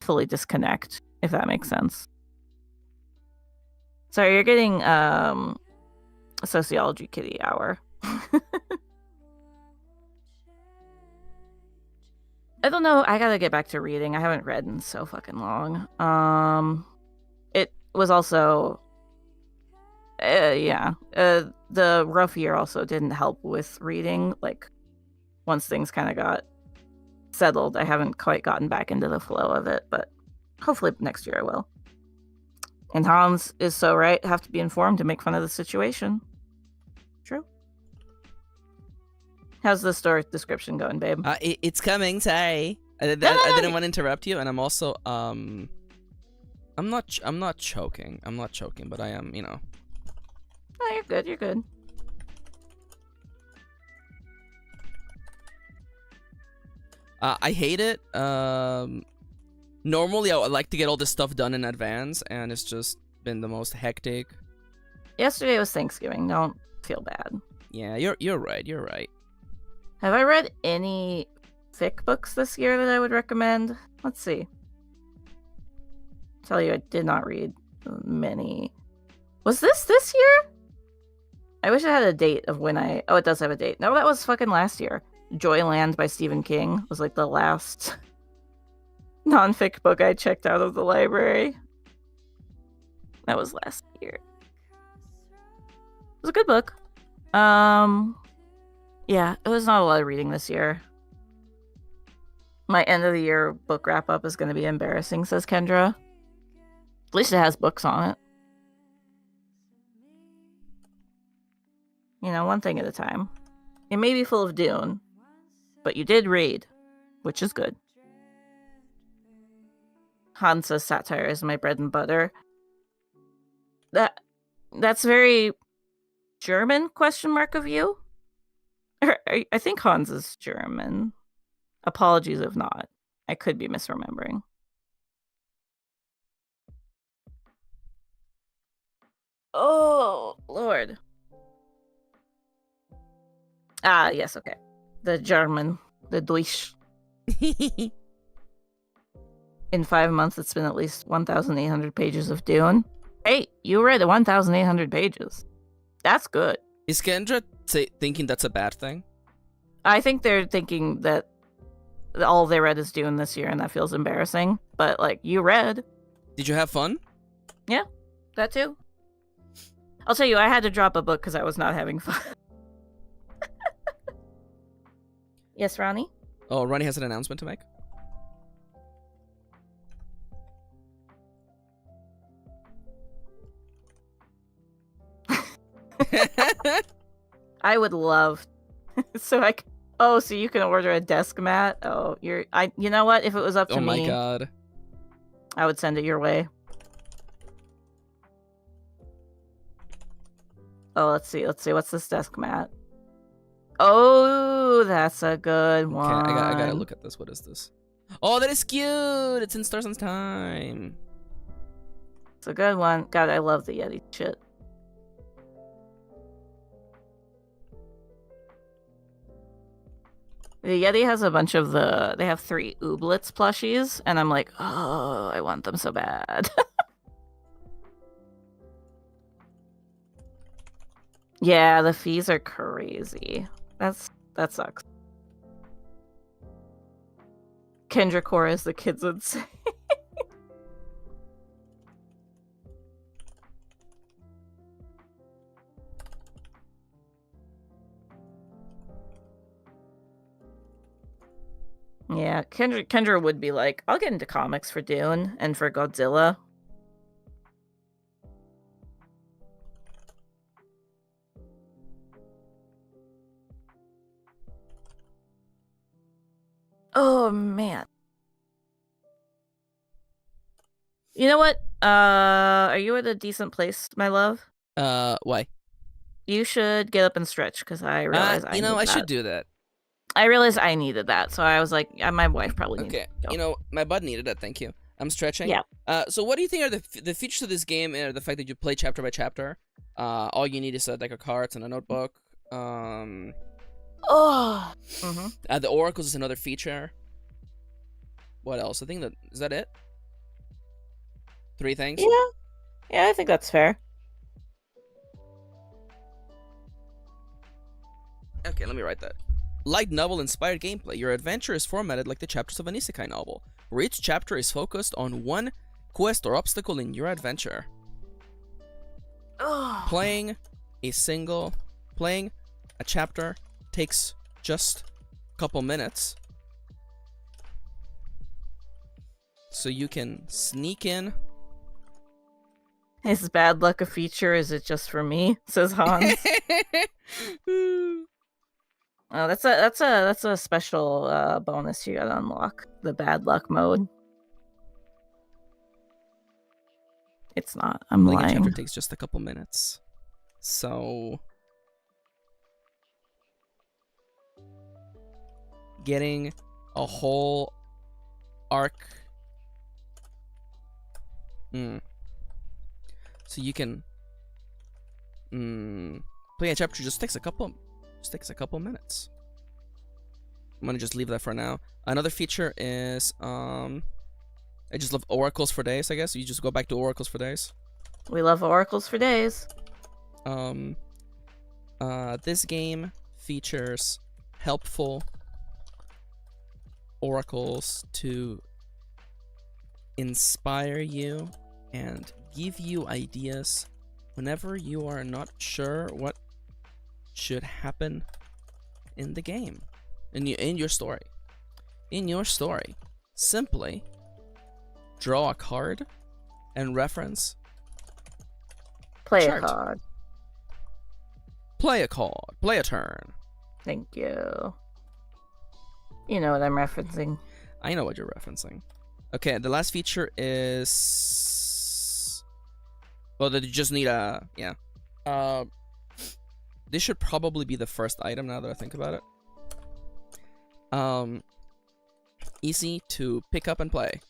fully disconnect, if that makes sense. Sorry, you're getting a sociology kitty hour. I don't know. I gotta get back to reading. I haven't read in so fucking long. It was also, the rough year also didn't help with reading. Like, once things kind of got settled, I haven't quite gotten back into the flow of it, but hopefully next year I will. And Hans is so right. Have to be informed to make fun of the situation. True. How's the store description going, babe? It's coming. Sorry, I didn't want to interrupt you, and I'm also I'm not choking. I'm not choking, but I am. You know. Oh, you're good. You're good. I hate it. Normally I would like to get all this stuff done in advance, and it's just been the most hectic. Yesterday was Thanksgiving. Don't feel bad. Yeah, you're right. You're right. Have I read any fic books this year that I would recommend? Let's see. Tell you, I did not read many. Was this year? I wish I had a date of when I... Oh, it does have a date. No, that was fucking last year. Joyland by Stephen King was like the last non-fic book I checked out of the library. That was last year. It was a good book. Yeah, it was not a lot of reading this year. My end of the year book wrap up is going to be embarrassing, says Kendra. At least it has books on it. You know, one thing at a time. It may be full of Dune, but you did read, which is good. Han says satire is my bread and butter. That's very German question mark of you? I think Hans is German. Apologies if not. I could be misremembering. Oh, Lord. Ah, yes, okay. The German. The Deutsch. In 5 months, it's been at least 1,800 pages of Dune. Hey, you read 1,800 pages. That's good. Is Kendra thinking that's a bad thing? I think they're thinking that all they read is Dune this year, and that feels embarrassing. But, like, you read. Did you have fun? Yeah, that too. I'll tell you, I had to drop a book because I was not having fun. Yes, Ronnie? Oh, Ronnie has an announcement to make. I would love so you can order a desk mat. Oh, you know what? If it was up to me, oh my god, I would send it your way. Oh, let's see. What's this desk mat? Oh, that's a good one. Okay, I gotta look at this. What is this? Oh, that is cute. It's in Stars on Time. It's a good one. God, I love the Yeti shit. The Yeti has a bunch of they have 3 Ooblets plushies, and I'm like, oh, I want them so bad. Yeah, the fees are crazy. That sucks. Kendra Core, as the kids would say. Yeah, Kendra would be like, I'll get into comics for Dune and for Godzilla. Oh man. You know what? Are you at a decent place, my love? Why? You should get up and stretch because I realize I should do that. I realized I needed that, so I was like, my wife probably needs Okay, to go. my butt needed that. Thank you. I'm stretching. Yeah. So what do you think are the features of this game? Are the fact that you play chapter by chapter. All you need is a deck of cards and a notebook. Oh. Mm-hmm. The oracles is another feature. What else? I think is that it? 3 things? Yeah, I think that's fair. Okay, let me write that. Light novel-inspired gameplay. Your adventure is formatted like the chapters of an isekai novel, where each chapter is focused on one quest or obstacle in your adventure. Oh. Playing a chapter takes just a couple minutes, so you can sneak in. Is bad luck a feature? Is it just for me? Says Hans. Oh, that's a special bonus you gotta unlock. The bad luck mode. It's not. I'm Playing lying. a chapter takes just a couple minutes, so getting a whole arc. So you can play a chapter. Just takes a couple minutes. I'm gonna just leave that for now. Another feature is I just love oracles for days. I guess you just go back to oracles for days. We love oracles for days. This game features helpful oracles to inspire you and give you ideas whenever you are not sure what should happen in the game, in your story. In your story, simply draw a card and reference. Play chart. a card. Play a card. Play a turn. Thank you. You know what I'm referencing. I know what you're referencing. Okay, the last feature is... Well, that you just need a... Yeah. This should probably be the first item now that I think about it. Easy to pick up and play.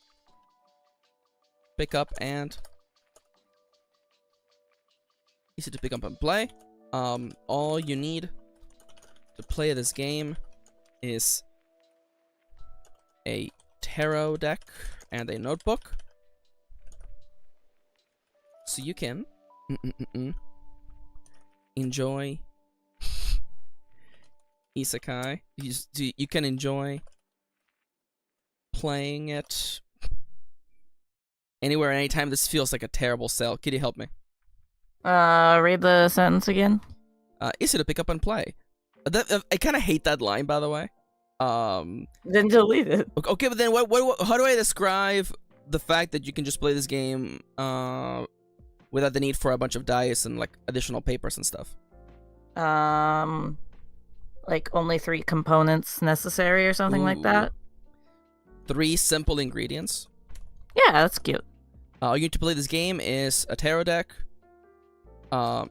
Pick up and... Easy to pick up and play. All you need to play this game is a tarot deck and a notebook, so you can enjoy isekai. You can enjoy playing it anywhere, anytime. This feels like a terrible sell. Could you help me? Read the sentence again. Easy to pick up and play. I kind of hate that line, by the way. Then delete it. Okay, but then how do I describe the fact that you can just play this game without the need for a bunch of dice and like additional papers and stuff? Like only 3 components necessary or something like that. 3 simple ingredients. Yeah, that's cute. All you need to play this game is a tarot deck, the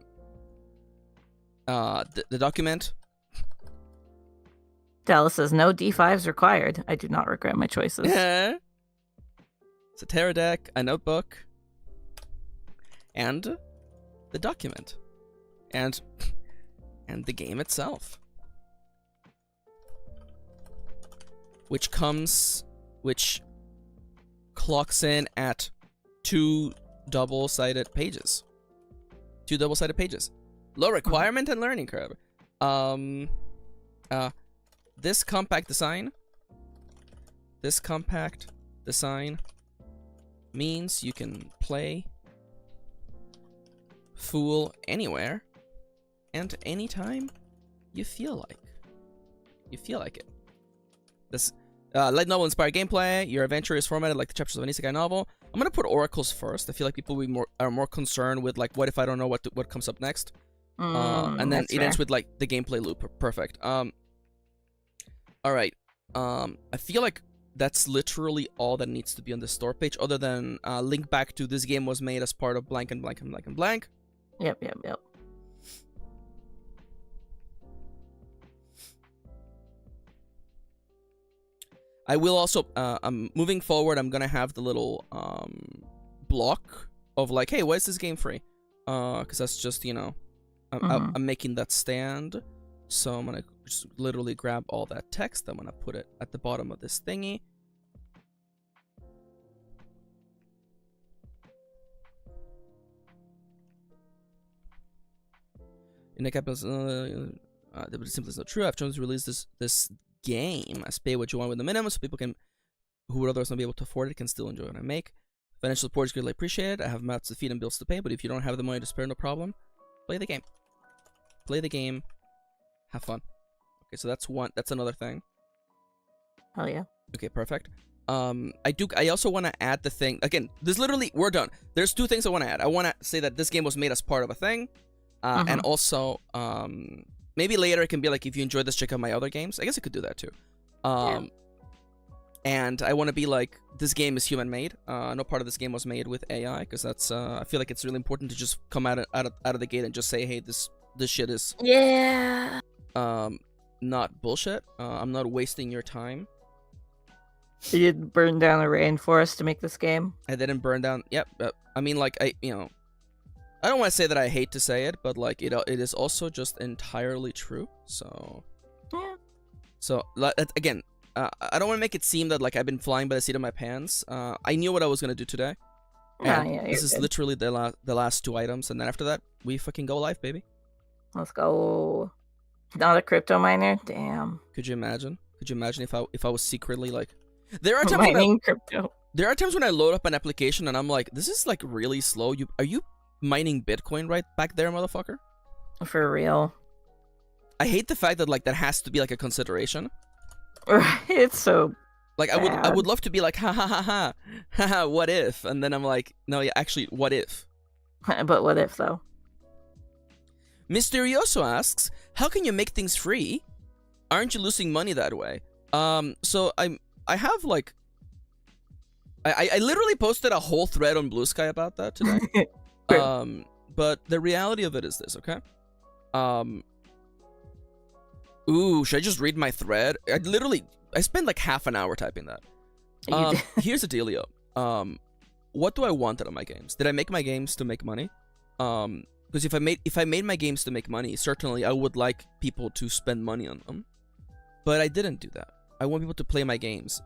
document. Dallas says no D5s required. I do not regret my choices. It's a tarot deck, a notebook, and the document, and the game itself, which clocks in at 2 double-sided pages. 2 double-sided pages. Low requirement and learning curve. This compact design means you can play Fool anywhere and anytime you feel like. it. This light novel inspired gameplay. Your adventure is formatted like the chapters of an isekai novel. I'm gonna put oracles first. I feel like people are more concerned with like, what if I don't know what comes up next? And then it ends with like the gameplay loop. Perfect. Alright, I feel like that's literally all that needs to be on the store page, other than link back to this game was made as part of blank and blank and blank and blank. Yep. I will also, moving forward, I'm gonna have the little block of like, hey, why is this game free? Because that's just, you know, I'm making that stand. So I'm gonna just literally grab all that text. I'm gonna put it at the bottom of this thingy. In the capitals, that simply is not true. I've chosen to release this game as pay what you want with the minimum, so people who would otherwise not be able to afford it can still enjoy what I make. Financial support is greatly appreciated. I have mouths to feed and bills to pay, but if you don't have the money to spare, no problem. Play the game. Play the game. Have fun. Okay, so that's another thing. Hell yeah. Okay, perfect. I also want to add the thing again. This literally, we're done. There's 2 things I want to add. I want to say that this game was made as part of a thing, and also maybe later it can be like, if you enjoyed this, check out my other games. I guess I could do that too. And I want to be like, this game is human made. No part of this game was made with AI, because that's I feel like it's really important to just come out of the gate and just say, hey, this shit is not bullshit. I'm not wasting your time You burned down a rainforest to make this game. I didn't burn down. Yep. I mean, like, I don't want to say that I hate to say it, but like, it is also just entirely true. So. Yeah. So again, I don't want to make it seem that like I've been flying by the seat of my pants. I knew what I was gonna do today. And Yeah, this is good. literally the last 2 items, and then after that, we fucking go live, baby. Let's go. Not a crypto miner? Damn. Could you imagine? Could you imagine if I was secretly like? There are times when Mining crypto. there are times when I load up an application and I'm like, this is like really slow. Are you mining Bitcoin right back there, motherfucker? For real. I hate the fact that like that has to be like a consideration. It's so Like I bad. would love to be like ha ha ha ha ha ha what if, and then I'm like, no, yeah, actually, what if? But what if though? Mysterioso asks, how can you make things free? Aren't you losing money that way? So I have like I literally posted a whole thread on Blue Sky about that today. But the reality of it is this, okay? Ooh, should I just read my thread? I spent like half an hour typing that. Here's the dealio. What do I want out of my games? Did I make my games to make money? Because if I made my games to make money, certainly I would like people to spend money on them. But I didn't do that. I want people to play my games.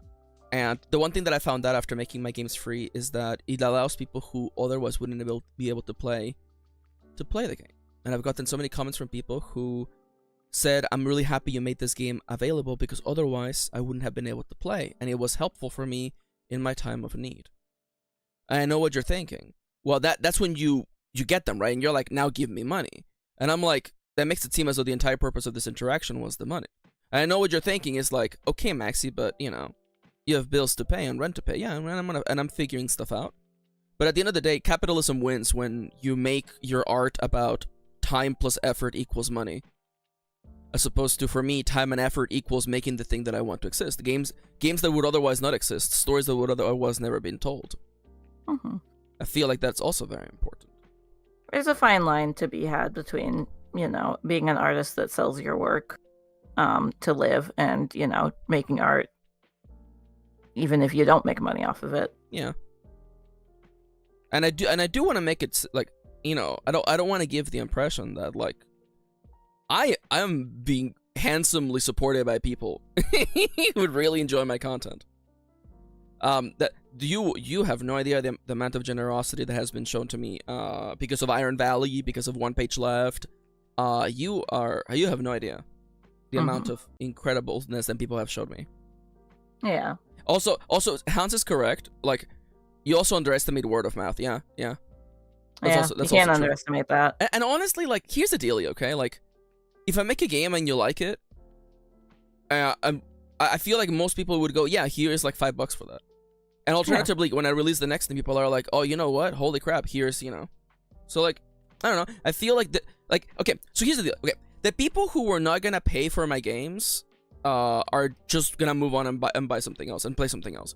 And the one thing that I found out after making my games free is that it allows people who otherwise wouldn't be able to play the game. And I've gotten so many comments from people who said, I'm really happy you made this game available because otherwise I wouldn't have been able to play. And it was helpful for me in my time of need. And I know what you're thinking. Well, that's when you get them, right? And you're like, now give me money. And I'm like, that makes it seem as though the entire purpose of this interaction was the money. And I know what you're thinking is like, okay, Maxi, but you have bills to pay and rent to pay. Yeah, and I'm figuring stuff out. But at the end of the day, capitalism wins when you make your art about time plus effort equals money. As opposed to, for me, time and effort equals making the thing that I want to exist. Games that would otherwise not exist. Stories that would otherwise never been told. Mm-hmm. I feel like that's also very important. There's a fine line to be had between, being an artist that sells your work to live and, making art even if you don't make money off of it. Yeah. And I do want to make it like, I don't want to give the impression that like I'm being handsomely supported by people who would really enjoy my content. That you have no idea the amount of generosity that has been shown to me because of Iron Valley, because of One Page Left. You have no idea the amount of incredibleness that people have showed me. Yeah. Also, Hans is correct. Like, you also underestimate word of mouth. Yeah. That's you can't underestimate that. And honestly, like, here's the dealio, okay? Like, if I make a game and you like it, I feel like most people would go, yeah, here is like $5 for that. And alternatively, when I release the next thing, people are like, oh, you know what? Holy crap, here's, So, like, I don't know. I feel like, okay, so here's the deal. Okay, the people who were not gonna pay for my games are just gonna move on and buy something else and play something else.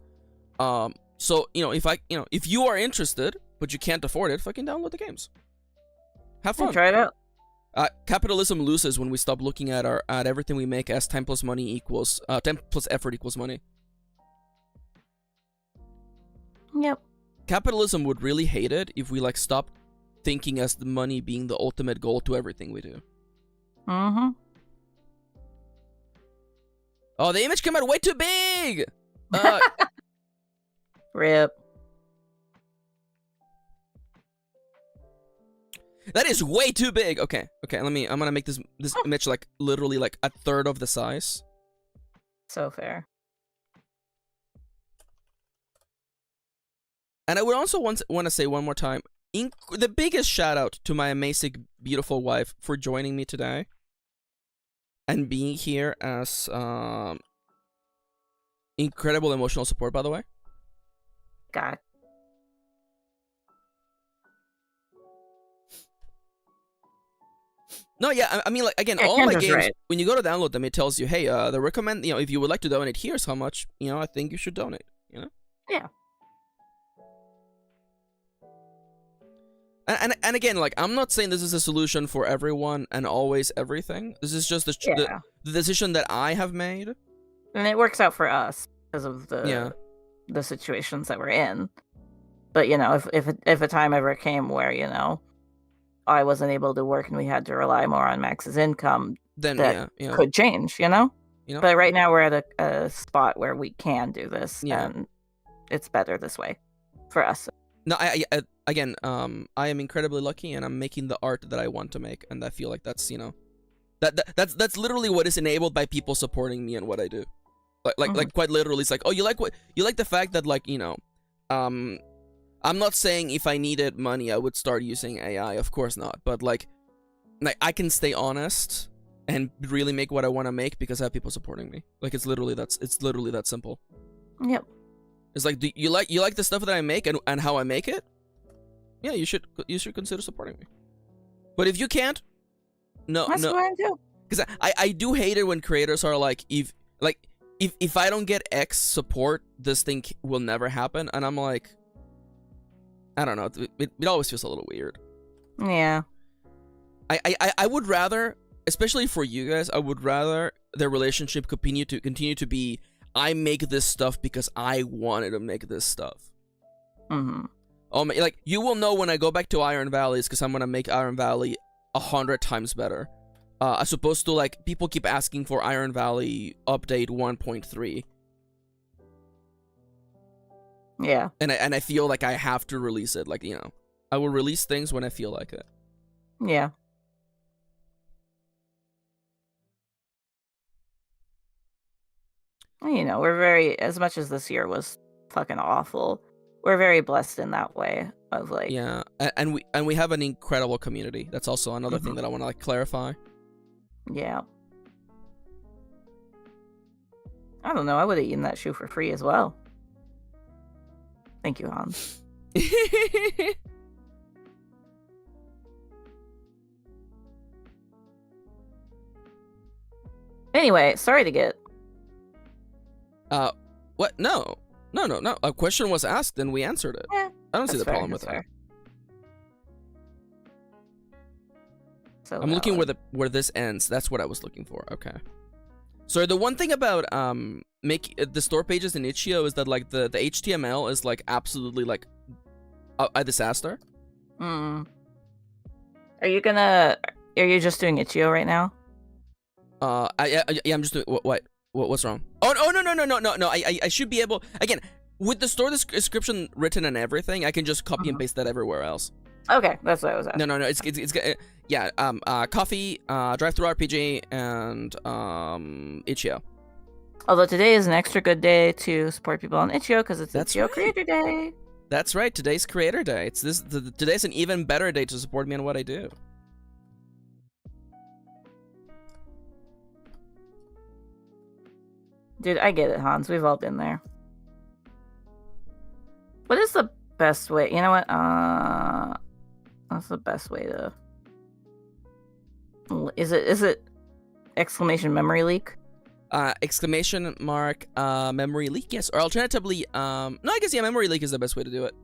So, if you are interested, but you can't afford it, fucking download the games. Have fun. Try it out. Capitalism loses when we stop looking at everything we make as time plus effort equals money. Yep. Capitalism would really hate it if we like stopped thinking as the money being the ultimate goal to everything we do. Mm-hmm. Oh, the image came out way too big. Rip. That is way too big. Okay. I'm gonna make this image like literally like a third of the size. So fair. And I would also want to say one more time, the biggest shout out to my amazing, beautiful wife for joining me today and being here as incredible emotional support, by the way. God. No, yeah, I mean, like, again, all my games, right. When you go to download them, it tells you, hey, they recommend, if you would like to donate, here's how much, I think you should donate, Yeah. And again, like, I'm not saying this is a solution for everyone and always everything. This is just the decision that I have made. And it works out for us. because of Yeah. the situations that we're in. But if a time ever came where I wasn't able to work and we had to rely more on Max's income, Then that yeah. could change. But right now we're at a spot where we can do this, and it's better this way for us. No, again, I am incredibly lucky, and I'm making the art that I want to make, and I feel like that's that's literally what is enabled by people supporting me and what I do. Like quite literally, it's like, oh, you like the fact that, like, I'm not saying if I needed money I would start using AI, of course not, but like I can stay honest and really make what I want to make because I have people supporting me. Like, it's literally that simple. Yep. It's like, do you like the stuff that I make and how I make it? Yeah, you should consider supporting me. But if you can't, That's what I do. Because I do hate it when creators are like, if I don't get X support, this thing will never happen, and I'm like, I don't know, it always feels a little weird. Yeah. I would rather, especially for you guys, I would rather their relationship continue to be, I make this stuff because I wanted to make this stuff. Mm-hmm. Like, you will know when I go back to Iron Valley, because I'm gonna make Iron Valley 100 times better. As opposed to, like, people keep asking for Iron Valley update 1.3. Yeah. And I feel like I have to release it. Like, I will release things when I feel like it. Yeah. We're very, as much as this year was fucking awful, we're very blessed in that way of, like... Yeah, and we have an incredible community. That's also another thing that I want to, like, clarify. Yeah. I don't know, I would have eaten that shoe for free as well. Thank you, Hans. Anyway, sorry to get... What? No. A question was asked and we answered it. Yeah, I don't see the fair, problem with that. fair. So I'm looking where this ends. That's what I was looking for. Okay. So the one thing about the store pages in Itch.io is that, like, the HTML is, like, absolutely, like, a disaster. Are you just doing Itch.io right now? I'm just doing what's wrong? Oh no. I should be able, again, with the store description written and everything, I can just copy and paste that everywhere else. Okay, that's what I was asking. No. It's coffee, drive-thru RPG, and Itch.io. Although today is an extra good day to support people on Itch.io because it's That's Itch.io right. Creator Day. That's right. Today's Creator Day. Today's an even better day to support me in what I do. Dude, I get it, Hans. We've all been there. What is the best way? You know what? What's the best way to... Is it exclamation memory leak? Exclamation mark memory leak, yes. Or alternatively, no, I guess, yeah, memory leak is the best way to do it.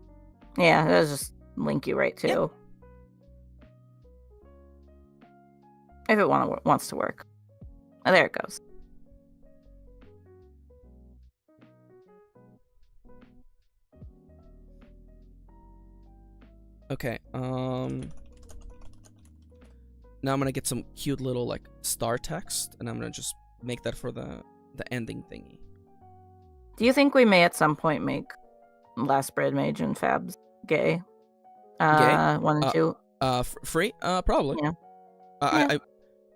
Yeah, that'll just link you right to. Yep. If it wants to work. Oh, there it goes. Okay, now I'm gonna get some cute little, like, star text, and I'm gonna just make that for the ending thingy. Do you think we may at some point make Last Bread Mage and Fabs gay? Gay? 1 and 2? Free? Probably. Yeah.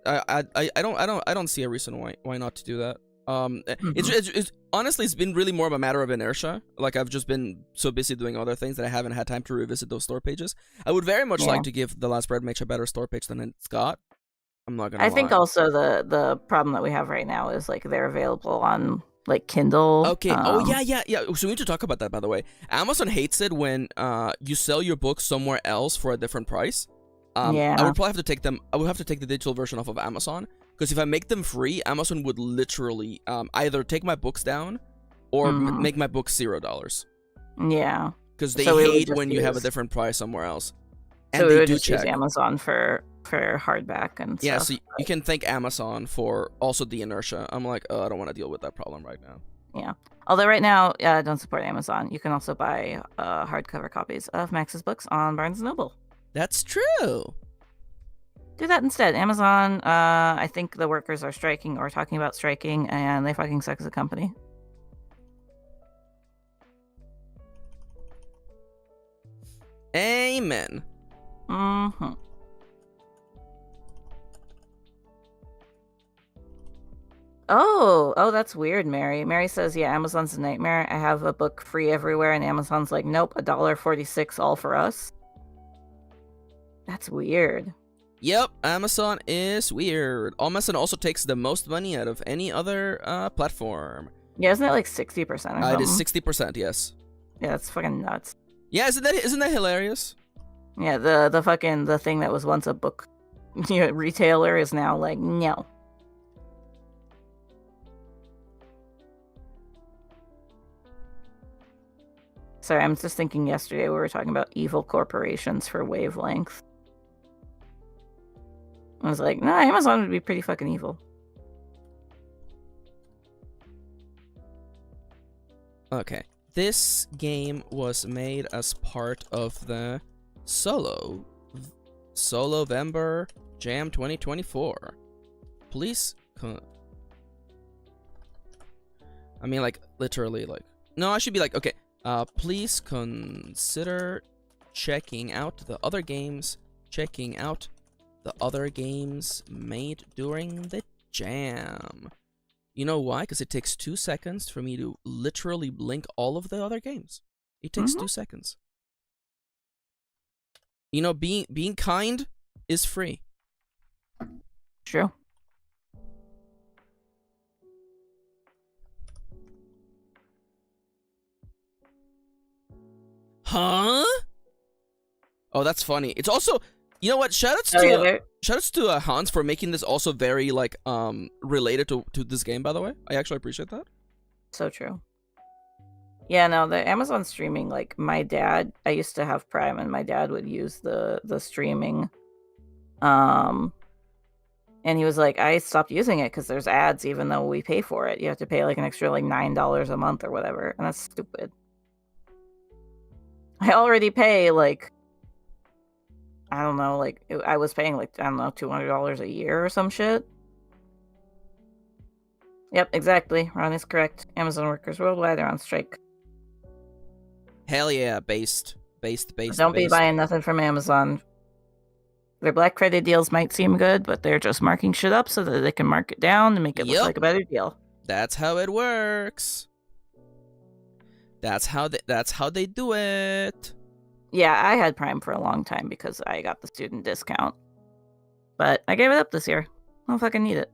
I don't see a reason why not to do that. It's honestly, it's been really more of a matter of inertia. Like, I've just been so busy doing other things that I haven't had time to revisit those store pages. I would very much like to give the Last Bread Mage a better store page than it's got. I'm not gonna lie. I think also the problem that we have right now is, like, they're available on, like, Kindle. Okay. Yeah. So we need to talk about that, by the way. Amazon hates it when you sell your books somewhere else for a different price. Yeah. I would probably have to take them. I would have to take the digital version off of Amazon, because if I make them free, Amazon would literally either take my books down or make my books $0. Yeah. Because they hate when you have a different price somewhere else. And so they we would do just check. use Amazon for hardback and stuff. So you can thank Amazon for also the inertia. I'm like, oh, I don't want to deal with that problem right now. Yeah. Although right now, don't support Amazon. You can also buy hardcover copies of Max's books on Barnes & Noble. That's true. Do that instead. Amazon, I think the workers are striking or talking about striking, and they fucking suck as a company. Amen. Mm-hmm. Oh, that's weird, Mary. Mary says, yeah, Amazon's a nightmare. I have a book free everywhere, and Amazon's like, nope, $1.46 all for us. That's weird. Yep, Amazon is weird. Amazon also takes the most money out of any other platform. Yeah, isn't it like 60% or something? It is 60%, yes. Yeah, that's fucking nuts. Yeah, isn't that hilarious? Yeah, the thing that was once a book retailer is now like, no. Sorry, I'm just thinking yesterday we were talking about evil corporations for wavelength. I was like, nah, Amazon would be pretty fucking evil. Okay. This game was made as part of the Solo-Vember Jam 2024. Please I mean, like, literally, like... No, I should be like, okay. Please consider checking out the other games made during the jam. You know why? Because it takes 2 seconds for me to literally link all of the other games. It takes 2 seconds. You know, being kind is free. True. Huh? Oh, that's funny. It's also, you know what? Shoutouts to Hans for making this also very like related to this game. By the way, I actually appreciate that. So true. Yeah, no, the Amazon streaming. Like my dad, I used to have Prime, and my dad would use the streaming. And he was like, I stopped using it because there's ads, even though we pay for it. You have to pay like an extra like $9 a month or whatever, and that's stupid. I already pay like, I don't know, like I was paying like, I don't know, $200 a year or some shit. Yep, exactly. Ron is correct. Amazon workers worldwide are on strike. Hell yeah, based. Don't be buying nothing from Amazon. Their Black Friday deals might seem good, but they're just marking shit up so that they can mark it down to make it look like a better deal. That's how it works. That's how they do it. Yeah, I had Prime for a long time because I got the student discount. But I gave it up this year. I don't fucking need it.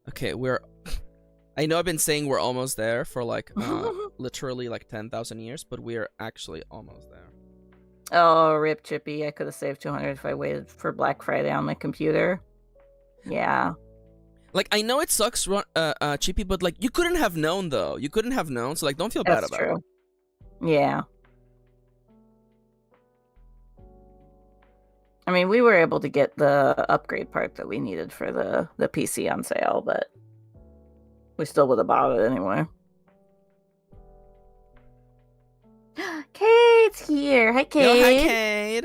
Okay, I know I've been saying we're almost there for like literally like 10,000 years, but we're actually almost there. Oh, rip Chippy. I could have saved 200 if I waited for Black Friday on my computer. Yeah. Like, I know it sucks, Chippy, but like, you couldn't have known though. You couldn't have known, so like, don't feel bad about it. Yeah. I mean, we were able to get the upgrade part that we needed for the PC on sale, but we still would have bought it anyway. Kate's here. Hi, Kate. Yo, hi, Kate.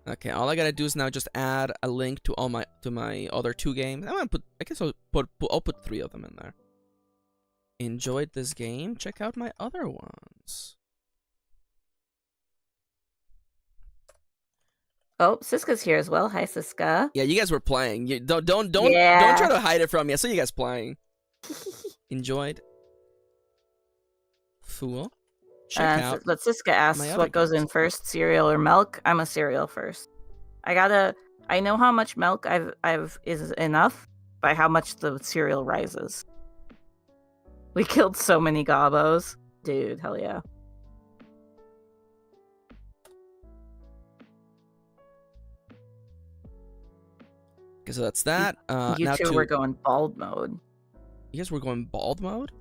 Okay, all I gotta do is now just add a link to my other 2 games. I guess I'll put 3 of them in there. Enjoyed this game? Check out my other ones. Oh, Siska's here as well. Hi, Siska. Yeah, you guys were playing. You don't try to hide it from me. I saw you guys playing. Enjoyed. Fool. Check out. But Siska asks what goes in first, cereal or milk. I'm a cereal first. I know how much milk I've is enough by how much the cereal rises. We killed so many gobos. Dude, hell yeah. Okay, so that's that. You two were going bald mode. You guys were going bald mode?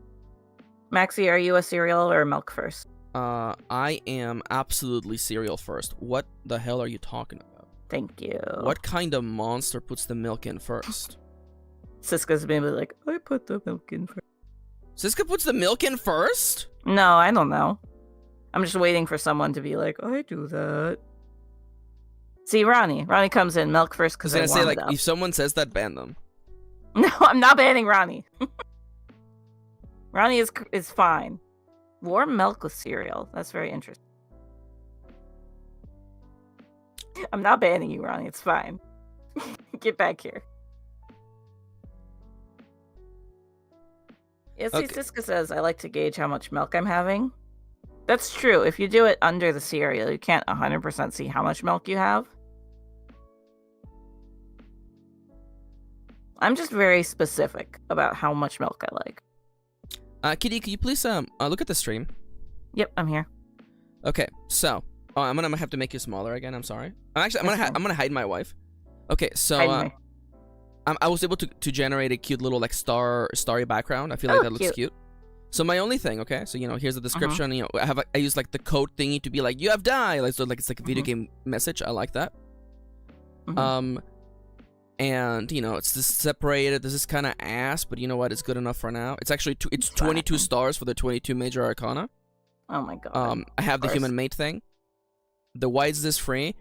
Maxi, are you a cereal or a milk first? I am absolutely cereal first. What the hell are you talking about? Thank you. What kind of monster puts the milk in first? Siska's maybe like, I put the milk in first. Siska puts the milk in first? No, I don't know. I'm just waiting for someone to be like, I do that. See, Ronnie. Ronnie comes in, milk first I was because gonna say, like, up. if someone says that, ban them. No, I'm not banning Ronnie. Ronnie is fine. Warm milk with cereal. That's very interesting. I'm not banning you, Ronnie. It's fine. Get back here. Yeah, see, Okay. Siska says, I like to gauge how much milk I'm having. That's true. If you do it under the cereal, you can't 100% see how much milk you have. I'm just very specific about how much milk I like. Kitty, could you please look at the stream? Yep, I'm here. Okay, so I'm gonna have to make you smaller again. I'm sorry. I'm That's fine. gonna hide my wife. Okay, so Hide me. I was able to generate a cute little like starry background. I feel like Oh, that looks cute. cute. So my only thing, okay, so here's the description. I use like the code thingy to be like, you have died, like, so like it's like a video game message. I like that. Mhm. And it's just separated. This is kind of ass, but you know what? It's good enough for now. It's actually it's 22 stars for the 22 major arcana. Oh my god. I have the course. human mate thing. The why is this free?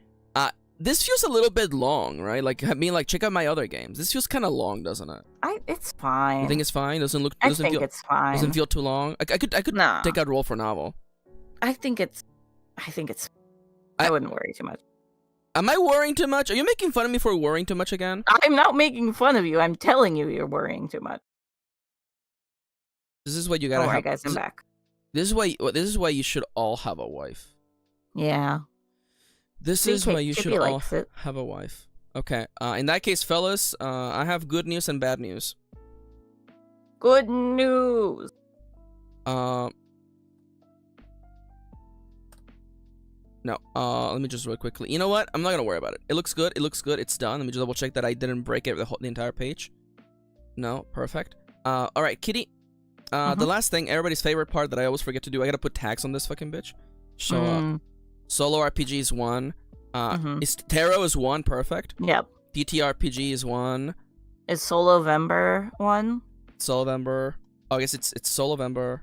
This feels a little bit long, right? Like, I mean, like, check out my other games. This feels kind of long, doesn't it? It's fine. You think it's fine? Doesn't I think it's fine. Doesn't feel too long. I could Nah. take out roll for novel. I think it's. I wouldn't worry too much. Am I worrying too much? Are you making fun of me for worrying too much again? I'm not making fun of you. I'm telling you, you're worrying too much. This is what you gotta Don't worry, have. guys. I'm back. This is why you should all have a wife. Yeah. This See, is why you Chippy should all likes it. have a wife. Okay. In that case, fellas, I have good news and bad news. Good news. No. Let me just real quickly. You know what? I'm not gonna worry about it. It looks good. It looks good. It's done. Let me just double check that I didn't break it the entire page. No. Perfect. All right, Kitty. The last thing, everybody's favorite part that I always forget to do. I gotta put tags on this fucking bitch. So, Solo RPG is 1. Is Tarot is 1. Perfect. Yep. TTRPG is 1. Is Solo-Vember 1? Solo-Vember. Oh, I guess it's Solo-Vember.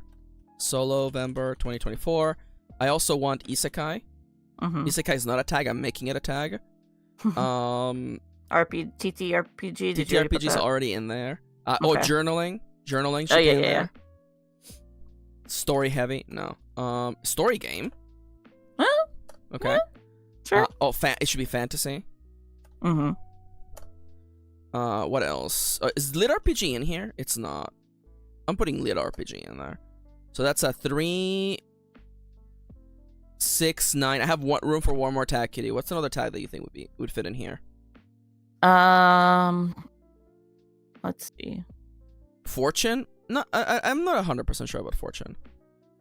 Solo-Vember 2024. I also want isekai. Isekai is not a tag. I'm making it a tag. TTRPG. Did TTRPG you is that? already in there. Okay. Oh, journaling. Journaling should be in there. Story heavy. No. Story game. Huh? Okay. Yeah, sure. It should be fantasy. Mm-hmm. What else? Is lit RPG in here? It's not. I'm putting lit RPG in there. So that's a 3, 6, 9. I have room for one more tag, Kitty. What's another tag that you think would fit in here? Let's see. Fortune? No, I'm not 100% sure about Fortune.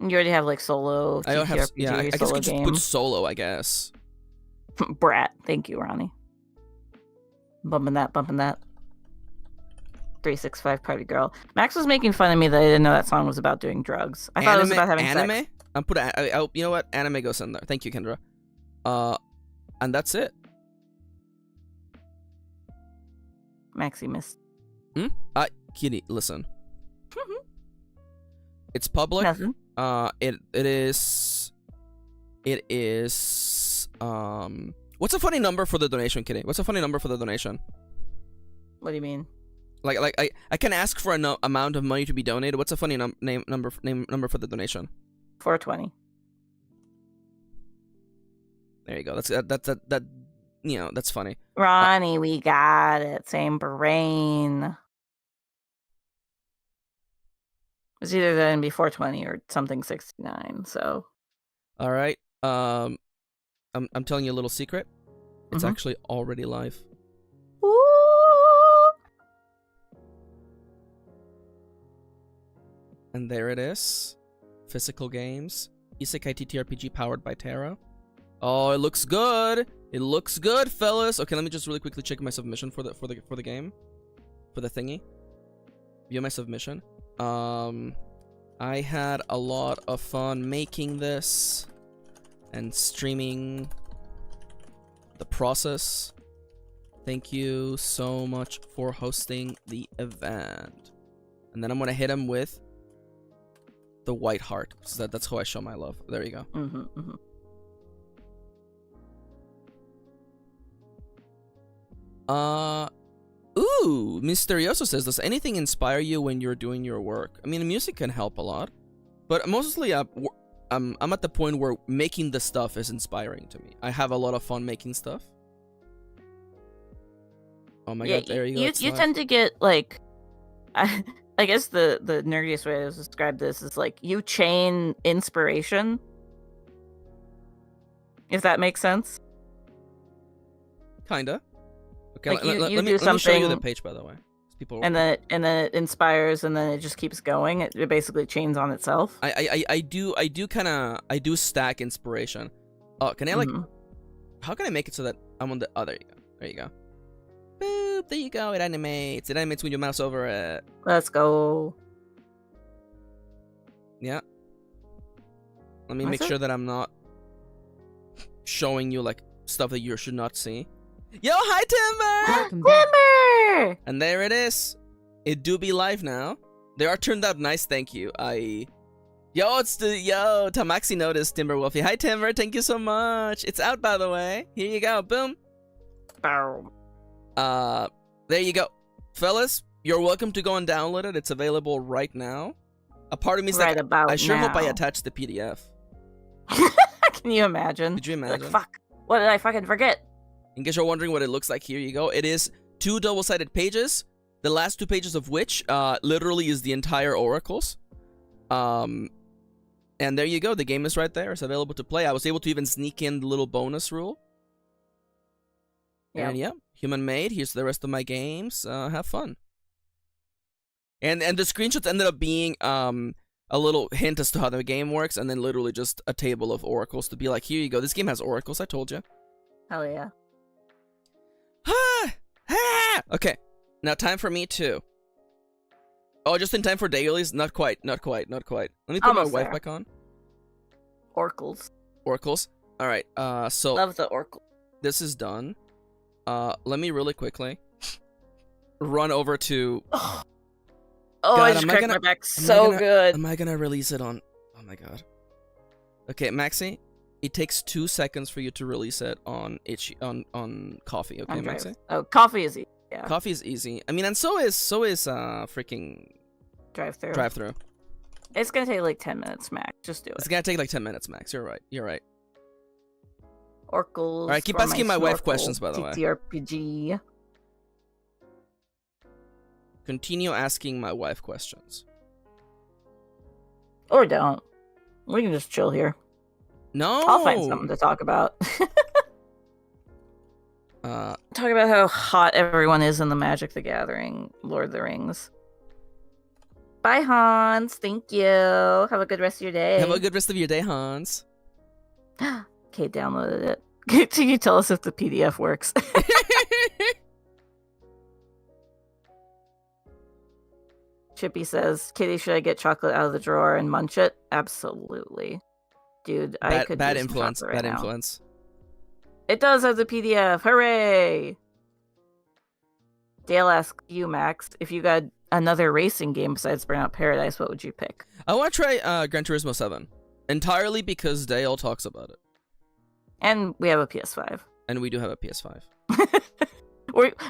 You already have like solo. I don't have. TTRPG, Yeah, I guess solo we could just game. put solo. I guess. Brat. Thank you, Ronnie. Bumping that. 365 Party Girl. Max was making fun of me that I didn't know that song was about doing drugs. I thought it was about having anime? sex. I'm you know what? Anime goes in there. Thank you, Kendra. And that's it. Maxi missed. Kitty, listen. It's public. Nothing. It is. What's a funny number for the donation, Kitty? What's a funny number for the donation? What do you mean? Like I can ask for an amount of money to be donated. What's a funny number for the donation? 420. There you go. That's that's funny. Ronnie, we got it. Same brain. It's either going to be 420 or something 69. So. All right. I'm telling you a little secret. It's actually already live. Ooh. And there it is. Physical games. Isekai TTRPG powered by Tarot. Oh, it looks good. It looks good, fellas. Okay, let me just really quickly check my submission for the game. For the thingy. View my submission. I had a lot of fun making this and streaming the process. Thank you so much for hosting the event. And then I'm gonna hit him with the white heart. So that's how I show my love. There you go. Ooh, Misterioso says, does anything inspire you when you're doing your work? I mean, music can help a lot, but mostly I'm at the point where making the stuff is inspiring to me. I have a lot of fun making stuff. Oh my god, there you go. You tend to get, like, I guess the nerdiest way to describe this is, like, you chain inspiration. If that makes sense. Kinda. Okay, Like let me show you the page, by the way. People and then it inspires, and then it just keeps going. It basically chains on itself. I do stack inspiration. Oh, can I like? How can I make it so that I'm on the? Oh, there you go. There you go. Boop. There you go. It animates. It animates when you mouse over it. Let's go. Yeah. Let me make sure that I'm not showing you like stuff that you should not see. Yo, hi Timber! Timber! And there it is. It do be live now. They are turned out nice, thank you. Yo, Maxi noticed Timber Wolfie. Hi Timber, thank you so much. It's out, by the way. Here you go, boom. Boom. There you go. Fellas, you're welcome to go and download it. It's available right now. A part of me is like, I sure hope I attached the PDF. Can you imagine? Could you imagine? Like, fuck. What did I fucking forget? In case you're wondering what it looks like, here you go. It is 2 double-sided pages, the last 2 pages of which literally is the entire oracles. And there you go. The game is right there. It's available to play. I was able to even sneak in the little bonus rule. And yeah, human made. Here's the rest of my games. Have fun. And the screenshots ended up being a little hint as to how the game works, and then literally just a table of oracles to be like, here you go. This game has oracles. I told you. Hell yeah. Okay, now time for me too. Oh, just in time for dailies? Not quite. Let me put my wife back on. Oracles. Alright, so... Love the oracle. This is done. Let me really quickly run over to... Oh, God, I just cracked my back so good. Am I gonna release it on... Oh my god. Okay, Maxi, it takes 2 seconds for you to release it on coffee, okay, Maxi? Oh, coffee is easy. Yeah. Coffee is easy. I mean, and so is freaking drive-through. It's gonna take like 10 minutes max. Just do it. It's gonna take like 10 minutes max. You're right. Oracles. Alright, keep asking my wife questions, by the way. TTRPG. Continue asking my wife questions. Or don't. We can just chill here. No! I'll find something to talk about. Talk about how hot everyone is in the Magic the Gathering, Lord of the Rings. Bye, Hans. Thank you. Have a good rest of your day. Have a good rest of your day, Hans. Kate downloaded it. Can you tell us if the PDF works? Chippy says, Kitty, should I get chocolate out of the drawer and munch it? Absolutely. Dude, I could bad use influence. Right bad now. Influence. It does have the PDF. Hooray! Dale asks you, Max, if you got another racing game besides Burnout Paradise, what would you pick? I want to try Gran Turismo 7. Entirely because Dale talks about it. And we have a PS5. And we do have a PS5.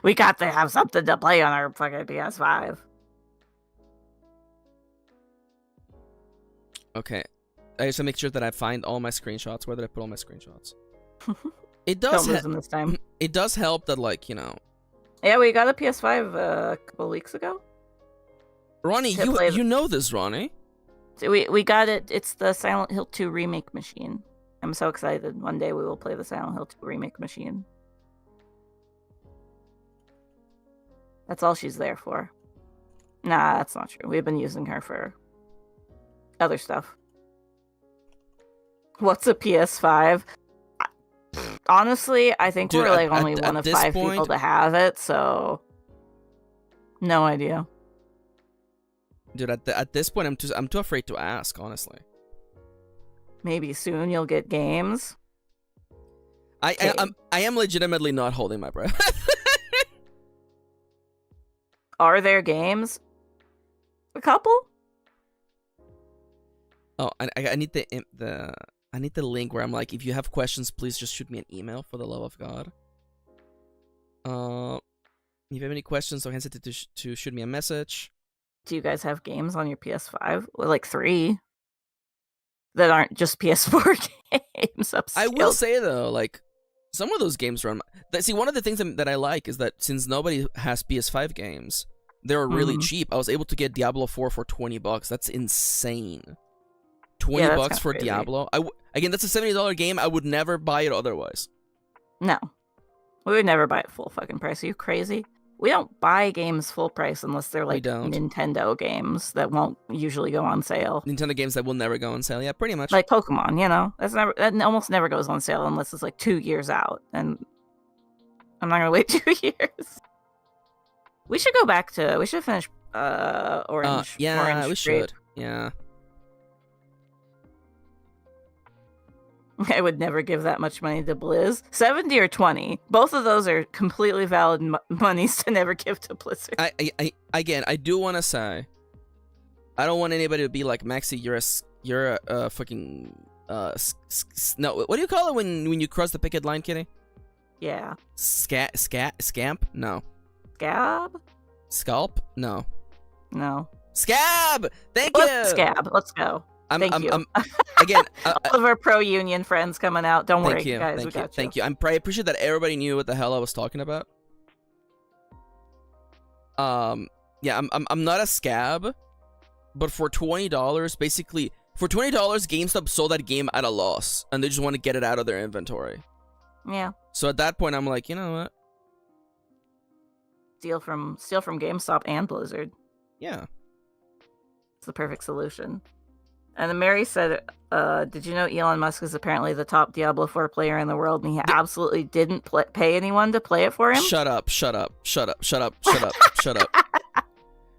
we got to have something to play on our fucking PS5. Okay. I just have to make sure that I find all my screenshots. Where did I put all my screenshots? It does Don't lose them this time. It does help that, like, you know... Yeah, we got a PS5 a couple of weeks ago. Ronnie, you know this, Ronnie. So we got it. It's the Silent Hill 2 remake machine. I'm so excited. One day we will play the Silent Hill 2 remake machine. That's all she's there for. Nah, that's not true. We've been using her for other stuff. What's a PS5? Honestly, I think we're like only one of 5 people to have it, so no idea. Dude, at this point, I'm too afraid to ask, honestly. Maybe soon you'll get games. I am legitimately not holding my breath. Are there games? A couple? Oh, I need I need the link where I'm like, if you have questions, please just shoot me an email for the love of God. If you have any questions, don't hesitate to shoot me a message. Do you guys have games on your PS5? Well, like 3 that aren't just PS4 games. I will say though, like some of those games run. See, one of the things that I like is that since nobody has PS5 games, they're really cheap. I was able to get Diablo 4 for $20. That's insane. $20 for crazy. Diablo. Again, that's a $70 game. I would never buy it otherwise. No. We would never buy it full fucking price. Are you crazy? We don't buy games full price unless they're like Nintendo games that won't usually go on sale. Nintendo games that will never go on sale. Yeah, pretty much. Like Pokemon, you know? That almost never goes on sale unless it's like 2 years out. And I'm not gonna wait 2 years. We should finish Orange. Yeah, Orange we should. Yeah. I would never give that much money to Blizz. 70 or 20. Both of those are completely valid monies to never give to Blizzard. I do want to say, I don't want anybody to be like, Maxi, you're a fucking no. What do you call it when you cross the picket line, Kitty? Yeah. Scamp? No. Scab? Scalp? No. No. Scab. Thank you. Scab. Let's go. Thank you. Again, all of our pro-union friends coming out. Don't worry, guys. We got you. Thank you. I appreciate that everybody knew what the hell I was talking about. Yeah, I'm not a scab, but for $20, basically, for $20, GameStop sold that game at a loss, and they just want to get it out of their inventory. Yeah. So at that point, I'm like, you know what? Steal from GameStop and Blizzard. Yeah. It's the perfect solution. And then Mary said, did you know Elon Musk is apparently the top Diablo 4 player in the world, and he absolutely didn't pay anyone to play it for him? Shut up.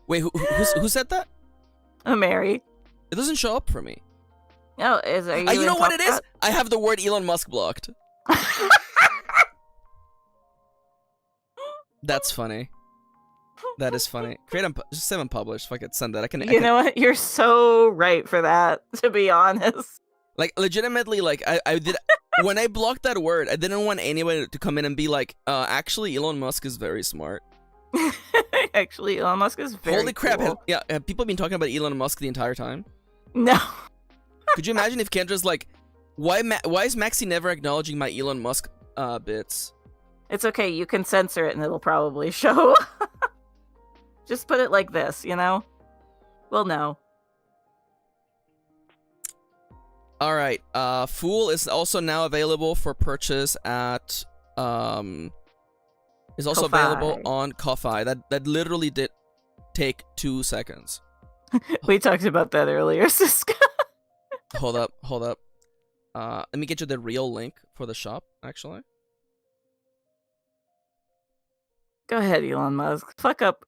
Wait, who said that? Mary. It doesn't show up for me. No, you know what it is? I have the word Elon Musk blocked. That's funny. That is funny. Just save and publish. Fuck it, send that. You know what? You're so right for that, to be honest. Like, legitimately, like, I did... when I blocked that word, I didn't want anybody to come in and be like, actually, Elon Musk is very smart. Actually, Elon Musk is very Holy crap. cool. Have people been talking about Elon Musk the entire time? No. Could you imagine if Kendra's like, why is Maxi never acknowledging my Elon Musk bits? It's okay. You can censor it and it'll probably show. Just put it like this, you know? We'll know. Alright, Fool is also now available for purchase at, is also available on Ko-Fi. That literally did take 2 seconds. We talked about that earlier, Siska. Hold up. Let me get you the real link for the shop, actually. Go ahead, Elon Musk. Fuck up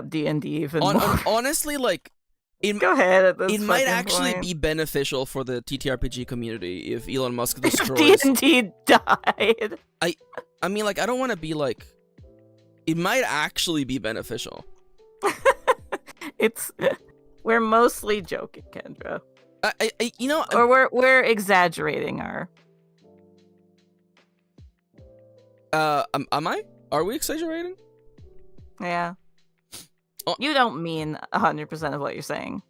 D&D even more. Honestly, like, go ahead at this it might actually point. be beneficial for the TTRPG community if Elon Musk destroys... D&D died. I mean, like, I don't want to be like... It might actually be beneficial. We're mostly joking, Kendra. You know... Or we're exaggerating our... Am I? Are we exaggerating? Yeah. Oh. You don't mean 100% of what you're saying.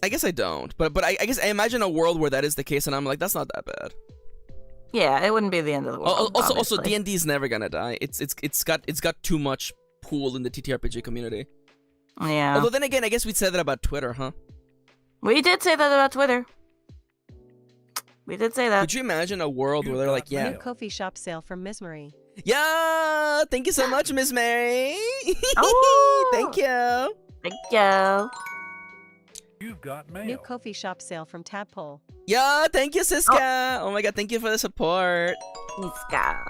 I guess I don't, but I guess I imagine a world where that is the case, and I'm like, that's not that bad. Yeah, it wouldn't be the end of the world. Also, D&D is never gonna die. It's got too much pool in the TTRPG community. Yeah. Although then again, I guess we'd say that about Twitter, huh? We did say that about Twitter. We did say that. Could you imagine a world where they're like, yeah. New coffee shop sale from Miss Marie. Yeah, thank you so much, Miss Mary. Oh, thank you. Thank you. You've got mail. New coffee shop sale from Tadpole. Yeah, thank you, Siska. Oh my god, thank you for the support. Siska.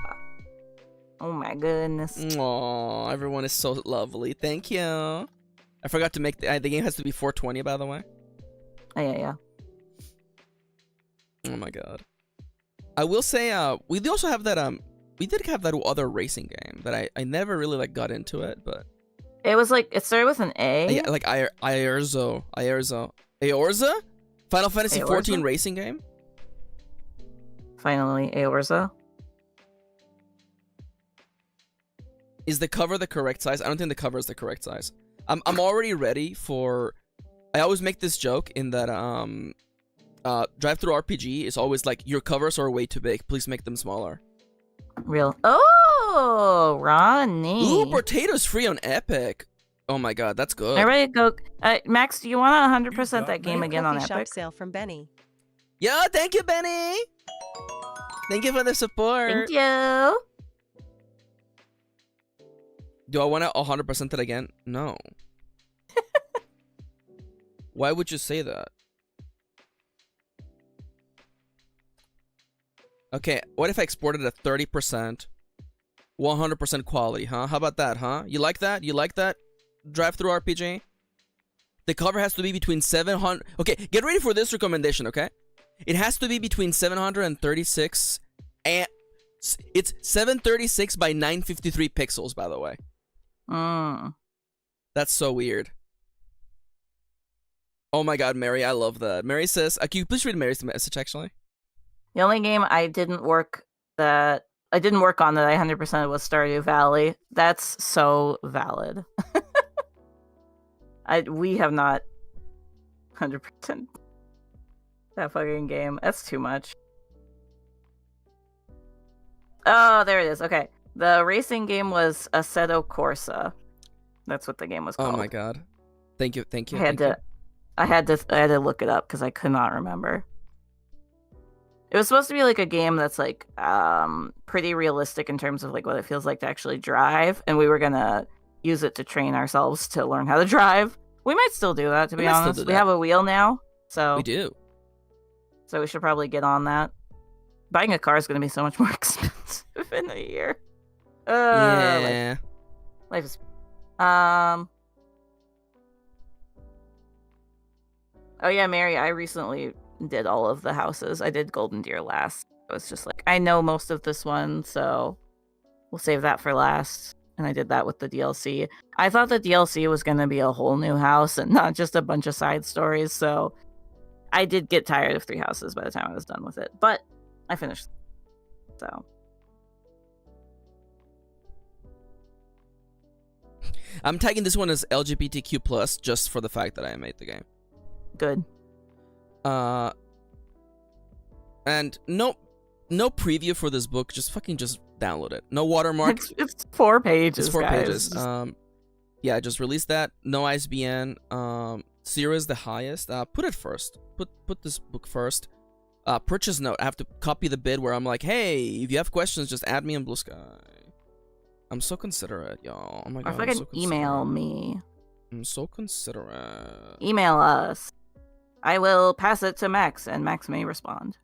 Oh my goodness. Aww, everyone is so lovely. Thank you. I forgot to make the game has to be 420, by the way. Oh, yeah. Oh my god. I will say, we also have that we did have that other racing game that I never really like got into it, but It was like it started with an A. yeah, like Eorza. Final Fantasy 14 Eorza? racing game. Finally, Eorza. Is the cover the correct size? I don't think the cover is the correct size. I'm already ready for. I always make this joke in that drive-through RPG is always like your covers are way too big. Please make them smaller. Real. Oh, Ronnie. Ooh, potatoes free on Epic. Oh my god, that's good. I ready to go. Max, do you want to 100% got that game me. again on Coffee shop Epic? sale from Benny. Yeah, thank you, Benny. Thank you for the support. Thank you. Do I want to 100% it again? No. Why would you say that? Okay, what if I exported at 30%, 100% quality, huh? How about that, huh? You like that? You like that? Drive-through RPG? The cover has to be between 700... Okay, get ready for this recommendation, okay? It has to be between 736 and... It's 736 by 953 pixels, by the way. That's so weird. Oh my god, Mary, I love that. Mary says... can you please read Mary's message, actually? The only game I didn't work on that I 100% was Stardew Valley. That's so valid. We have not 100% that fucking game. That's too much. Oh, there it is. Okay. The racing game was Assetto Corsa. That's what the game was called. Oh my god. Thank you. I had to look it up because I could not remember. It was supposed to be like a game that's like pretty realistic in terms of like what it feels like to actually drive, and we were gonna use it to train ourselves to learn how to drive. We might still do that, to be honest. We have a wheel now, so We do. So we should probably get on that. Buying a car is going to be so much more expensive in a year. Yeah. Life is. Oh yeah, Mary. I recently did all of the houses. I did Golden Deer last. I was just like, I know most of this one, so we'll save that for last. And I did that with the DLC. I thought the DLC was going to be a whole new house and not just a bunch of side stories. So I did get tired of 3 houses by the time I was done with it. But I finished. So. I'm tagging this one as LGBTQ+ just for the fact that I made the game. Good. And no preview for this book. Just download it. No watermark. It's 4 pages. It's 4 guys. pages. Yeah, just release that. No ISBN. 0 is the highest. Put it first. Put this book first. Purchase note. I have to copy the bid where I'm like, hey, if you have questions, just add me in Blue Sky. I'm so considerate, y'all. Oh my god. Or fucking email me. I'm so considerate. Email us. I will pass it to Max, and Max may respond.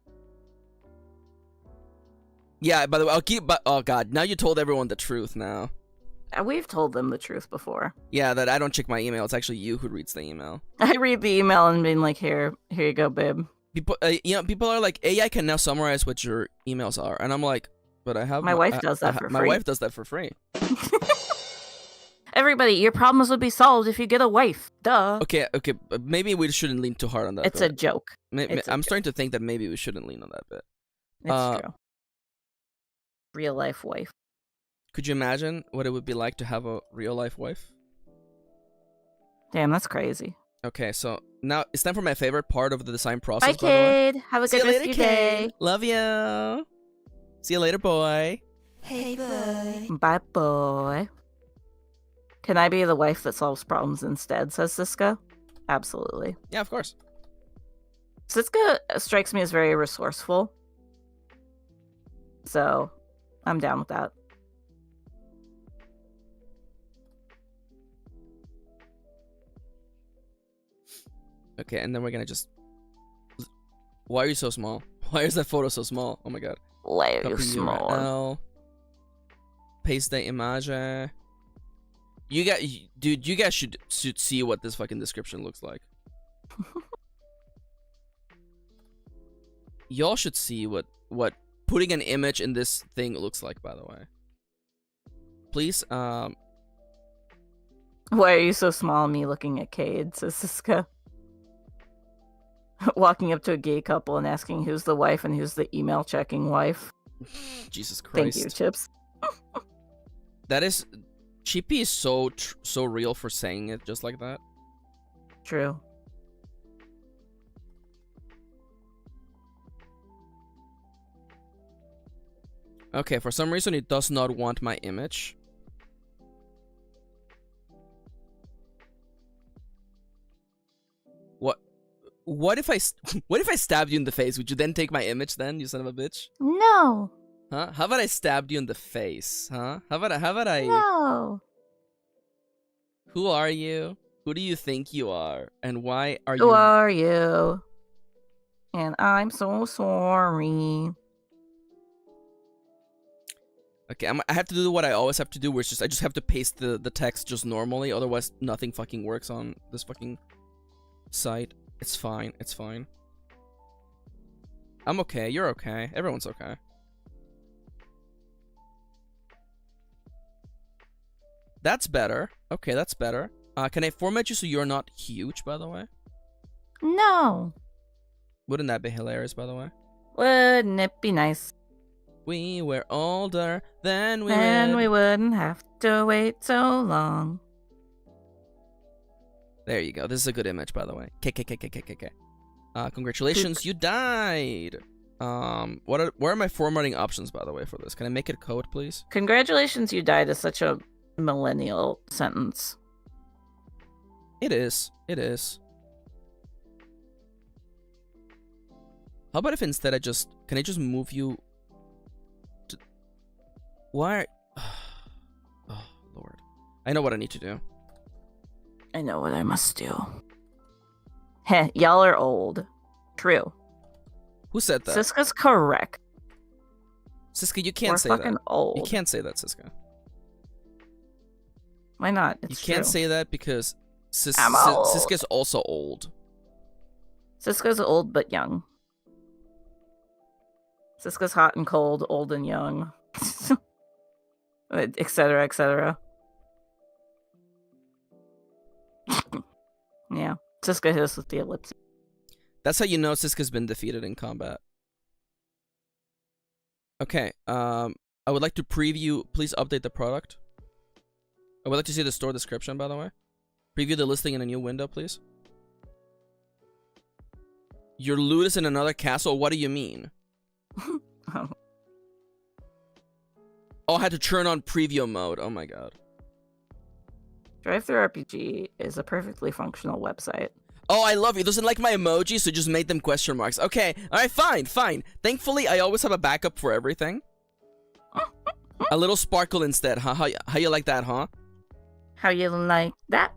Yeah, by the way, I'll keep... oh god, now you told everyone the truth now. We've told them the truth before. Yeah, that I don't check my email. It's actually you who reads the email. I read the email and being like, here you go, babe. People, people are like, AI can now summarize what your emails are, and I'm like, but I have my wife does that for free. My wife does that for free. Everybody, your problems would be solved if you get a wife. Duh. Okay, but maybe we shouldn't lean too hard on that. It's a joke. I'm starting to think that maybe we shouldn't lean on that bit. It's true. Real life wife. Could you imagine what it would be like to have a real life wife? Damn, that's crazy. Okay, so now it's time for my favorite part of the design process. Bye, kid. Have a good rest of your day. Love you. See you later, boy. Hey, boy. Bye, boy. Can I be the wife that solves problems instead, says Siska? Absolutely. Yeah, of course. Siska strikes me as very resourceful. So, I'm down with that. Okay, and then we're gonna just... Why are you so small? Why is that photo so small? Oh my god. Why are you Copy small? URL. Paste the image. Dude, you guys should see what this fucking description looks like. Y'all should see what putting an image in this thing looks like, by the way. Please, Why are you so small? Me looking at Cade, says Siska. Walking up to a gay couple and asking who's the wife and who's the email checking wife. Jesus Christ. Thank you, Chips. That is... Chippy is so real for saying it just like that. True. Okay, for some reason it does not want my image. What if I stabbed you in the face? Would you then take my image then, you son of a bitch? No. Huh? How about I stabbed you in the face? Huh? How about I No. Who are you? Who do you think you are? And why are Who you are you? And I'm so sorry. Okay, I have to do what I always have to do, where it's just I just have to paste the text just normally, otherwise nothing fucking works on this fucking site. It's fine, it's fine. I'm okay, you're okay, everyone's okay. That's better. Okay, that's better. Can I format you so you're not huge, by the way? No. Wouldn't that be hilarious, by the way? Wouldn't it be nice? We were older, then we wouldn't have to wait so long. There you go. This is a good image, by the way. KKKKKK. Congratulations, you died. What are my formatting options, by the way, for this? Can I make it code, please? Congratulations, you died is such a millennial sentence. It is. It is. How about if instead can I just move you to... Why? Oh, Lord. I know what I need to do. I know what I must do. Heh, y'all are old. True. Who said that? Siska's correct. Siska, you can't We're say fucking that. old. You can't say that, Siska. Why not? It's you can't true. say that because I'm old. Siska's also old. Siska's old but young. Siska's hot and cold, old and young. Etc., etc. Yeah. Siska hit us with the ellipse. That's how you know Siska's been defeated in combat. Okay, I would like to preview... Please update the product. I would like to see the store description, by the way. Preview the listing in a new window, please. Your loot is in another castle? What do you mean? Oh. Oh, I had to turn on preview mode. Oh my god. Drive-Thru-RPG is a perfectly functional website. Oh, I love you. Doesn't like my emoji, so just made them question marks. Okay, alright, fine. Thankfully, I always have a backup for everything. A little sparkle instead, huh? How you like that, huh? How you like that?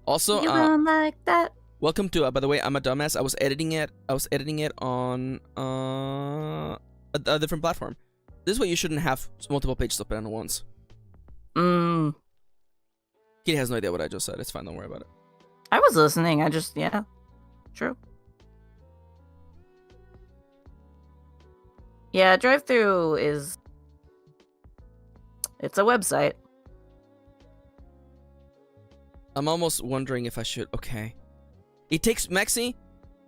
Also, You gonna like that? welcome to, by the way, I'm a dumbass. I was editing it on a different platform. This way you shouldn't have multiple pages open at once. He has no idea what I just said. It's fine, don't worry about it. I was listening. Yeah. True. Yeah, drive-through is... It's a website. I'm almost wondering if I should... Okay. It takes... Maxi,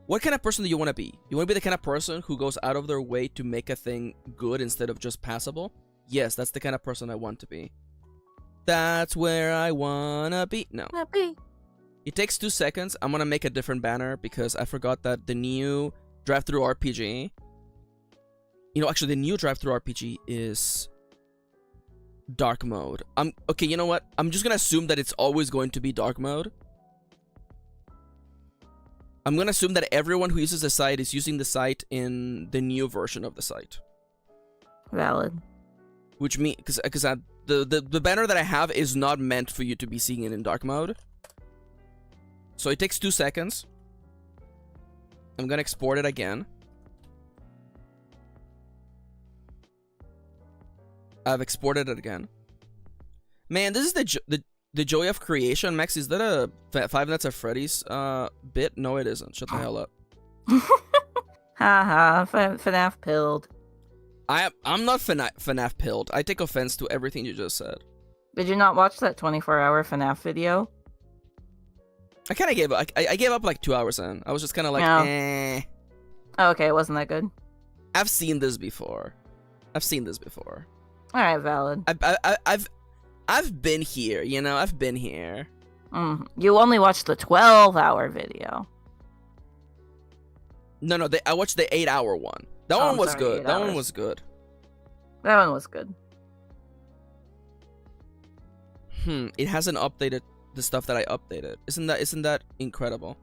what kind of person do you want to be? You want to be the kind of person who goes out of their way to make a thing good instead of just passable? Yes, that's the kind of person I want to be. That's where I wanna be. No. It takes 2 seconds. I'm gonna make a different banner because I forgot that the new drive-thru RPG... You know, actually, the new drive-thru RPG is... dark mode. Okay, you know what? I'm just gonna assume that it's always going to be dark mode. I'm gonna assume that everyone who uses the site is using the site in the new version of the site. Valid. Which means... Because the banner that I have is not meant for you to be seeing it in dark mode. So it takes 2 seconds. I'm gonna export it again. I've exported it again. Man, this is the joy of creation. Maxi, is that a Five Nights at Freddy's bit? No, it isn't. Shut the hell up. Haha, FNAF pilled. I'm not FNAF pilled. I take offense to everything you just said. Did you not watch that 24-hour FNAF video? I kind of gave up. I gave up like 2 hours in. I was just kind of like, No. eh. Oh, okay, wasn't that good? I've seen this before. All right, valid. I've been here. You know, I've been here. You only watched the 12-hour video. No. I watched the 8-hour one. That Oh, one I'm was sorry, good. 8 That one hours. was good. That one was good. It hasn't updated the stuff that I updated. Isn't that incredible?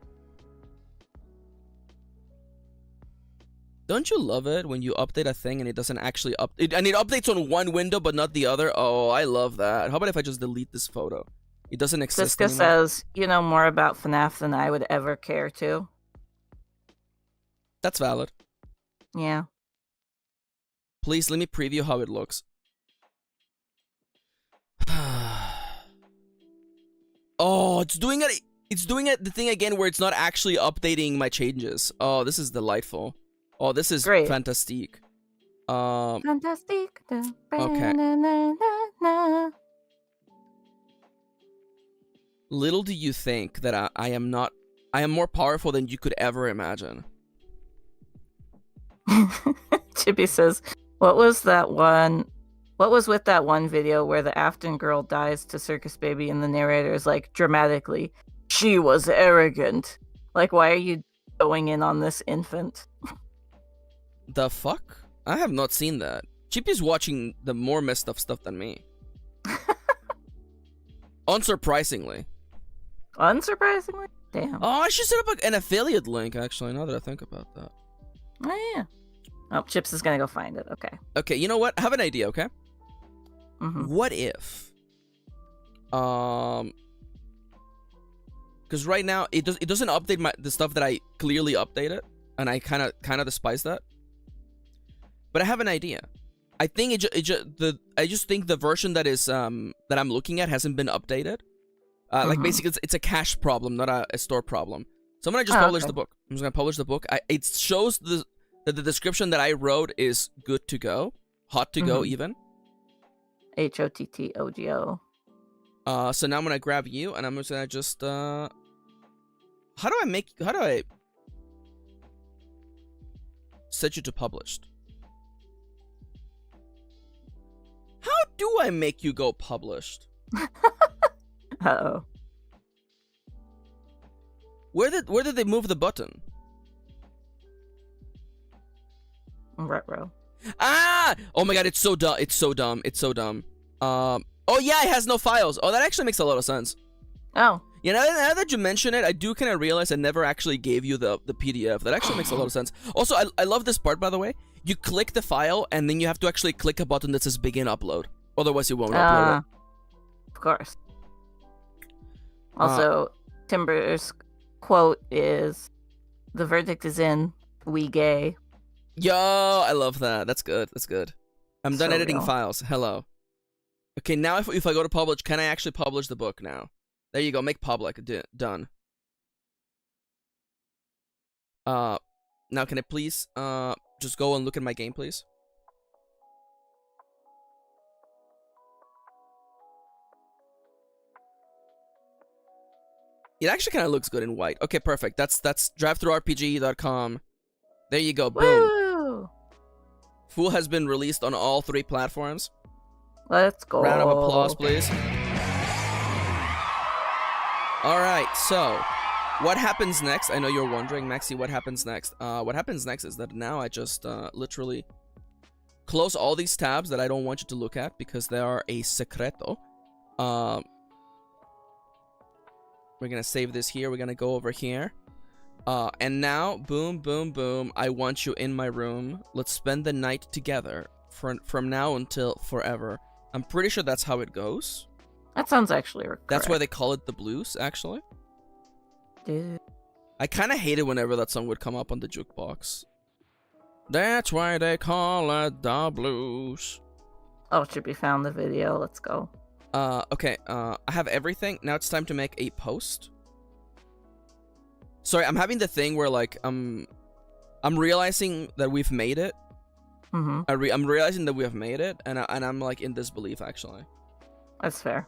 Don't you love it when you update a thing and it doesn't actually update, and it updates on one window but not the other? Oh, I love that. How about if I just delete this photo? It doesn't exist Siska anymore. says, you know more about FNAF than I would ever care to. That's valid. Yeah. Please let me preview how it looks. Oh, it's doing it. It's doing it the thing again where it's not actually updating my changes. Oh, this is delightful. Oh, this is Great. fantastic. Fantastic. Okay. Little do you think that I am more powerful than you could ever imagine. Chippy says, what was with that one video where the Afton girl dies to Circus Baby and the narrator is like, dramatically, she was arrogant. Like, why are you going in on this infant? The fuck? I have not seen that. Chippy's watching the more messed up stuff than me. Unsurprisingly. Unsurprisingly? Damn. Oh, I should set up an affiliate link, actually, now that I think about that. Oh, yeah. Oh, Chips is gonna go find it. Okay. Okay, you know what? I have an idea, okay? Mm-hmm. What if... Because right now, it doesn't update the stuff that I clearly updated, and I kind of despise that. But I have an idea. I think I just think the version that is that I'm looking at hasn't been updated. Like basically, it's a cache problem, not a store problem. So I'm gonna just publish the book. I'm just gonna publish the book. It shows that the description that I wrote is good to go, hot to go even. HOTTOGO. So now I'm gonna grab you, and I'm gonna just how do I set you to published? How do I make you go published? Uh-oh. Where did they move the button? Retro. Ah! Oh my god, it's so dumb. It's so dumb. It's so dumb. Oh yeah, it has no files. Oh, that actually makes a lot of sense. Oh. You know, now that you mention it, I do kind of realize I never actually gave you the PDF. That actually makes a lot of sense. Also, I love this part, by the way. You click the file, and then you have to actually click a button that says begin upload. Otherwise, you won't upload it. Of course. Also, Timber's quote is, "The verdict is in. We gay." Yo, I love that. That's good. That's good. I'm done So editing real. files. Hello. Okay, now if I go to publish, can I actually publish the book now? There you go. Make public. Done. Now can I please just go and look at my game, please? It actually kind of looks good in white. Okay, perfect. That's drivethrurpg.com. There you go. Boom. Woo! Fool has been released on all 3 platforms. Let's go. Round of applause, please. Alright, so what happens next? I know you're wondering, Maxi, what happens next? What happens next is that now I just literally close all these tabs that I don't want you to look at because they are a secreto. We're gonna save this here. We're gonna go over here. And now, boom, boom, boom. I want you in my room. Let's spend the night together from now until forever. I'm pretty sure that's how it goes. That sounds actually correct. That's why they call it the blues, actually. Dude. I kind of hated whenever that song would come up on the jukebox. That's why they call it the blues. Oh, Chippy found the video. Let's go. Okay, I have everything. Now it's time to make a post. Sorry, I'm having the thing where, like, I'm realizing that we've made it. Mm-hmm. I'm realizing that we have made it, and I'm, like, in disbelief, actually. That's fair.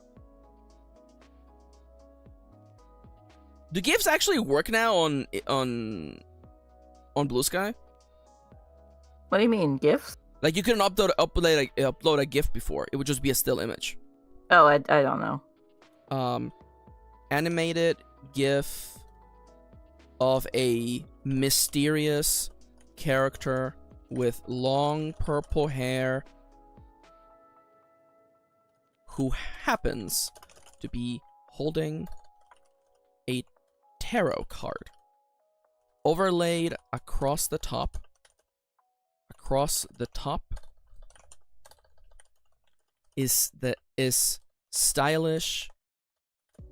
Do GIFs actually work now on Blue Sky? What do you mean, GIFs? Like, you couldn't upload a GIF before. It would just be a still image. Oh, I don't know. Animated GIF of a mysterious character with long purple hair who happens to be holding a tarot card overlaid across the top. Is stylish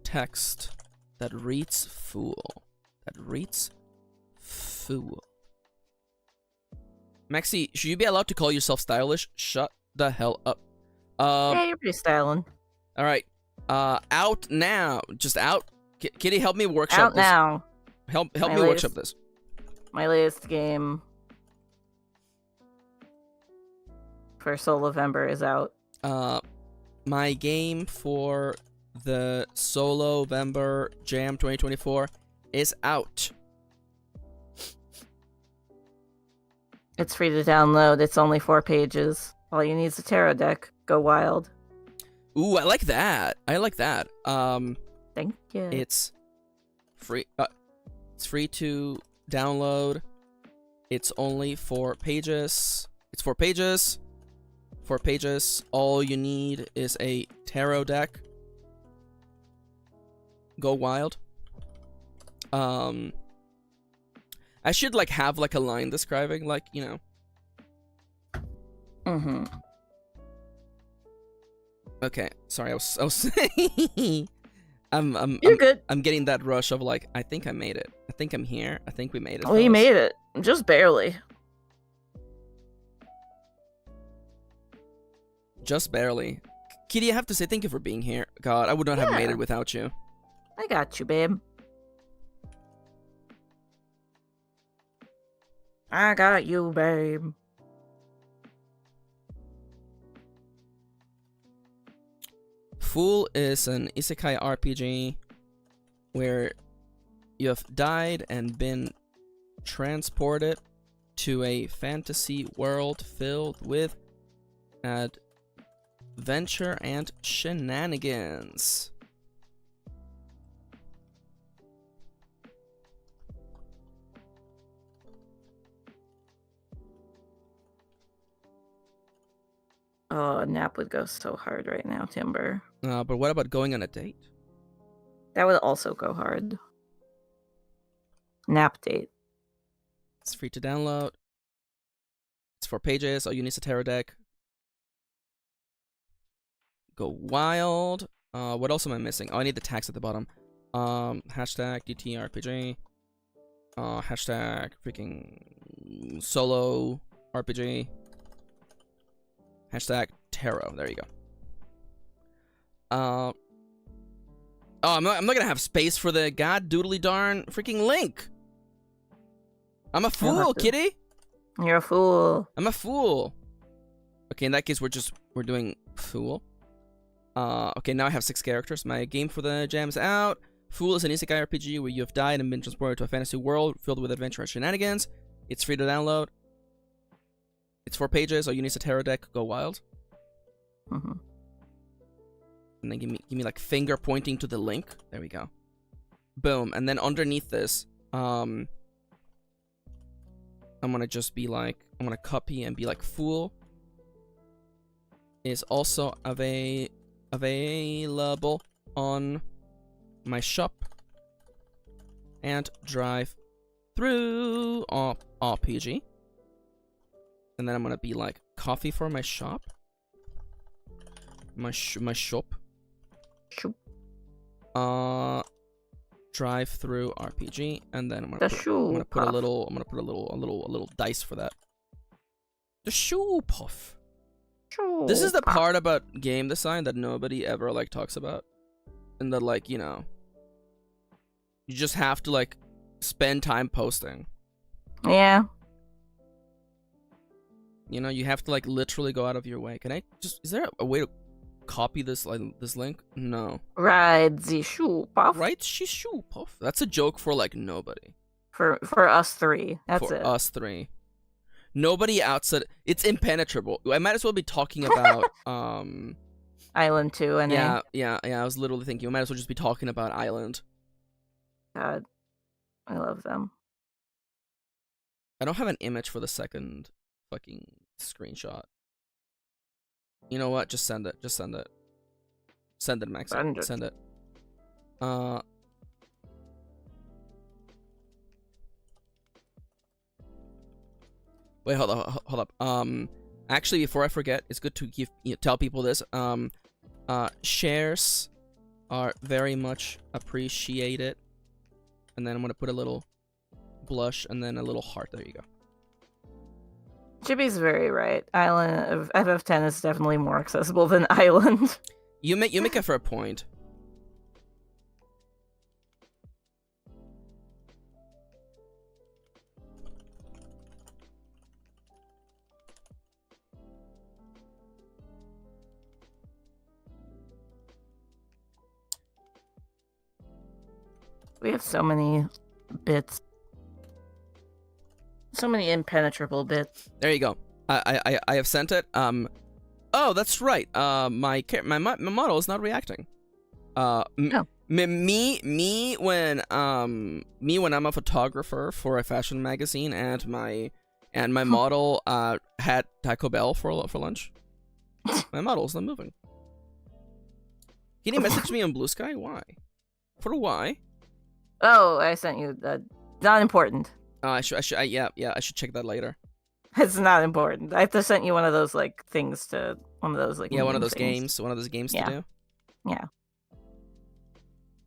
text that reads fool. Maxi, should you be allowed to call yourself stylish? Shut the hell up. Yeah, you're pretty styling. All right. Out now. Just out. Kitty, help me workshop Out this. now. Help me workshop this. My latest game for Solo-Vember is out. My game for the Solo-Vember Jam 2024 is out. It's free to download. It's only 4 pages. All you need is a tarot deck. Go wild. Ooh, I like that. Thank you. It's free. It's free to download. It's only 4 pages. It's 4 pages. 4 pages. All you need is a tarot deck. Go wild. I should, like, have, like, a line describing, like, you know. Mm-hmm. Okay, sorry, I was saying. You're good. I'm getting that rush of, like, I think I made it. I think I'm here. I think we made it. Oh, you made it. Just barely. Just barely. Kitty, I have to say thank you for being here. God, I would not have made it without you. I got you, babe. I got you, babe. Fool is an isekai RPG where you have died and been transported to a fantasy world filled with adventure and shenanigans. Oh, a nap would go so hard right now, Timber. But what about going on a date? That would also go hard. Nap date. It's free to download. It's 4 pages. All you need is a tarot deck. Go wild. What else am I missing? Oh, I need the tags at the bottom. Hashtag TTRPG. Hashtag freaking solo RPG. Hashtag tarot. There you go. Oh, I'm not gonna have space for the god doodly darn freaking link. I'm a fool, kitty. You're a fool. I'm a fool. Okay, in that case, we're doing fool. Okay, now I have 6 characters. My game for the jam is out. Fool is an isekai RPG where you have died and been transported to a fantasy world filled with adventure and shenanigans. It's free to download. It's 4 pages. All you need is a tarot deck. Go wild. Mm-hmm. And then give me like finger pointing to the link. There we go. Boom. And then underneath this, I'm gonna just be like, I'm gonna copy and be like, fool is also available on my shop and drive through RPG. And then I'm gonna be like, coffee for my shop. My shop. Shoop. Drive through RPG, and then I'm gonna put a little dice for that. The shoe puff. This is the Pop. part about game design that nobody ever like talks about, and that like you just have to like spend time posting. Yeah. You have to like literally go out of your way. Can I just? Is there a way to copy this this link? No. Ride the shoe puff. Right? Shishu puff. That's a joke for like nobody. For us three. That's for it. us three. Nobody outside. It's impenetrable. I might as well be talking about Island 2 and yeah. I was literally thinking we might as well just be talking about Island. God, I love them. I don't have an image for the second fucking screenshot. You know what? Just send it. Just send it. Send it, Maxi. Send it. Wait, hold up. Actually, before I forget, it's good to tell people this. Shares are very much appreciated. And then I'm gonna put a little blush and then a little heart. There you go. Chibi's very right. Island of FF10 is definitely more accessible than Island. You make a fair point. We have so many bits. So many impenetrable bits. There you go. I have sent it. Oh, that's right. My model is not reacting. Me when I'm a photographer for a fashion magazine and my model had Taco Bell for lunch. My model is not moving. Can you message me on Blue Sky? Why? For why? Oh, I sent you. Not important. I should check that later. It's not important. I have to send you one of those like things to one of those like one of those things. games Yeah. to do. Yeah.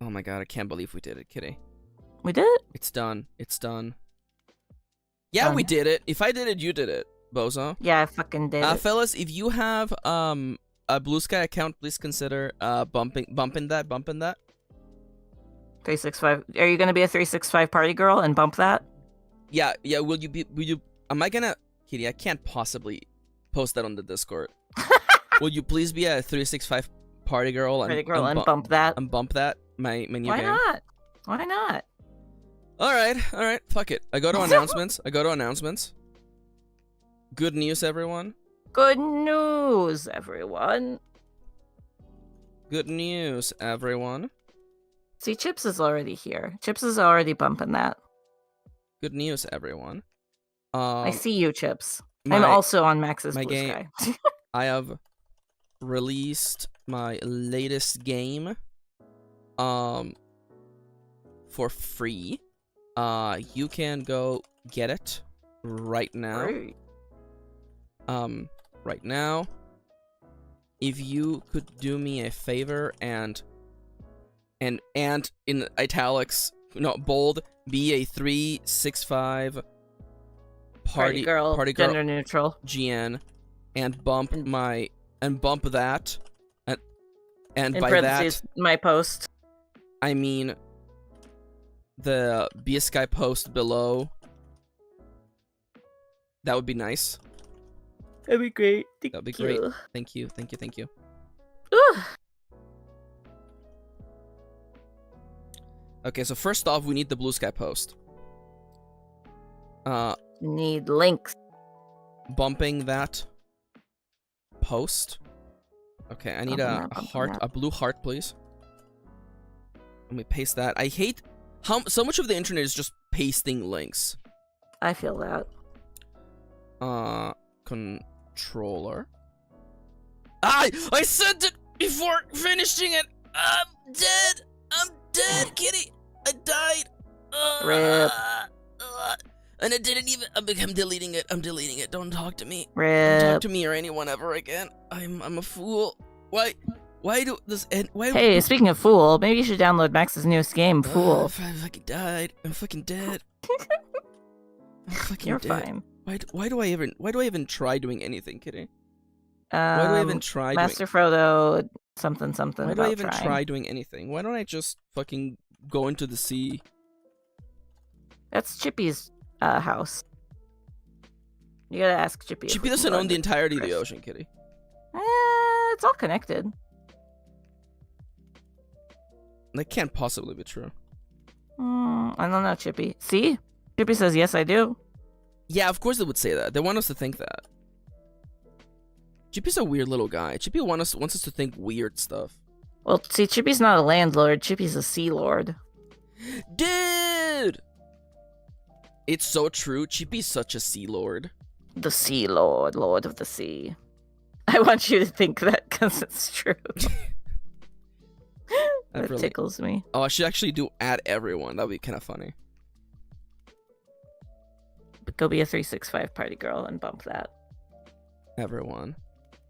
Oh my god, I can't believe we did it, Kitty. We did it. It's done. It's done. Yeah, Done. we did it. If I did it, you did it, Bozo. Yeah, I fucking did it. Fellas, if you have a Blue Sky account, please consider bumping that. 365. Are you gonna be a 365 party girl and bump that? Yeah. Will you? Am I gonna? Kitty, I can't possibly post that on the Discord. Will you please be a 365 party girl and bump that? And bump that. My new Why game. not? Why not? All right. Fuck it. I go to announcements. Good news, everyone. Good news, everyone. Good news, everyone. See, Chips is already here. Chips is already bumping that. Good news, everyone. I see you, Chips. I'm also on Max's Blue Sky. I have released my latest game for free. You can go get it right now. Great. Right now. If you could do me a favor and in italics, no, bold, be a 365 party girl, gender neutral GN, and bump that, and in by parentheses, that my post. I mean the BSky post below. That would be nice. That'd be great. That'd be great. Thank you. Ooh. Okay, so first off, we need the Blue Sky post. Need links. Bumping that post. Okay, I need a heart, a blue heart, please. Let me paste that. I hate how so much of the internet is just pasting links. I feel that. Controller. I sent it before finishing it. I'm dead, Kitty. I died. Rip. And it didn't even. I'm deleting it. Don't talk to me. Rip. Don't talk to me or anyone ever again. I'm a fool. Why do this end? Hey, speaking of fool, maybe you should download Max's newest game, Fool. I fucking died. I'm fucking dead. I'm fucking You're dead. fine. Why do I even try doing anything, Kitty? Why do I even try Master Frodo, something Why do about I even trying. try doing anything? Why don't I just fucking go into the sea? That's Chippy's house. You gotta ask Chippy. if Chippy we can doesn't go own the into entirety of the Chris. ocean, Kitty. It's all connected. That can't possibly be true. I don't know, Chippy. See? Chippy says, yes, I do. Yeah, of course they would say that. They want us to think that. Chippy's a weird little guy. Chippy wants us to think weird stuff. Well, see, Chippy's not a landlord. Chippy's a sea lord. Dude! It's so true. Chippy's such a sea lord. The sea lord, lord of the sea. I want you to think that because it's true. That really- tickles me. Oh, I should actually do add everyone. That would be kind of funny. Go be a 365 party girl and bump that. Everyone.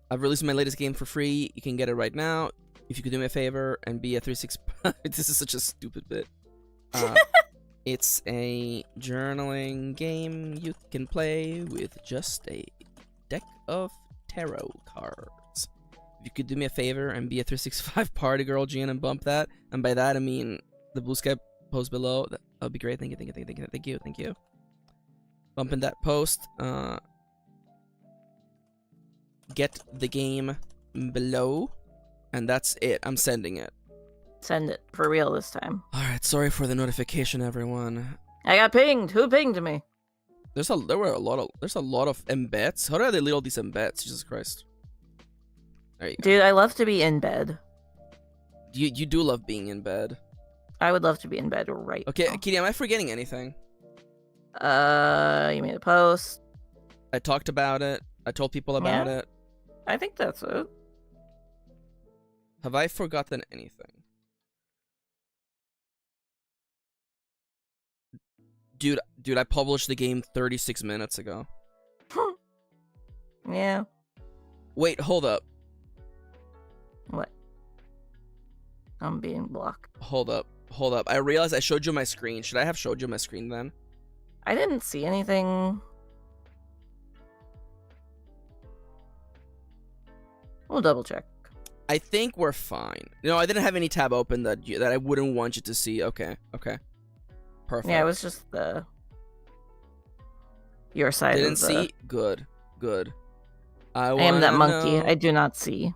I've released my latest game for free. You can get it right now. If you could do me a favor and be a 365... This is such a stupid bit. It's a journaling game you can play with just a deck of tarot cards. If you could do me a favor and be a 365 party girl, Gian, and bump that. And by that, I mean the blue sky post below. That would be great. Thank you. Bumping that post. Get the game below. And that's it. I'm sending it. Send it for real this time. Alright, sorry for the notification, everyone. I got pinged. Who pinged me? There's a lot of embeds. How do they lead all these embeds? Jesus Christ. There you go. Dude, I love to be in bed. You do love being in bed. I would love to be in bed right Okay, now. Kitty, am I forgetting anything? You made a post. I talked about it. I told people about Yeah. it. I think that's it. Have I forgotten anything? Dude, I published the game 36 minutes ago. Yeah. Wait, hold up. What? I'm being blocked. Hold up. I realized I showed you my screen. Should I have showed you my screen then? I didn't see anything. We'll double check. I think we're fine. No, I didn't have any tab open that I wouldn't want you to see. Okay. Perfect. Yeah, it was just your side. Didn't of the... see? Good. I am that wanna monkey. know. I do not see.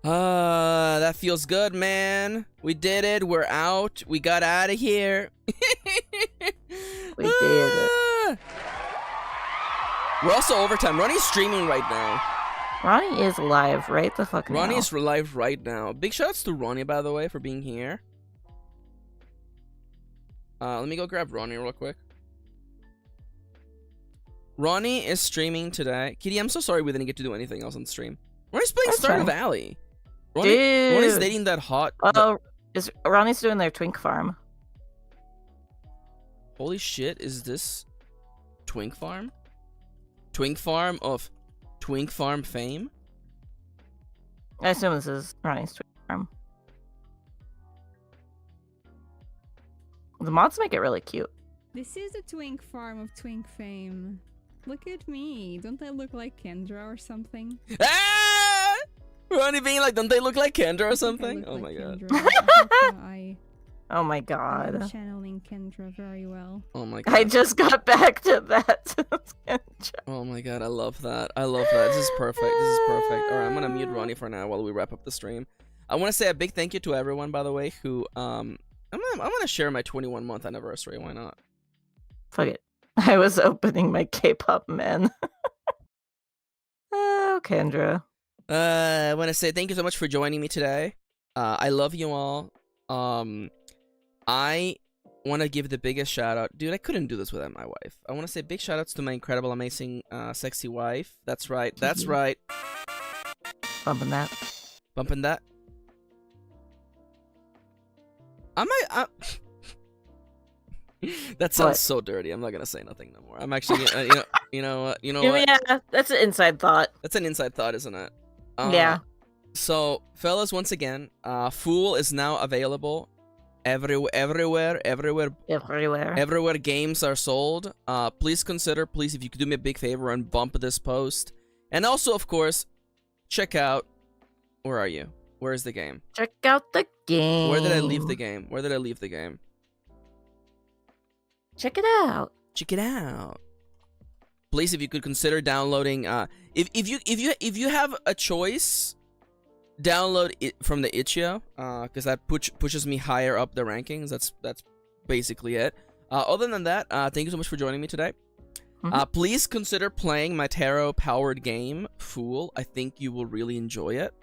That feels good, man. We did it. We're out. We got out of here. We did it. We're also overtime. Ronnie's streaming right now. Ronnie is live right the fuck now. Ronnie's live right now. Big shouts to Ronnie, by the way, for being here. Let me go grab Ronnie real quick. Ronnie is streaming today. Kitty, I'm so sorry we didn't get to do anything else on stream. Ronnie's playing That's Stardew fine. Valley. Dude. Ronnie's dating that hot... Oh, Ronnie's doing their twink farm. Holy shit, is this Twink Farm? Twink Farm of Twink Farm fame? I assume this is Ronnie's twink farm. The mods make it really cute. This is a twink farm of twink fame. Look at me. Don't I look like Kendra or something? Ah! Ronnie being like, don't they look like Kendra or I think I something? look Oh like my god. Kendra. I Oh my I'm god. channeling Kendra very well. Oh my god. I just got back to that. Oh my god, I love that. This is perfect. Alright, I'm gonna mute Ronnie for now while we wrap up the stream. I wanna say a big thank you to everyone, by the way, who I'm gonna share my 21-month anniversary, why not? Fuck it. I was opening my K-pop men. Oh, Kendra. I wanna say thank you so much for joining me today. I love you all. I want to give the biggest shout out. Dude, I couldn't do this without my wife. I want to say big shout outs to my incredible, amazing, sexy wife. That's right. Bumping that. Bumping that. That sounds What? so dirty. I'm not gonna say nothing no more. I'm actually, you know what? Yeah, that's an inside thought. That's an inside thought, isn't it? Yeah. So, fellas, once again, Fool is now available everywhere games are sold. Please consider, please, if you could do me a big favor and bump this post. And also, of course, check out. Where are you? Where is the game? Check out the game. Where did I leave the game? Where did I leave the game? Check it out. Check it out. Please, if you could consider downloading. If you have a choice, download it from the itch.io, because that pushes me higher up the rankings. That's basically it. Other than that, thank you so much for joining me today. Please consider playing my tarot-powered game, Fool. I think you will really enjoy it.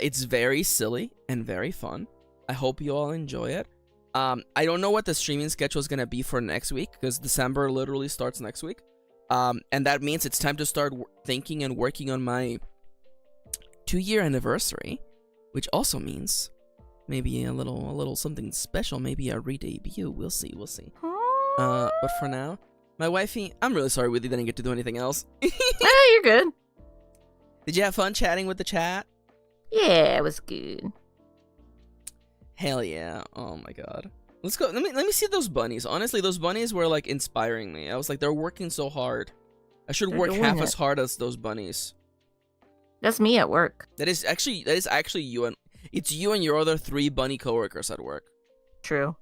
It's very silly and very fun. I hope you all enjoy it. I don't know what the streaming schedule is going to be for next week, because December literally starts next week. And that means it's time to start thinking and working on my 2-year anniversary, which also means maybe a little something special, maybe a re-debut. We'll see. But for now, my wifey, I'm really sorry we didn't get to do anything else. You're good. Did you have fun chatting with the chat? Yeah, it was good. Hell yeah. Oh my god. Let's go. Let me see those bunnies. Honestly, those bunnies were like inspiring me. I was like, they're working so hard. I should work half as hard as those bunnies. That's me at work. That is actually you, and it's you and your other 3 bunny coworkers at work. True.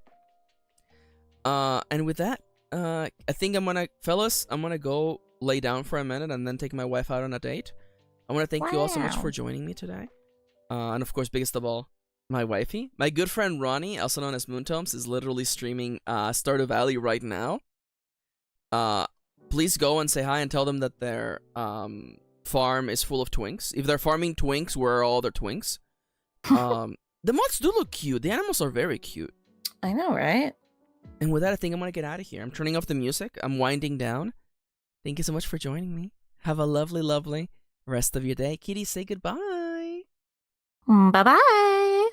And with that, I think I'm gonna go lay down for a minute and then take my wife out on a date. I want to thank you all so much for joining me today. And of course, biggest of all, my wifey. My good friend Ronnie, also known as Moontomes, is literally streaming Stardew Valley right now. Please go and say hi and tell them that their farm is full of twinks. If they're farming twinks, where are all their twinks? The mods do look cute. The animals are very cute. I know, right? And with that, I think I'm gonna get out of here. I'm turning off the music. I'm winding down. Thank you so much for joining me. Have a lovely, lovely rest of your day. Kitty, say goodbye. Bye-bye.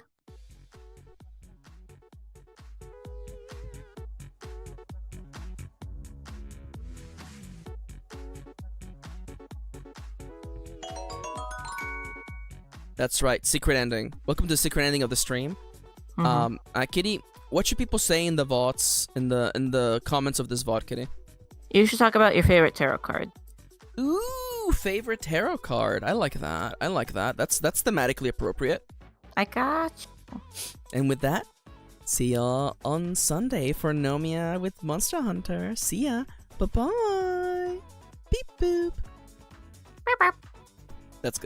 That's right, secret ending. Welcome to the secret ending of the stream. Kitty, what should people say in the VODs, in the comments of this VOD, Kitty? You should talk about your favorite tarot card. Ooh, favorite tarot card. I like that. That's thematically appropriate. I got you. And with that, see y'all on Sunday for Nomia with Monster Hunter. See ya. Bye-bye. Beep boop. Beep, beep.